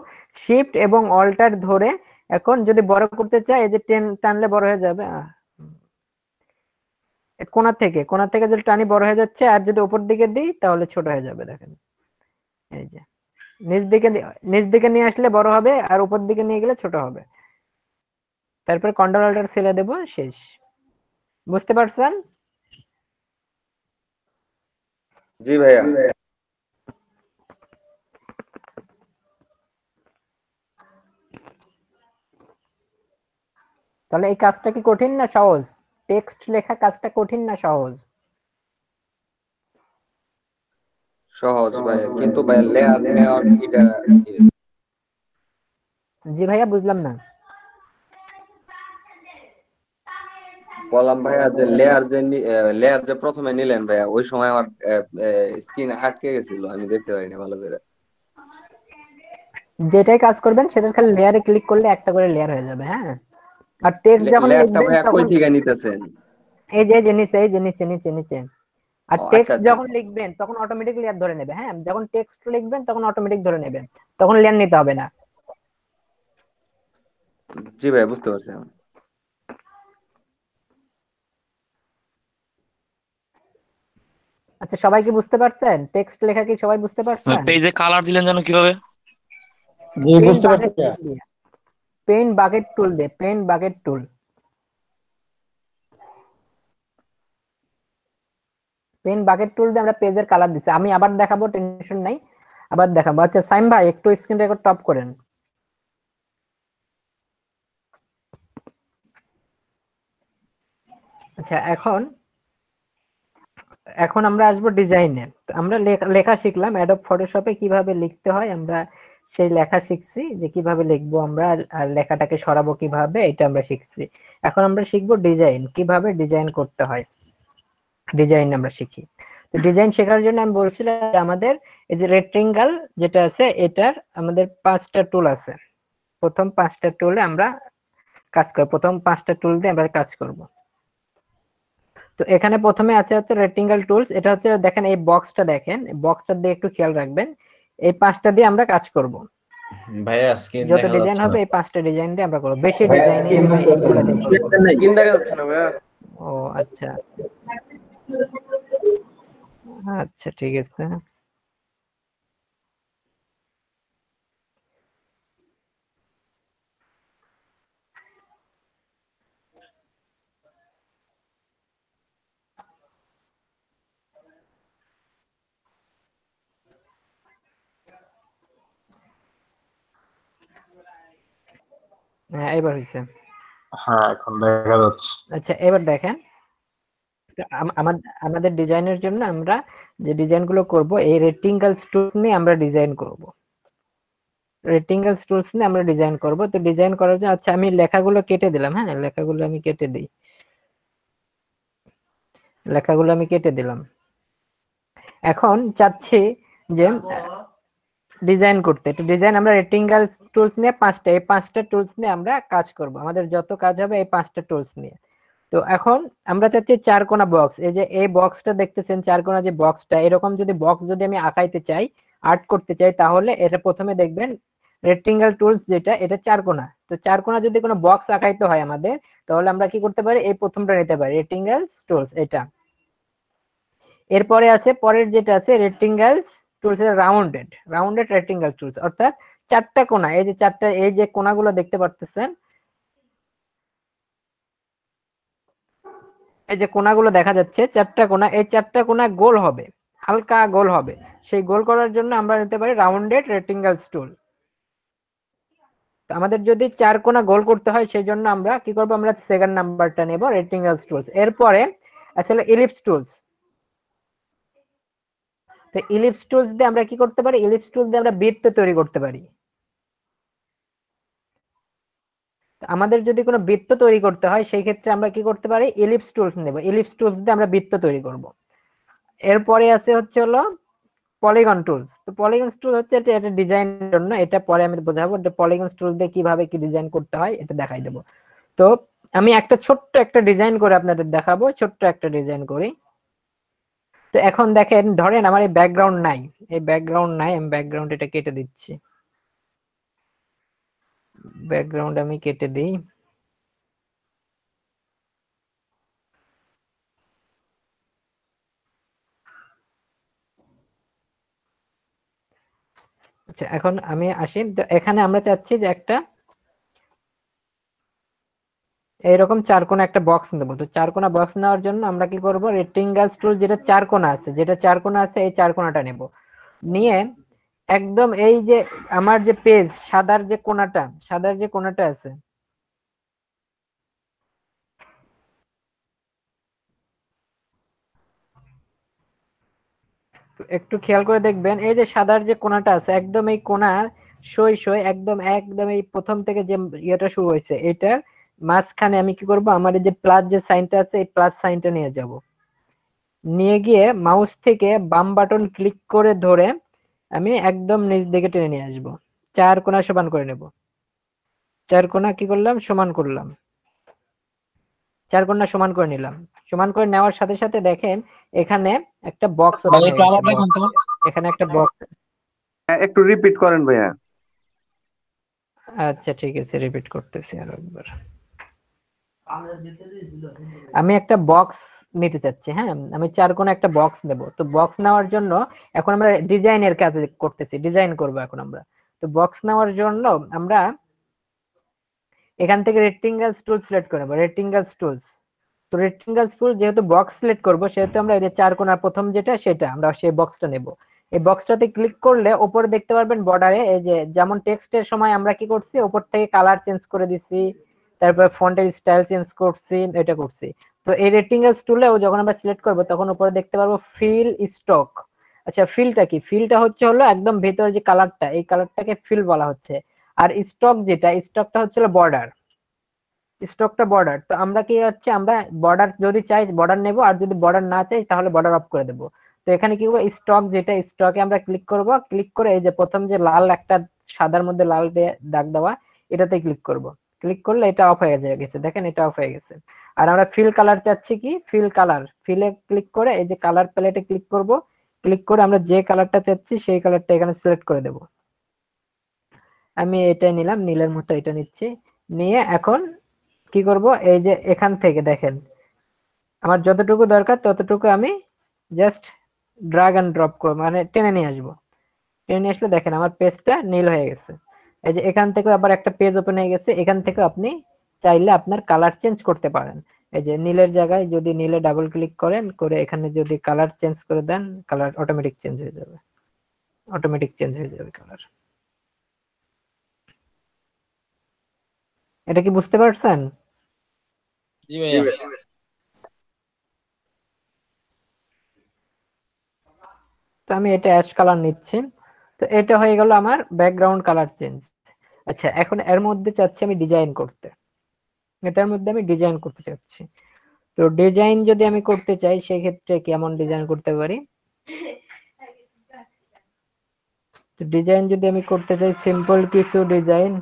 শিফট এবং অল্টার ধরে এখন যদি বড় করতে চাই এই যে টানলে বড় হয়ে যাবে, কোণা থেকে যদি টানি বড় হয়ে যাচ্ছে, আর যদি উপর দিকে দিই তাহলে ছোট হয়ে যাবে। দেখেন এই যে নিচ দিকে নিয়ে আসলে বড় হবে, আর উপর দিকে নিয়ে গেলে ছোট হবে। তারপর কন্ট্রোল অল্টার ছেড়ে দেব, শেষ। বুঝতে পারছেন? জি ভাইয়া। তাহলে এই কাজটা কি কঠিন না সহজ? টেক্সট লেখা কাজটা কঠিন না সহজ? সহজ ভাইয়া, কিন্তু ভাইয়া লেয়ার এটা জি ভাইয়া, বুঝলাম না। বললাম ভাইয়া যে লেয়ার যে প্রথমে নিলেন ভাইয়া, ওই সময় আমার স্ক্রিন আটকে গেছিল, আমি দেখতে পারিনি ভালো করে। যেটাই কাজ করবেন সেটার খালি লেয়ারে ক্লিক করলে একটা করে লেয়ার হয়ে যাবে, হ্যাঁ। আর টেক্সট যখন লেয়ারটা লিখবেন ভাইয়া কই তখন থেকে নিতেছেন? এই যে নিচে, এই যে নিচে। আর ও, আচ্ছা টেক্সট আচ্ছা। যখন লিখবেন তখন অটোমেটিক লেয়ার ধরে নেবে, হ্যাঁ। যখন টেক্সট লিখবেন তখন অটোমেটিক ধরে নেবে, তখন লেয়ার নিতে হবে না। জি ভাই, বুঝতে পারছি আমি। আচ্ছা, সবাই কি বুঝতে পারছেন? টেক্সট লেখা কি সবাই বুঝতে পারছেন? পেজে কালার দিলেন যেন কিভাবে? জি বুঝতে পারছি ভাইয়া। পেইন্ট বাকেট টুল দিয়ে, পেইন্ট বাকেট টুল, পেইন্ট বাকেট টুল দিয়ে আমরা পেজের কালার দিছি। আমি আবার দেখাবো, টেনশন নাই, আবার দেখাবো। আচ্ছা সাইম ভাই, একটু স্ক্রিন রেকর্ড টপ করেন। আচ্ছা, এখন আমরা আসবো ডিজাইনে। আমরা লেখা শিখলাম অ্যাডোব ফটোশপে কিভাবে লিখতে হয়, আমরা সেই লেখা শিখছি যে কিভাবে লিখবো আমরা, আর লেখাটাকে সরাবো কিভাবে, এটা আমরা শিখছি। এখন আমরা শিখবো ডিজাইন, কিভাবে ডিজাইন করতে হয়, ডিজাইন আমরা শিখি। তো ডিজাইন শেখার জন্য আমি বলছিলাম আমাদের এই যে রেক্টেঙ্গল যেটা আছে, এটার আমাদের 5টা টুল আছে। প্রথম 5টা টুলে আমরা কাজ করব, প্রথম 5টা টুল দিয়ে আমরা কাজ করব। তো এখানে প্রথমে আছে হচ্ছে রেক্টেঙ্গল টুলস। এটা হচ্ছে, দেখেন এই বক্সটা, দেখেন বক্সটা দিয়ে একটু খেয়াল রাখবেন। এই 5টা দিয়ে আমরা কাজ করব। ভাইয়া স্ক্রিন যত দেখা ডিজাইন যাচ্ছে হবে না। এই 5টা ডিজাইন দিয়ে আমরা করব, বেশি ডিজাইন আমরা এইগুলা দিয়ে করব। স্ক্রিন দেখা যাচ্ছে না ভাইয়া। ও আচ্ছা আচ্ছা, ঠিক আছে। হ্যাঁ, এবার হয়েছে। হ্যাঁ এখন দেখা যাচ্ছে। আচ্ছা, এবার দেখেন আমাদের ডিজাইনের জন্য আমরা যে ডিজাইনগুলো করব, এই রেক্টেঙ্গলস টুলস নিয়ে আমরা ডিজাইন করব। রেক্টেঙ্গলস টুলস নিয়ে আমরা ডিজাইন করব। তো ডিজাইন করার জন্য, আচ্ছা আমি লেখাগুলো কেটে দিলাম, হ্যাঁ লেখাগুলো আমি কেটে দিই, লেখাগুলো আমি কেটে দিলাম। এখন চাচ্ছি যে ডিজাইন করতে। তো ডিজাইন আমরা রেক্টেঙ্গলস টুলস নিয়ে 5টা, এই 5টা টুলস নিয়ে আমরা কাজ করব। আমাদের যত কাজ হবে এই 5টা টুলস নিয়ে। তো এখন আমরা চাচ্ছি 4 কোণা বক্স। এই যে এই বক্সটা দেখতেছেন, 4 কোণা যে বক্সটা, এরকম যদি বক্স যদি আমি আঁকাইতে চাই, আর্ট করতে চাই, তাহলে এটা প্রথমে দেখবেন রেক্টেঙ্গল টুলস যেটা, এটা 4 কোণা। তো 4 কোণা যদি কোনো বক্স আঁকাইতে হয় আমাদের, তাহলে আমরা কি করতে পারি, এই প্রথমটা নিতে পারি, রেক্টেঙ্গলস টুলস এটা। এরপরে আছে, পরের যেটা আছে রেক্টেঙ্গলস টুলস এর রাউন্ডেড রেক্টেঙ্গল টুলস, অর্থাৎ 4টা কোণা, এই যে 4টা, এই যে কোণাগুলো দেখতে পারতেছেন, এই যে কোণাগুলো দেখা যাচ্ছে 4টা কোণা, এই 4টা কোণা গোল হবে, হালকা গোল হবে। সেই গোল করার জন্য আমরা নিতে পারি রাউন্ডেড রেক্টেঙ্গলস টুল। তো আমাদের যদি 4 কোণা গোল করতে হয়, সেই জন্য আমরা কি করব, আমরা সেকেন্ড নাম্বারটা নেব, রেক্টেঙ্গলস টুলস। এরপরে আসলে ইলিপস টুলস। তো ইলিপস টুলস দিয়ে আমরা কি করতে পারি, ইলিপস টুলস দিয়ে আমরা বৃত্ত তৈরি করতে পারি। আমাদের যদি কোনো বৃত্ত তৈরি করতে হয় সেই ক্ষেত্রে আমরা কি করতে পারি, ইলিপস টুলস নেব, ইলিপস টুলস দিয়ে আমরা বৃত্ত তৈরি করব। এরপরে আছে হচ্ছে হলো পলিগন টুলস। তো পলিগন টুল হচ্ছে এটা ডিজাইনের জন্য, এটা পরে আমি বোঝাবো যে পলিগন টুলস দিয়ে কিভাবে কি ডিজাইন করতে হয় এটা দেখাই দেব। তো আমি একটা ছোট্ট একটা ডিজাইন করে আপনাদের দেখাবো, ছোট্ট একটা ডিজাইন করি। তো এখন দেখেন, ধরেন আমার এই ব্যাকগ্রাউন্ড নাই, এই ব্যাকগ্রাউন্ড নাই, আমি ব্যাকগ্রাউন্ড এটা কেটে দিচ্ছি, ব্যাকগ্রাউন্ড আমি কেটে দিই। আচ্ছা, এখন আমি আসি। তো এখানে আমরা চাচ্ছি যে একটা এইরকম চারকোনা একটা বক্স নেবো। তো চারকোনা বক্স নেওয়ার জন্য আমরা কি করব, রেক্টেঙ্গেল টুল যেটা চারকোনা আছে, যেটা চারকোনা আছে এই চারকোনাটা নেব, নিয়ে একদম এই যে আমার যে পেজ সাদার যে কোণাটা, সাদার যে কোণাটা আছে, একটু খেয়াল করে দেখবেন, এই যে সাদার যে কোণাটা আছে একদম এই কোণা সই সই একদম একদম এই প্রথম থেকে যে ইয়েটা শুরু হয়েছে এটার মাঝখানে আমি কি করব, আমার এই যে প্লাস যে সাইনটা আছে এই প্লাস সাইনটা নিয়ে যাব, নিয়ে গিয়ে মাউস থেকে বাম বাটন ক্লিক করে ধরে আমি একদম নিচ দিকে টেনে নিয়ে আসব, চার কোণা সমান করে নেব। চার কোণা কি করলাম, সমান করলাম, চার কোণা সমান করে নিলাম। সমান করে নেওয়ার সাথে সাথে দেখেন এখানে একটা বক্স ওপেন হয়ে গেছে, এখানে একটা বক্স। একটু রিপিট করেন ভাইয়া। আচ্ছা ঠিক আছে, রিপিট করতেছি আরো একবার। আমি একটা বক্স নিতে চাচ্ছি, হ্যাঁ আমি চার কোণা একটা বক্স নেব। তো বক্স নেওয়ার জন্য এখন আমরা ডিজাইনের কাজ করতেছি, ডিজাইন করব এখন আমরা। তো বক্স নেওয়ার জন্য আমরা এখান থেকে রেক্টেঙ্গেলস টুল সিলেক্ট করে নেব, রেক্টেঙ্গেলস টুলস। তো রেক্টেঙ্গেলস টুল যেহেতু বক্স সিলেক্ট করব সেহেতু আমরা এই যে চার কোণা প্রথম যেটা সেটা আমরা সেই বক্সটা নেব। এই বক্সটাতে ক্লিক করলে উপরে দেখতে পারবেন বর্ডারে এই যে যেমন টেক্সটের সময় আমরা কি করছি, উপর থেকে কালার চেঞ্জ করে দিছি, তারপর ফন্টের স্টাইল চেঞ্জ করছি, এটা করছি। তো এই রেক্টেঙ্গেলস টুলেও যখন আমরা সিলেক্ট করব তখন উপরে দেখতে পারবো ফিল স্টক। আচ্ছা ফিলটা কি, ফিলটা হচ্ছে হলো একদম ভেতরে যে কালারটা, এই কালারটাকে ফিল বলা হচ্ছে। আর স্টক যেটা, স্টকটা হচ্ছে বর্ডার, স্টকটা বর্ডার। তো আমরা কি হচ্ছে, আমরা বর্ডার যদি চাই বর্ডার নেব, আর যদি বর্ডার না চাই তাহলে বর্ডার অফ করে দেব। তো এখানে কি করবো, স্টক যেটা, স্টকে আমরা ক্লিক করব, ক্লিক করে এই যে প্রথম যে লাল একটা সাদার মধ্যে লাল দিয়ে দাগ দেওয়া এটাতে ক্লিক করব, ক্লিক করলে এটা অফ হয়ে গেছে, দেখেন এটা অফ হয়ে গেছে। আর আমরা ফিল কালার চাচ্ছি কি, ফিল কালার, ফিলে ক্লিক করে এই যে কালার প্যালেটে ক্লিক করব, ক্লিক করে আমরা যে কালারটা চাচ্ছি সেই কালারটা এখানে সিলেক্ট করে দেব। আমি এটাই নিলাম, নীলের মতো এটা নিচ্ছি, নিয়ে এখন কি করব, এই যে এখান থেকে দেখেন আমার যতটুকু দরকার ততটুকু আমি জাস্ট ড্রাগ এন্ড ড্রপ করব, মানে টেনে নিয়ে আসবো। টেনে নিয়ে আসলে দেখেন আমার পেজটা নীল হয়ে গেছে। এই যে এখান থেকে আবার একটা পেজ ওপেন হয়ে গেছে, এখান থেকে আপনি চাইলে আপনার কালার চেঞ্জ করতে পারেন। এই যে নীলের জায়গায় যদি নীলে ডাবল ক্লিক করেন, করে এখানে যদি কালার চেঞ্জ করে দেন, কালার অটোমেটিক চেঞ্জ হয়ে যাবে, অটোমেটিক চেঞ্জ হয়ে যাবে কালার। এটা কি বুঝতে পারছেন? জি ভাইয়া। তো আমি এটা অ্যাশ কালার নিচ্ছি। তো এটা হয়ে গেল আমার ব্যাকগ্রাউন্ড কালার চেঞ্জ। আচ্ছা এখন এর মধ্যে চাচ্ছি আমি ডিজাইন করতে, এটার মধ্যে আমি ডিজাইন করতে চাচ্ছি। তো ডিজাইন যদি আমি করতে চাই সেই ক্ষেত্রে কেমন ডিজাইন করতে পারি, তো ডিজাইন যদি আমি করতে চাই সিম্পল কিছু ডিজাইন,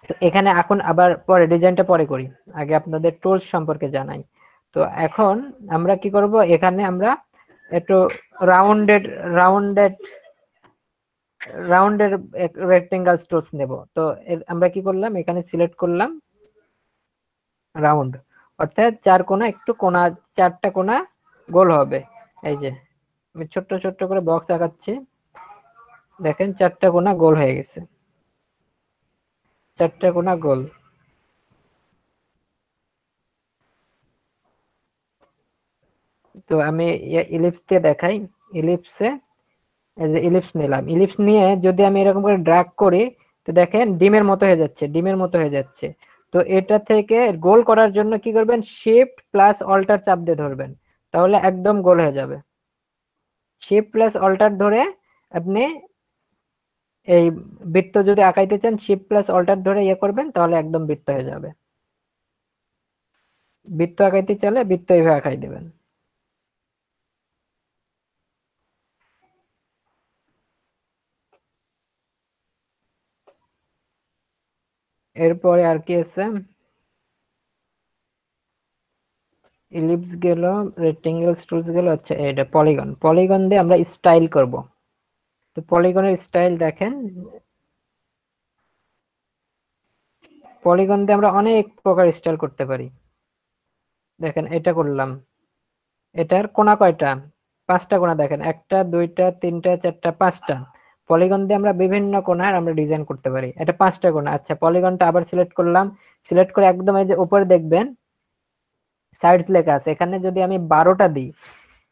তো এখানে এখন আবার পরে ডিজাইনটা পরে করি, আগে আপনাদের টুলস সম্পর্কে জানাই। তো এখন আমরা কি করব, এখানে আমরা একটু রাউন্ডেড রেক্টেঙ্গেল টুলস নেব। তো আমরা কি করলাম, এখানে সিলেক্ট করলাম রাউন্ড, অর্থাৎ চার কোণা, একটু কোণা, চারটা কোণা গোল হবে। এই যে আমি ছোট্ট ছোট্ট করে বক্স আঁকাচ্ছি, দেখেন চারটা কোণা গোল হয়ে গেছে, চারটা কোণা গোল। তো আমি ইলিপস দিয়ে দেখাই, ইলিপসে এই যে ইলিপস নিলাম, ইলিপস নিয়ে যদি আমি এরকম করে ড্র্যাগ করি তো দেখেন ডিমের মতো হয়ে যাচ্ছে, ডিমের মতো হয়ে যাচ্ছে। তো এটা থেকে গোল করার জন্য কি করবেন, শিফট প্লাস অল্টার চাপ দিয়ে ধরবেন, তাহলে একদম গোল হয়ে যাবে। শিফট প্লাস অল্টার ধরে আপনি এই বৃত্ত যদি আঁকাইতে চান, শিফট প্লাস অল্টার ধরে ইয়ে করবেন, তাহলে একদম বৃত্ত হয়ে যাবে। বৃত্ত আঁকাইতে চাইলে বৃত্ত এইভাবে আঁকাই দেবেন। এরপরে আর কি আছে, ইলিপস গেল, রেক্টেঙ্গেল টুলস গেল। আচ্ছা এটা পলিগন, পলিগন দিয়ে আমরা স্টাইল করব। তো পলিগনের স্টাইল দেখেন, পলিগন দিয়ে আমরা অনেক প্রকার স্টাইল করতে পারি। দেখেন এটা করলাম, এটার কোণা কয়টা, 5টা কোণা। দেখেন 1টা 2টা 3টা 4টা 5টা। পলিগন দিয়ে আমরা বিভিন্ন কোণার আমরা ডিজাইন করতে পারি। এটা 5টা কোণা। আচ্ছা পলিগনটা আবার সিলেক্ট করলাম, সিলেক্ট করে একদম এই যে উপরে দেখবেন সাইডস লেখা আছে, এখানে যদি আমি 12টা দিই,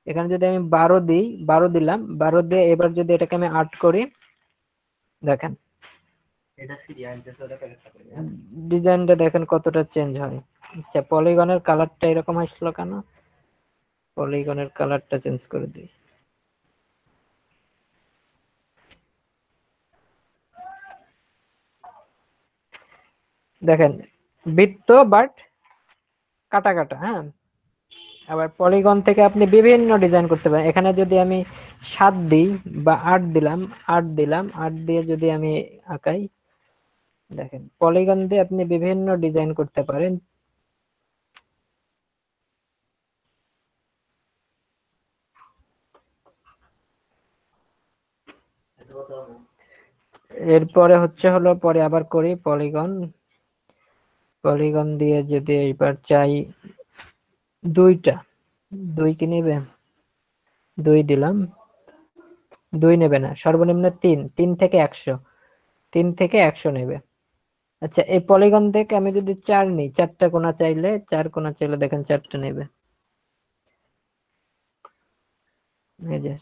এখানে যদি আমি 12 দিই, 12 দিলাম, 12 দিয়ে এবার যদি এটাকে আমি 8 করি, দেখেন ডিজাইনটা দেখেন কতটা চেঞ্জ হয়। আচ্ছা পলিগনের কালারটা এরকম আসলো কেন, পলিগনের কালারটা চেঞ্জ করে দিই। দেখেন বৃত্ত বাট কাটা কাটা। হ্যাঁ, আবার পলিগন থেকে আপনি বিভিন্ন ডিজাইন করতে পারেন। এখানে যদি আমি 7 দিই বা 8 দিলাম, 8 দিলাম, 8 দিয়ে যদি আমি আঁকাই, দেখেন পলিগন দিয়ে আপনি বিভিন্ন ডিজাইন করতে পারেন। এরপরে হলো পরে আবার করি পলিগন, পলিগন দিয়ে যদি এইবার চাই 2টা, 2 কি নেবে, 2 দিলাম, 2 নেবে না, সর্বনিম্ন 3, 3 থেকে 100, 3 থেকে 100 নেবে। আচ্ছা এই পলিগন থেকে আমি যদি 4 নিই, 4টা কোণা চাইলে, 4 কোণা চাইলে দেখেন 4টা নেবে। এই যে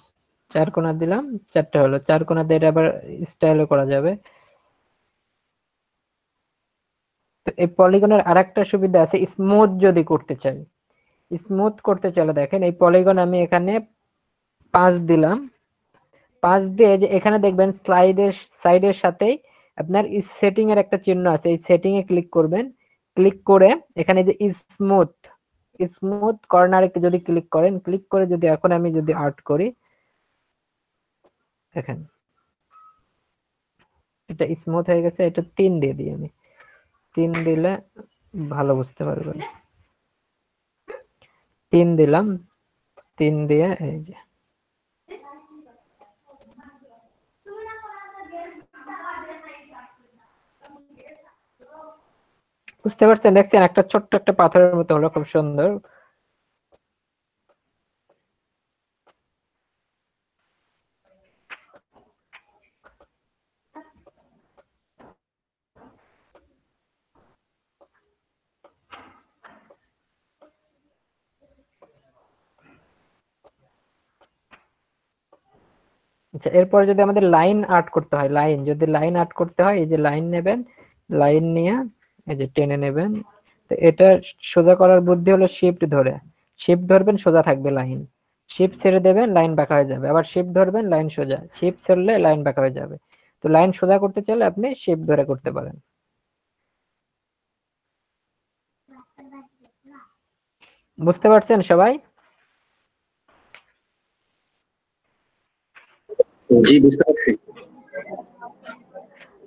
4 কোণা দিলাম, 4টা হলো। 4 কোণা দিয়ে এটা আবার স্টাইলও করা যাবে। তো এই পলিগনের আরেকটা সুবিধা আছে, স্মুথ যদি করতে চাই, স্মুথ করতে চাইলে দেখেন এই পলিগন আমি এখানে 5 দিলাম, 5 দিয়ে যে এখানে দেখবেন স্লাইডের সাইডের সাথেই আপনার সেটিং এর একটা চিহ্ন আছে, এই সেটিং এ ক্লিক করবেন। ক্লিক করে এখানে যে স্মুথ, স্মুথ কর্নারে যদি ক্লিক করেন, ক্লিক করে যদি এখন আমি যদি আর্ট করি, দেখেন এটা স্মুথ হয়ে গেছে। এটা 3 দিয়ে দিই আমি, 3 দিলে ভালো বুঝতে পারবেন। 3 দিলাম, 3 দিয়ে এই যে বুঝতে পারছেন, দেখছেন একটা ছোট্ট একটা পাথরের মতো হলো, খুব সুন্দর। আচ্ছা এরপরে যদি আমাদের লাইন আর্ট করতে হয়, লাইন যদি লাইন আর্ট করতে হয়, এই যে লাইন নেবেন, লাইন নিয়ে এই যে টেনে নেবেন। তো এটা সোজা করার বুদ্ধি হলো শিফট ধরে, শিফট ধরবেন সোজা থাকবে লাইন, শিফট ছেড়ে দেবেন লাইন বাঁকা হয়ে যাবে, আবার শিফট ধরবেন লাইন সোজা, শিফট ছেড়লে লাইন বাঁকা হয়ে যাবে। তো লাইন সোজা করতে চাইলে আপনি শিফট ধরে করতে পারেন। বুঝতে পারছেন সবাই? জি বুঝতে পারছি।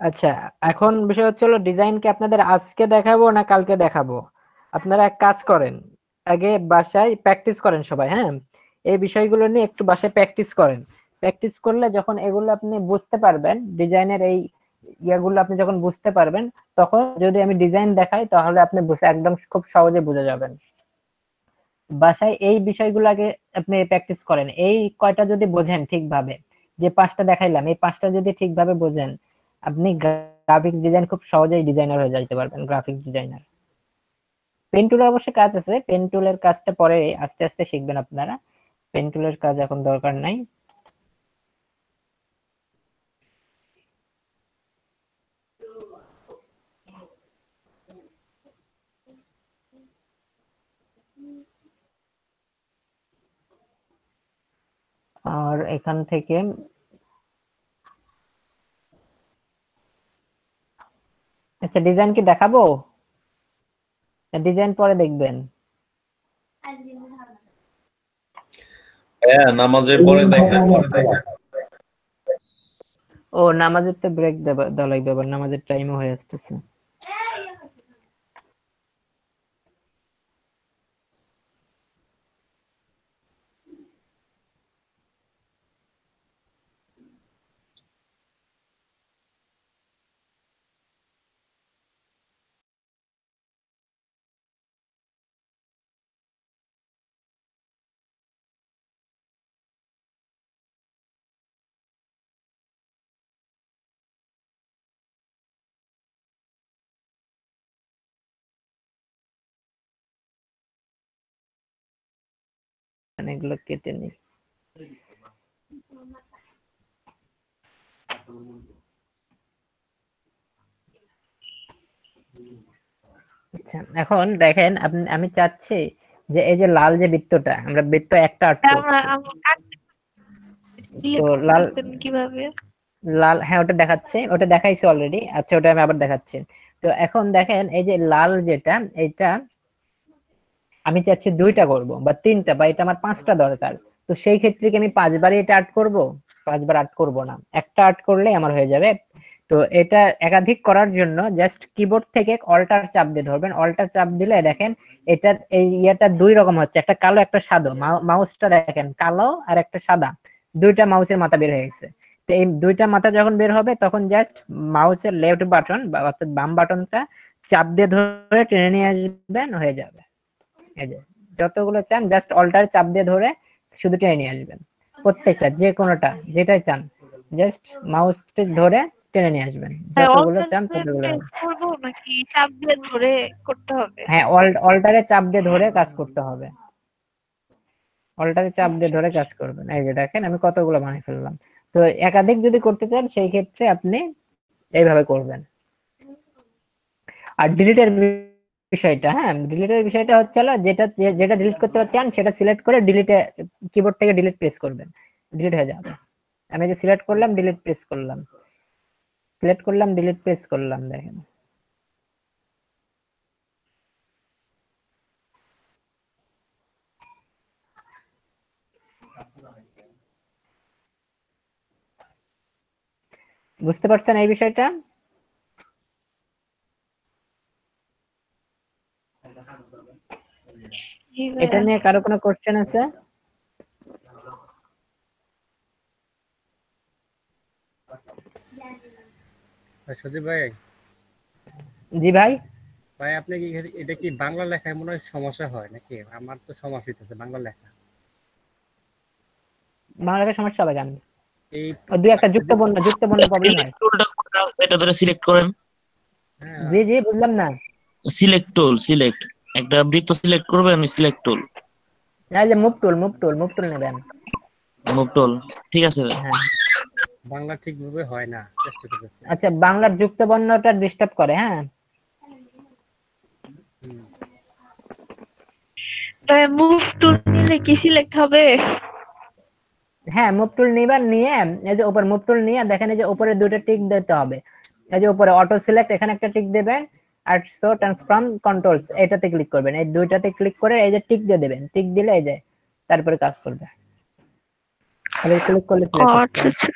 আচ্ছা এখন বিষয় হচ্ছে ডিজাইনকে আপনাদের আজকে দেখাবো না কালকে দেখাবো। আপনারা এক কাজ করেন, আগে বাসায় প্র্যাকটিস করেন সবাই। হ্যাঁ, এই বিষয়গুলো নিয়ে একটু বাসায় প্র্যাকটিস করেন। প্র্যাকটিস করলে যখন এগুলো আপনি বুঝতে পারবেন, ডিজাইনের এই ইয়াগুলো আপনি যখন বুঝতে পারবেন, তখন যদি আমি ডিজাইন দেখাই তাহলে আপনি একদম খুব সহজে বুঝে যাবেন। বাসায় এই বিষয়গুলো আগে আপনি প্র্যাকটিস করেন। এই কয়টা যদি বোঝেন ঠিকভাবে, যে 5টা দেখাইলাম, এই 5টা যদি ঠিকভাবে বোঝেন, আপনি গ্রাফিক ডিজাইন খুব সহজেই ডিজাইনার হয়ে যাইতে পারবেন, গ্রাফিক ডিজাইনার। পেন টুলের অবশ্য কাজ আছে, পেন টুলের কাজটা পরে আস্তে আস্তে শিখবেন আপনারা, পেন টুলের কাজ এখন দরকার নাই। আর এখান থেকে আচ্ছা ডিজাইন কি দেখাবো, ডিজাইন পরে দেখবেন? হ্যাঁ নামাজের পরে দেখেন। ও নামাজের তো ব্রেক দেওয়া লাগবে, আবার নামাজের টাইমও হয়ে আসতেছে। এগুলো কেটে নিই। আচ্ছা এখন দেখেন আমি চাচ্ছি যে এই যে লাল যে বৃত্তটা, আমরা বৃত্ত একটা আর্ট তো লাল কিভাবে লাল, হ্যাঁ ওটা দেখাচ্ছে, ওটা দেখাইছে অলরেডি। আচ্ছা ওটা আমি আবার দেখাচ্ছি। তো এখন দেখেন এই যে লাল যেটা, এটা আমি চাচ্ছি 2টা করব বা 3টা, বা এটা আমার 5টা দরকার। তো সেই ক্ষেত্রে কি আমি 5বারই এটা আর্ট করব? 5বার আর্ট করব না, একটা আর্ট করলে আমার হয়ে যাবে। তো এটা একাধিক করার জন্য জাস্ট কিবোর্ড থেকে অল্টার চাপ দিয়ে ধরবেন। অল্টার চাপ দিলে দেখেন এটা এই ইয়েটা 2 রকম হচ্ছে, একটা কালো একটা সাদা। মাউসটা দেখেন কালো আর একটা সাদা, 2টা মাউসের মাথা বের হয়ে গেছে। তো এই 2টা মাথা যখন বের হবে তখন জাস্ট মাউসের লেফট বাটন বা অর্থাৎ বাম বাটনটা চাপ দিয়ে ধরে টেনে নিয়ে আসবেন, হয়ে যাবে। এই যে যতগুলো চান জাস্ট অল্টার চাপ দিয়ে ধরে শুধু টেনে নিয়ে আসবেন, প্রত্যেকটা যে কোনোটা যেটাই চান জাস্ট মাউসটা ধরে টেনে নিয়ে আসবেন, যতগুলো চান ততগুলো। করবো নাকি চাপ দিয়ে ধরে করতে হবে? হ্যাঁ অল্টারে চাপ দিয়ে ধরে কাজ করতে হবে, অল্টারে চাপ দিয়ে ধরে কাজ করবেন। এই যে দেখেন আমি কতগুলো বানিয়ে ফেললাম। তো একাধিক যদি করতে চান সেই ক্ষেত্রে আপনি এইভাবে করবেন। আর ডিলিটের বিষয়টা, হ্যাঁ ডিলিটের বিষয়টা হচ্ছে যেটা যেটা ডিলিট করতে চান সেটা সিলেক্ট করে ডিলিটে কিবোর্ড থেকে ডিলিট প্রেস করবেন, ডিলিট হয়ে যাবে। আমি যে সিলেক্ট করলাম ডিলিট প্রেস করলাম, সিলেক্ট করলাম ডিলিট প্রেস করলাম, দেখেন বুঝতে পারছেন এই বিষয়টা? এটা নিয়ে কারো কোনো কোশ্চেন আছে? সজীব ভাই। জি ভাই। ভাই আপনি কি এটা কি বাংলা লেখায় মনে হয় সমস্যা হয় নাকি? আমার তো সমস্যা হইতেছে বাংলা লেখা। বাংলা লেখার সমস্যা হবে কেন? এই দুই একটা যুক্ত বর্ণ প্রবলেম হয়। এটা ধরে সিলেক্ট করেন। জি জি বুঝলাম না। সিলেক্ট টুল, সিলেক্ট একটা বৃত্ত সিলেক্ট করবেন, সিলেক্ট টুল। এই যে মুভ টুল নেবেন। মুভ টুল, ঠিক আছে। হ্যাঁ বাংলা ঠিকভাবে হয় না, চেষ্টা করতেছি। আচ্ছা বাংলার যুক্ত বর্ণটা ডিস্টার্ব করে, হ্যাঁ। তো মুভ টুল নিলে কি সিলেক্ট হবে? হ্যাঁ মুভ টুল নিবেন, নিয়ে এই যে উপর মুভ টুল নিয়ে দেখেন এই যে উপরে 2টা টিক দিতে হবে। এই যে উপরে অটো সিলেক্ট, এখানে একটা টিক দেবেন। আর শো ট্রান্সফর্ম কন্ট্রোলস এটাতে ক্লিক করবেন, এই 2টাতে ক্লিক করে এই যে টিক দিয়ে দেবেন। টিক দিলে এই যে তারপরে কাজ করবে, খালি ক্লিক করলে আচ্ছা আচ্ছা।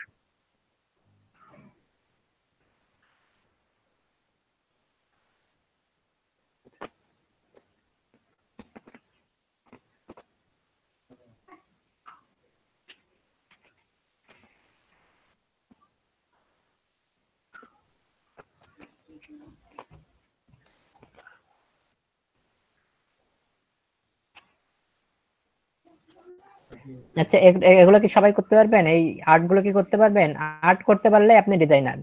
আচ্ছা এগুলো কি সবাই করতে পারবেন? এই আর্ট গুলো কি করতে পারবেন? আর্ট করতে পারলে আপনি ডিজাইনার।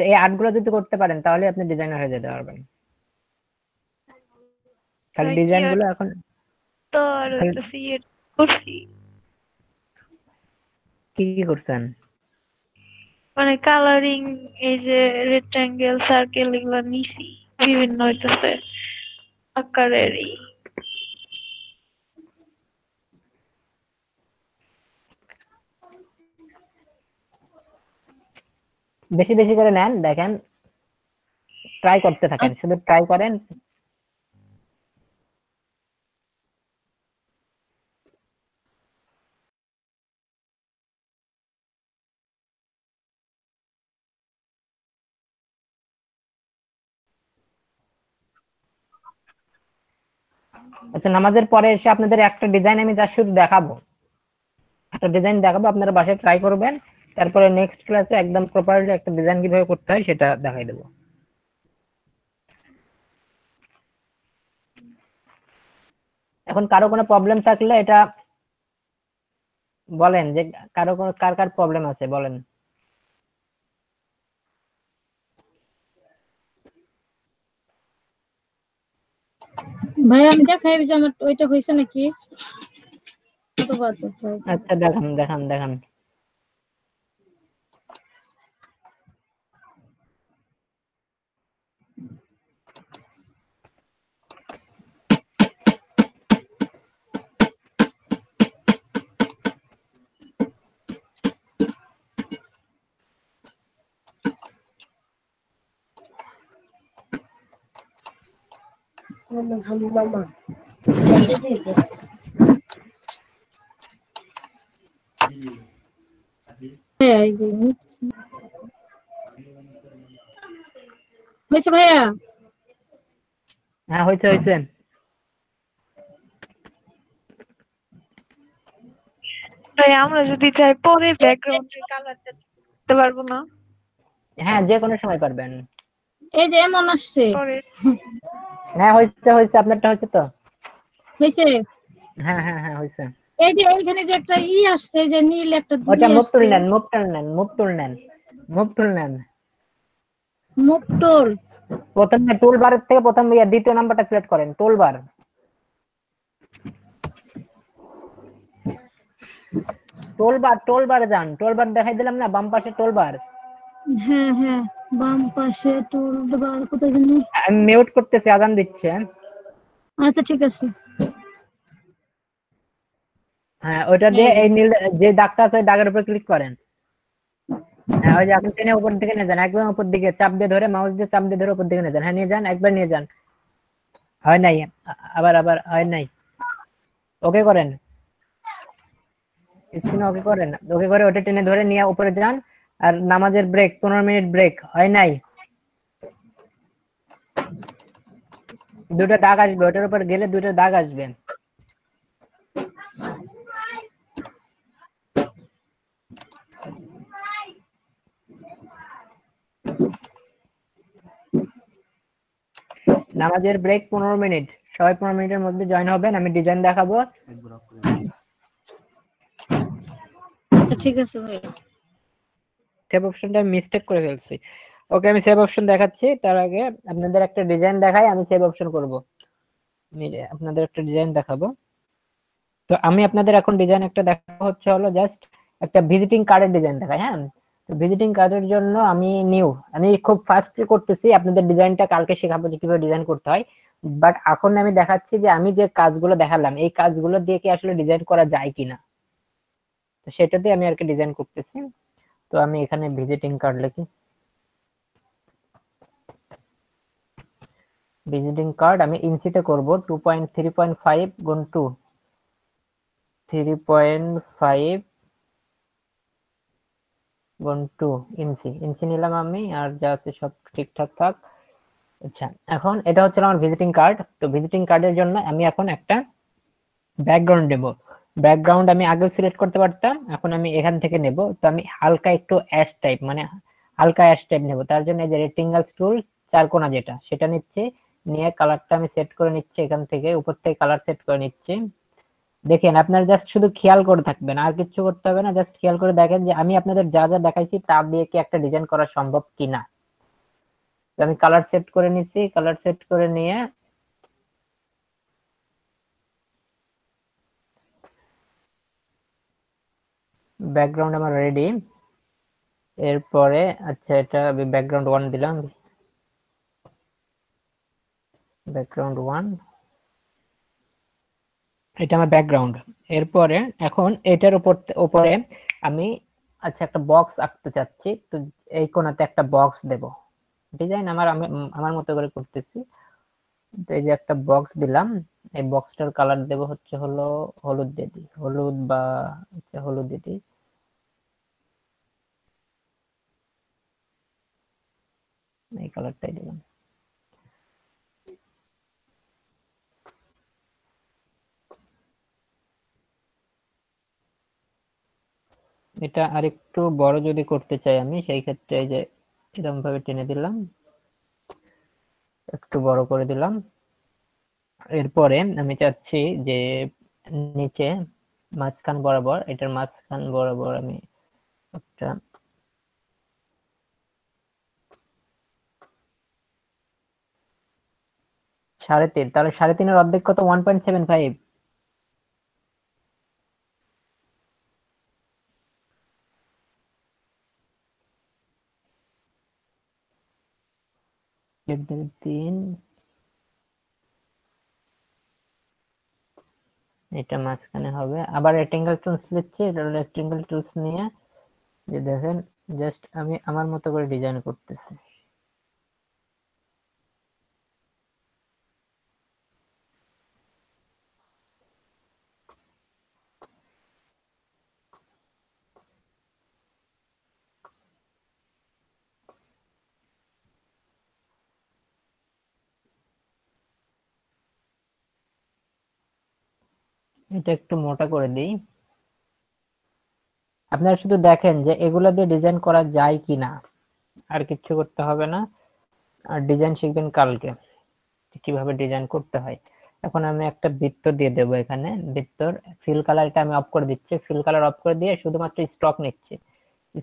এই আর্ট গুলো যদি করতে পারেন তাহলে আপনি ডিজাইনার হয়ে যেতে পারবেন। খালি ডিজাইন গুলো এখন তো করছি। কি করছেন? মানে কালারিং, এই যে রেক্ট্যাঙ্গেল সার্কেল এগুলো নিছি, বিভিন্ন হইতেছে আকারেরই। বেশি বেশি করে নেন, দেখেন ট্রাই করতে থাকেন, শুধু ট্রাই করেন। আচ্ছা, নামাজের পরে এসে আপনাদের একটা ডিজাইন আমি যা শুধু দেখাবো, একটা ডিজাইন দেখাবো, আপনারা বাসায় ট্রাই করবেন, তারপরে নেক্সট ক্লাসে একদম প্রপারলি একটা ডিজাইন কিভাবে করতে হয় সেটা দেখাই দেবো। এখন কারো কোনো প্রবলেম থাকলে এটা বলেন, যে কার কার প্রবলেম আছে বলেন। ভাই আমি দেখাই যে আমার ওইটা হয়েছে নাকি। আচ্ছা দেখান দেখান দেখান। হয়েছে ভাইয়া? হ্যাঁ হয়েছে হয়েছে। ভাই আমরা যদি চাই পরে ব্যাকগ্রাউন্ডের কালারটা করতে পারবো না? হ্যাঁ যে কোনো সময় পারবেন। এই যে এমন আসছে। হ্যাঁ হয়েছে হয়েছে, আপনারটা হয়েছে তো? হয়েছে। হ্যাঁ হ্যাঁ হ্যাঁ হয়েছে। এই যে এইখানে যে একটা আসছে যে নীল একটা ওটা মুভ টুল নেন, মুভ টুল নেন, মুভ টুল নেন, মুভ টুল নেন। মুভ টুল প্রথমে টুল বারের থেকে প্রথম দ্বিতীয় নাম্বারটা সিলেক্ট করেন, টুল বার। টোল বারে যান, টোল বার দেখাই দিলাম না, বাম পাশে টোল বার। হ্যাঁ হ্যাঁ বাম পাশে টোল বার কোথায় জানি। আমি মিউট করতেছি, আজান দিচ্ছে। আচ্ছা ঠিক আছে। হ্যাঁ ওইটা দিয়ে এই নীল যে দাগটা আছে ওই দাগের উপর ক্লিক করেন। হ্যাঁ ওই যে আপনি টেনে উপর দিকে নিয়ে যান, একদম উপর দিকে চাপ দিয়ে ধরে, মাউস দিয়ে চাপ দিয়ে ধরে উপর দিকে নিয়ে যান। হ্যাঁ নিয়ে যান, একবার নিয়ে যান। হয় নাই, আবার আবার হয় নাই। ওকে করেন, স্ক্রিনে ওকে করেন, ওকে করে ওটা টেনে ধরে নিয়ে উপরে যান। আর নামাজের ব্রেক 15 মিনিট ব্রেক, হয় নাই। দুটো দাগ আসবে, ওটার উপর গেলে দুটো দাগ আসবে। নামাজের ব্রেক 15 মিনিট, সবাই 15 মিনিটের মধ্যে জয়েন হবেন, আমি ডিজাইন দেখাবো। আচ্ছা ঠিক আছে ভাই। সেভ অপশনটা মিস্টেক করে ফেলছি। ওকে আমি সেভ অপশন দেখাচ্ছি, তার আগে আপনাদের একটা ডিজাইন দেখাই, আমি সেভ অপশন করব। আপনাদের একটা ডিজাইন দেখাবো। তো আমি আপনাদের এখন ডিজাইন একটা দেখাবো, হচ্ছে হলো জাস্ট একটা ভিজিটিং কার্ডের ডিজাইন দেখাই। হ্যাঁ তো ভিজিটিং কার্ডের জন্য আমি খুব ফাস্ট করতেছি, আপনাদের ডিজাইনটা কালকে শেখাবো যে কিভাবে ডিজাইন করতে হয়। বাট এখন আমি দেখাচ্ছি যে আমি যে কাজগুলো দেখালাম এই কাজগুলো দিয়ে কি আসলে ডিজাইন করা যায় কিনা, তো সেটা দিয়ে আমি আর কি ডিজাইন করতেছি। তো আমি এখানে ভিজিটিং কার্ড লিখি, ভিজিটিং কার্ড আমি ইঞ্চিতে করব, 3.5 গুণ 2, 3.5 গুণ 2 ইঞ্চি নিলাম আমি, আর যা আছে সব ঠিকঠাক থাক। আচ্ছা এখন এটা হচ্ছে আমার ভিজিটিং কার্ড। তো ভিজিটিং কার্ডের জন্য আমি এখন একটা ব্যাকগ্রাউন্ড নেব। ব্যাকগ্রাউন্ড আমি আগেও সিলেক্ট করতে পারতাম, এখন আমি এখান থেকে নেব। তো আমি হালকা একটু অ্যাশ টাইপ, মানে হালকা অ্যাশ টাইপ নেব। তার জন্য এই যে রেক্টেঙ্গেল টুল চারকোনা যেটা, সেটা নিচ্ছি, নিয়ে কালারটা আমি সেট করে নিচ্ছি, এখান থেকে উপর থেকে কালার সেট করে নিচ্ছি। দেখেন আপনারা জাস্ট শুধু খেয়াল করে থাকবেন, আর কিছু করতে হবে না, জাস্ট খেয়াল করে দেখেন যে আমি আপনাদের যা যা দেখাইছি তা দিয়ে কি একটা ডিজাইন করা সম্ভব কিনা। আমি কালার সেট করে নিচ্ছি, কালার সেট করে নিয়ে ব্যাকগ্রাউন্ড আমার রেডি। এরপরে আচ্ছা এটা ব্যাকগ্রাউন্ড 1 দিলাম, ব্যাকগ্রাউন্ড 1, এটা আমার ব্যাকগ্রাউন্ড। এরপরে এখন এটার উপরে আমি আচ্ছা একটা বক্স আঁকতে চাচ্ছি, তো এই কোণাতে একটা বক্স দেব। ডিজাইন আমার মতো করে করতেছি। তো এই যে একটা বক্স দিলাম, এই বক্সটার কালার দেব হচ্ছে হলো হলুদ দিয়ে দিই, হলুদ বা হলুদ দিয়ে দিই। এই কালারটাই দিলাম। এটা আরেকটু বড় যদি করতে চাই আমি, সেই ক্ষেত্রে এই যে এরকম ভাবে টেনে দিলাম, একটু বড় করে দিলাম। এরপরে আমি চাচ্ছি যে নিচে মাঝখান বরাবর, এটার মাঝখান বরাবর আমি একটা সাড়ে তিন, তাহলে সাড়ে তিনের অর্ধেক কত? 1.75। তিন, এটা মাঝখানে হবে। আবার রেক্টেঙ্গেল টুলস নিচ্ছি, রেক্টেঙ্গেল টুলস নিয়ে যে দেখেন জাস্ট আমি আমার মতো করে ডিজাইন করতেছি। এটা একটু মোটা করে দিই। আপনারা শুধু দেখেন যে এগুলা দিয়ে ডিজাইন করা যায় কিনা, আর কিচ্ছু করতে হবে না। আর ডিজাইন শিখবেন কালকে কিভাবে ডিজাইন করতে হয়। এখন আমি একটা বৃত্ত দিয়ে দেব এখানে। বৃত্তর ফিল কালারটা আমি অফ করে দিচ্ছি, ফিল কালার অফ করে দিয়ে শুধুমাত্র স্টক নিচ্ছি।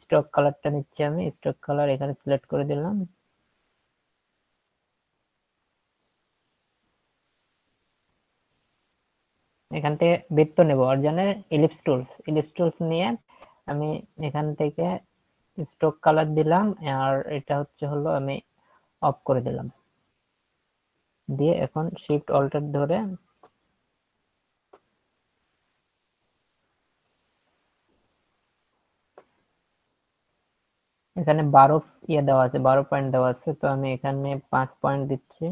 স্টক কালারটা নিচ্ছি আমি, স্টক কালার এখানে সিলেক্ট করে দিলাম। এখান থেকে বৃত্ত নেব, অরিজিনাল ইলিপস টুলস নিয়ে আমি এখান থেকে স্ট্রোক কালার দিলাম, আর এটা হচ্ছে হলো আমি অফ করে দিলাম। দিয়ে এখন শিফট অল্টার ধরে এখানে 12 ইয়ে দেওয়া আছে, 12 পয়েন্ট দেওয়া আছে, তো আমি এখানে 5 পয়েন্ট দিচ্ছি।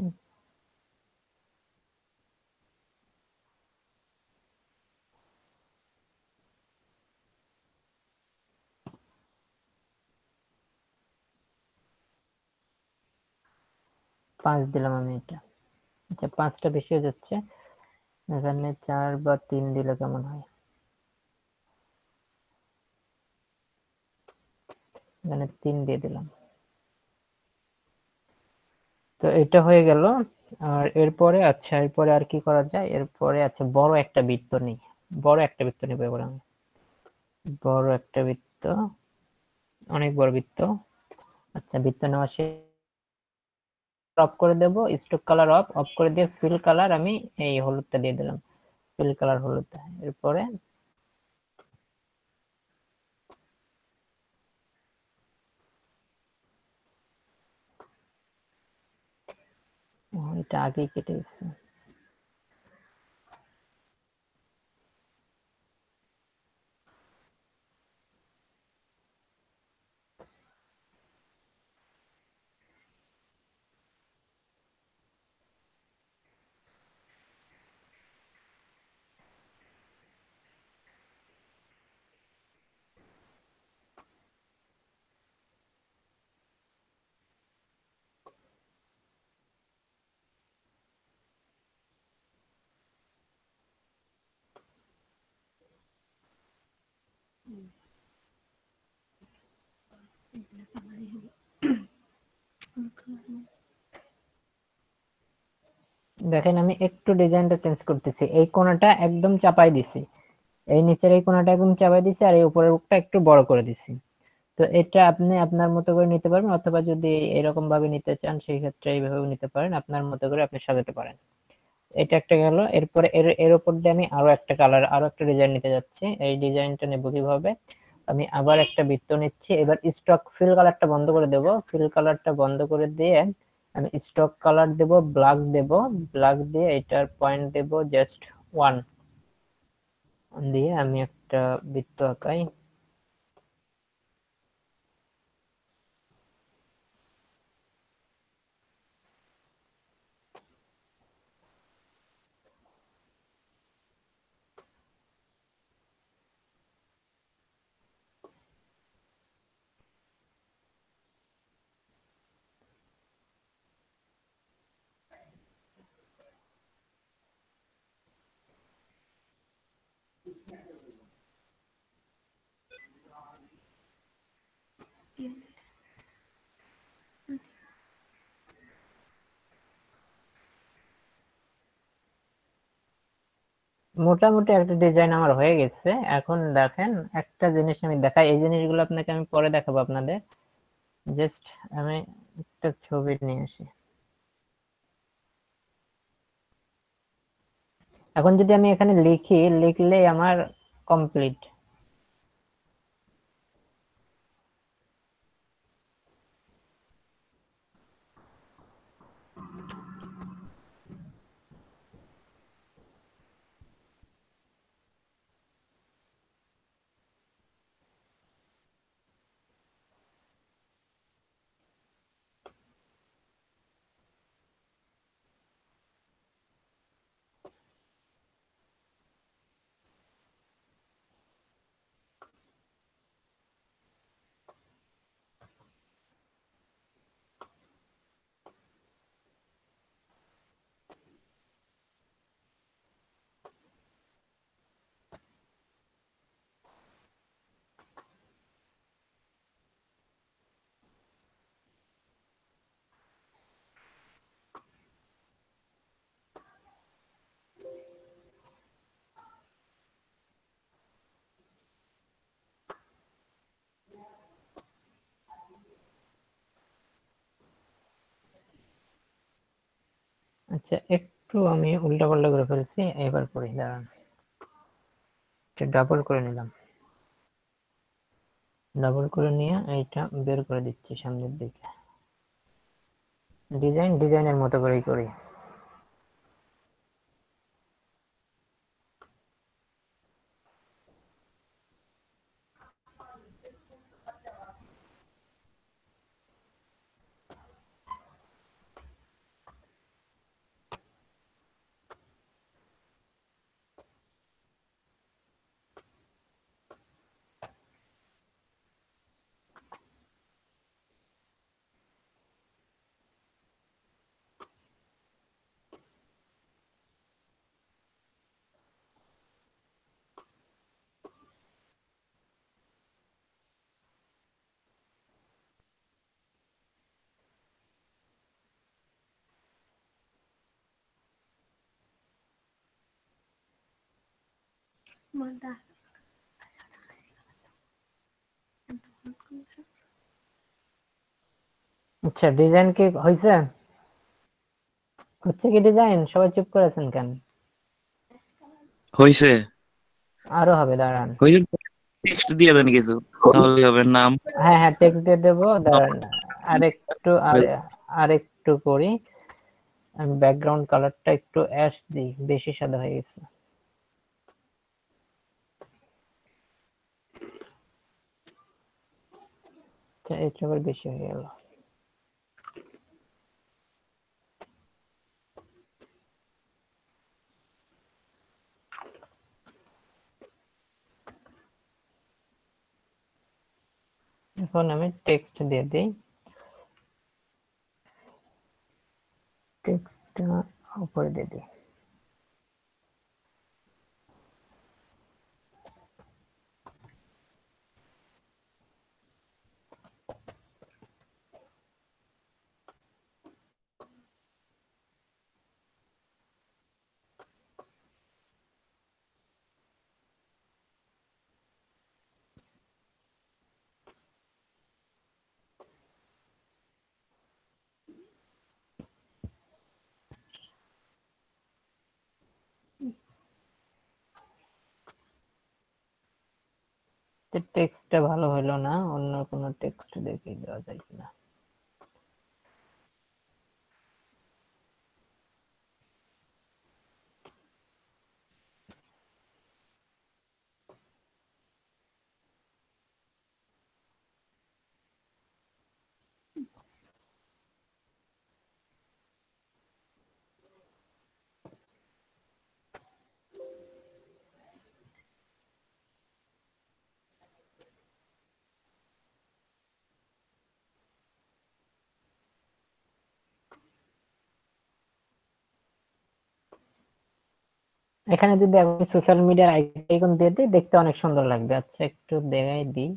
পাঁচ দিলাম আমি এটা। আচ্ছা 5টা বেশি হয়ে যাচ্ছে, এখানে 4 বা 3 দিলে কেমন হয়? এখানে 3 দিয়ে দিলাম। তো এটা হয়ে গেল। আর এরপরে আচ্ছা এরপরে আর কি করা যায়? এরপরে আচ্ছা বড় একটা বৃত্ত নিই, বড় একটা বৃত্ত নেব এবার আমি। বড় একটা বৃত্ত, অনেক বড় বৃত্ত। আচ্ছা বৃত্ত নেওয়া শেষ, অফ করে দেব, স্ট্রোক কালার অফ করে দিয়ে ফিল কালার আমি এই হলুদটা দিয়ে দিলাম, ফিল কালার হলুদ। এরপরে এটা আগেই কেটে গেছে। দেখেন আমি একটু ডিজাইনটা চেঞ্জ করতেছি, এই কোণাটা একদম চাপাই দিছি, এই নিচের এই কোণাটা একদম চাপাই দিছি, আর এই উপরের মুখটা একটু বড় করে দিছি। তো এটা আপনি আপনার মতো করে নিতে পারবেন, অথবা যদি এরকম ভাবে নিতে চান সেই ক্ষেত্রে এইভাবে নিতে পারেন, আপনার মতো করে আপনি সাজাতে পারেন। এটা একটা গেল। এরপরে এর উপর দিয়ে আমি আরো একটা কালার, আরো একটা ডিজাইন নিতে যাচ্ছি। এই ডিজাইনটা নেব কিভাবে? আমি আবার একটা বৃত্ত নিচ্ছি, এবার স্টক ফিল কালারটা বন্ধ করে দেব, ফিল কালারটা বন্ধ করে দিয়ে আমি স্টক কালার দেব, ব্ল্যাক দেব, ব্ল্যাক দিয়ে এটার পয়েন্ট দেব জাস্ট 1 দিয়ে আমি একটা বৃত্ত আঁকাই। মোটামুটি একটা ডিজাইন আমার হয়ে গেছে। এখন দেখেন একটা জিনিস আমি দেখাই, এই জিনিসগুলো আপনাকে আমি পরে দেখাবো আপনাদের। জাস্ট আমি একটা ছবি নিয়ে আসি। এখন যদি আমি এখানে লিখি, লিখলেই আমার কমপ্লিট। আচ্ছা, একটু আমি উল্টাপাল্টা করে ফেলছি, এবার করি, দাঁড়ান। ডাবল করে নিলাম, ডাবল করে নিয়ে এইটা বের করে দিচ্ছি সামনের দিকে। ডিজাইনের মতো করেই করি। আচ্ছা, ডিজাইন কি হয়েছে? হচ্ছে কি ডিজাইন? সবাই চুপ করে আছেন কেন? হইছে আরো হবে, দাঁড়ান। হইছে, টেক্সট দিয়ে দেন কিছু, তাহলে হবে নাম। হ্যাঁ হ্যাঁ, টেক্সট দিয়ে দেবো, দাঁড়ান। আরেকটু করি, আমি ব্যাকগ্রাউন্ড কালারটা একটু অ্যাশ দিই, বেশি সাদা হয়ে গেছে। এটা আবার বেশি হয়ে গেল। এখন আমি টেক্সট দিয়ে দিই, টেক্সটটা উপরে দিয়ে দিই। টেক্সটটা ভালো হলো না, অন্য কোনো টেক্সট দেখে দেওয়া যায় কিনা। এখানে যদি আমি সোশ্যাল মিডিয়ার আইকন দিয়ে দিই, দেখতে অনেক সুন্দর লাগবে। আচ্ছা, একটু দেখাই দিই।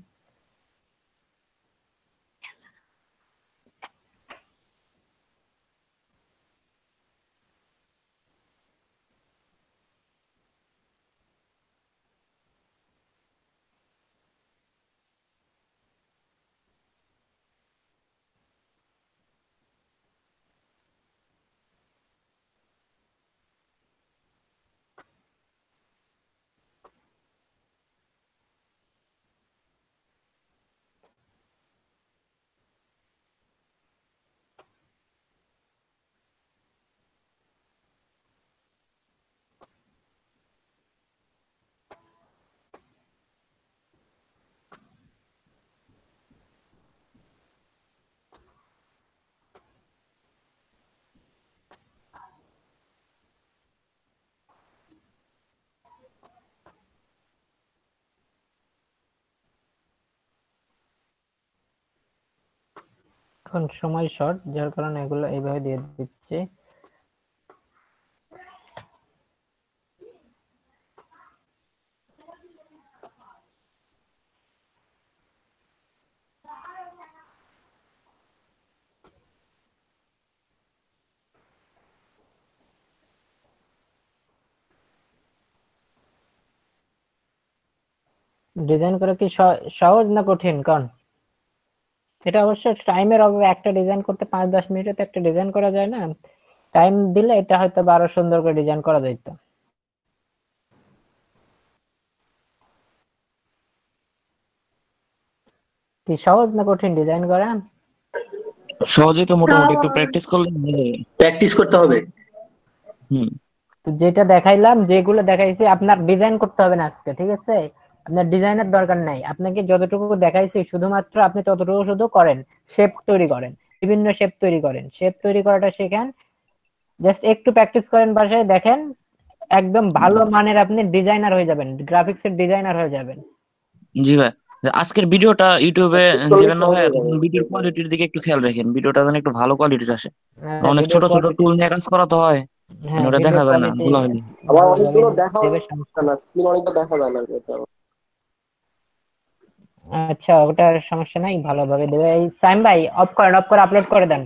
এখন সময় শর্ট, যার কারণে এগুলো এইভাবে দিয়ে দিচ্ছি। ডিজাইন করা কি সহজ না কঠিন কোন? এটা অবশ্য টাইমের অভাবে একটা ডিজাইন করতে 5-10 মিনিটে তো একটা ডিজাইন করা যায় না। টাইম দিলে এটা হয়তো আরো সুন্দর করে ডিজাইন করা যেত। কি সহজ না কঠিন ডিজাইন করা? সহজে তো মোটামুটি একটু প্র্যাকটিস করলে প্র্যাকটিস করতে হবে। তো যেটা দেখাইলাম, যেগুলো দেখাইছি আপনার ডিজাইন করতে হবে না আজকে, ঠিক আছে? আপনার ডিজাইনের দরকার নাই, আপনাকে যতটুকু দেখাইছি শুধুমাত্র আপনি ততটুকু শুধু করেন, শেপ তৈরি করেন, বিভিন্ন শেপ তৈরি করেন, শেপ তৈরি করাটা শেখেন, জাস্ট একটু প্র্যাকটিস করেন বাসায়, দেখেন একদম ভালো মানের আপনি ডিজাইনার হয়ে যাবেন, গ্রাফিক্সের ডিজাইনার হয়ে যাবেন। জি ভাই, আজকের ভিডিওটা ইউটিউবে দিবেন না ভাই? ভিডিওর কোয়ালিটির দিকে একটু খেয়াল রাখেন, ভিডিওটা যেন একটু ভালো কোয়ালিটির আসে। অনেক ছোট ছোট টুল নিয়ে কাজ করা তো হয়, ওটা দেখা যায় না, ভুল হয়নি। আবার অনেকগুলো দেখা না, স্ক্রিন অনেকটা দেখা যায় না। আচ্ছা, ওটার সমস্যা নাই, ভালোভাবে দেবে। এই সাইম ভাই অফ করেন, অফ করে আপলোড করে দেন।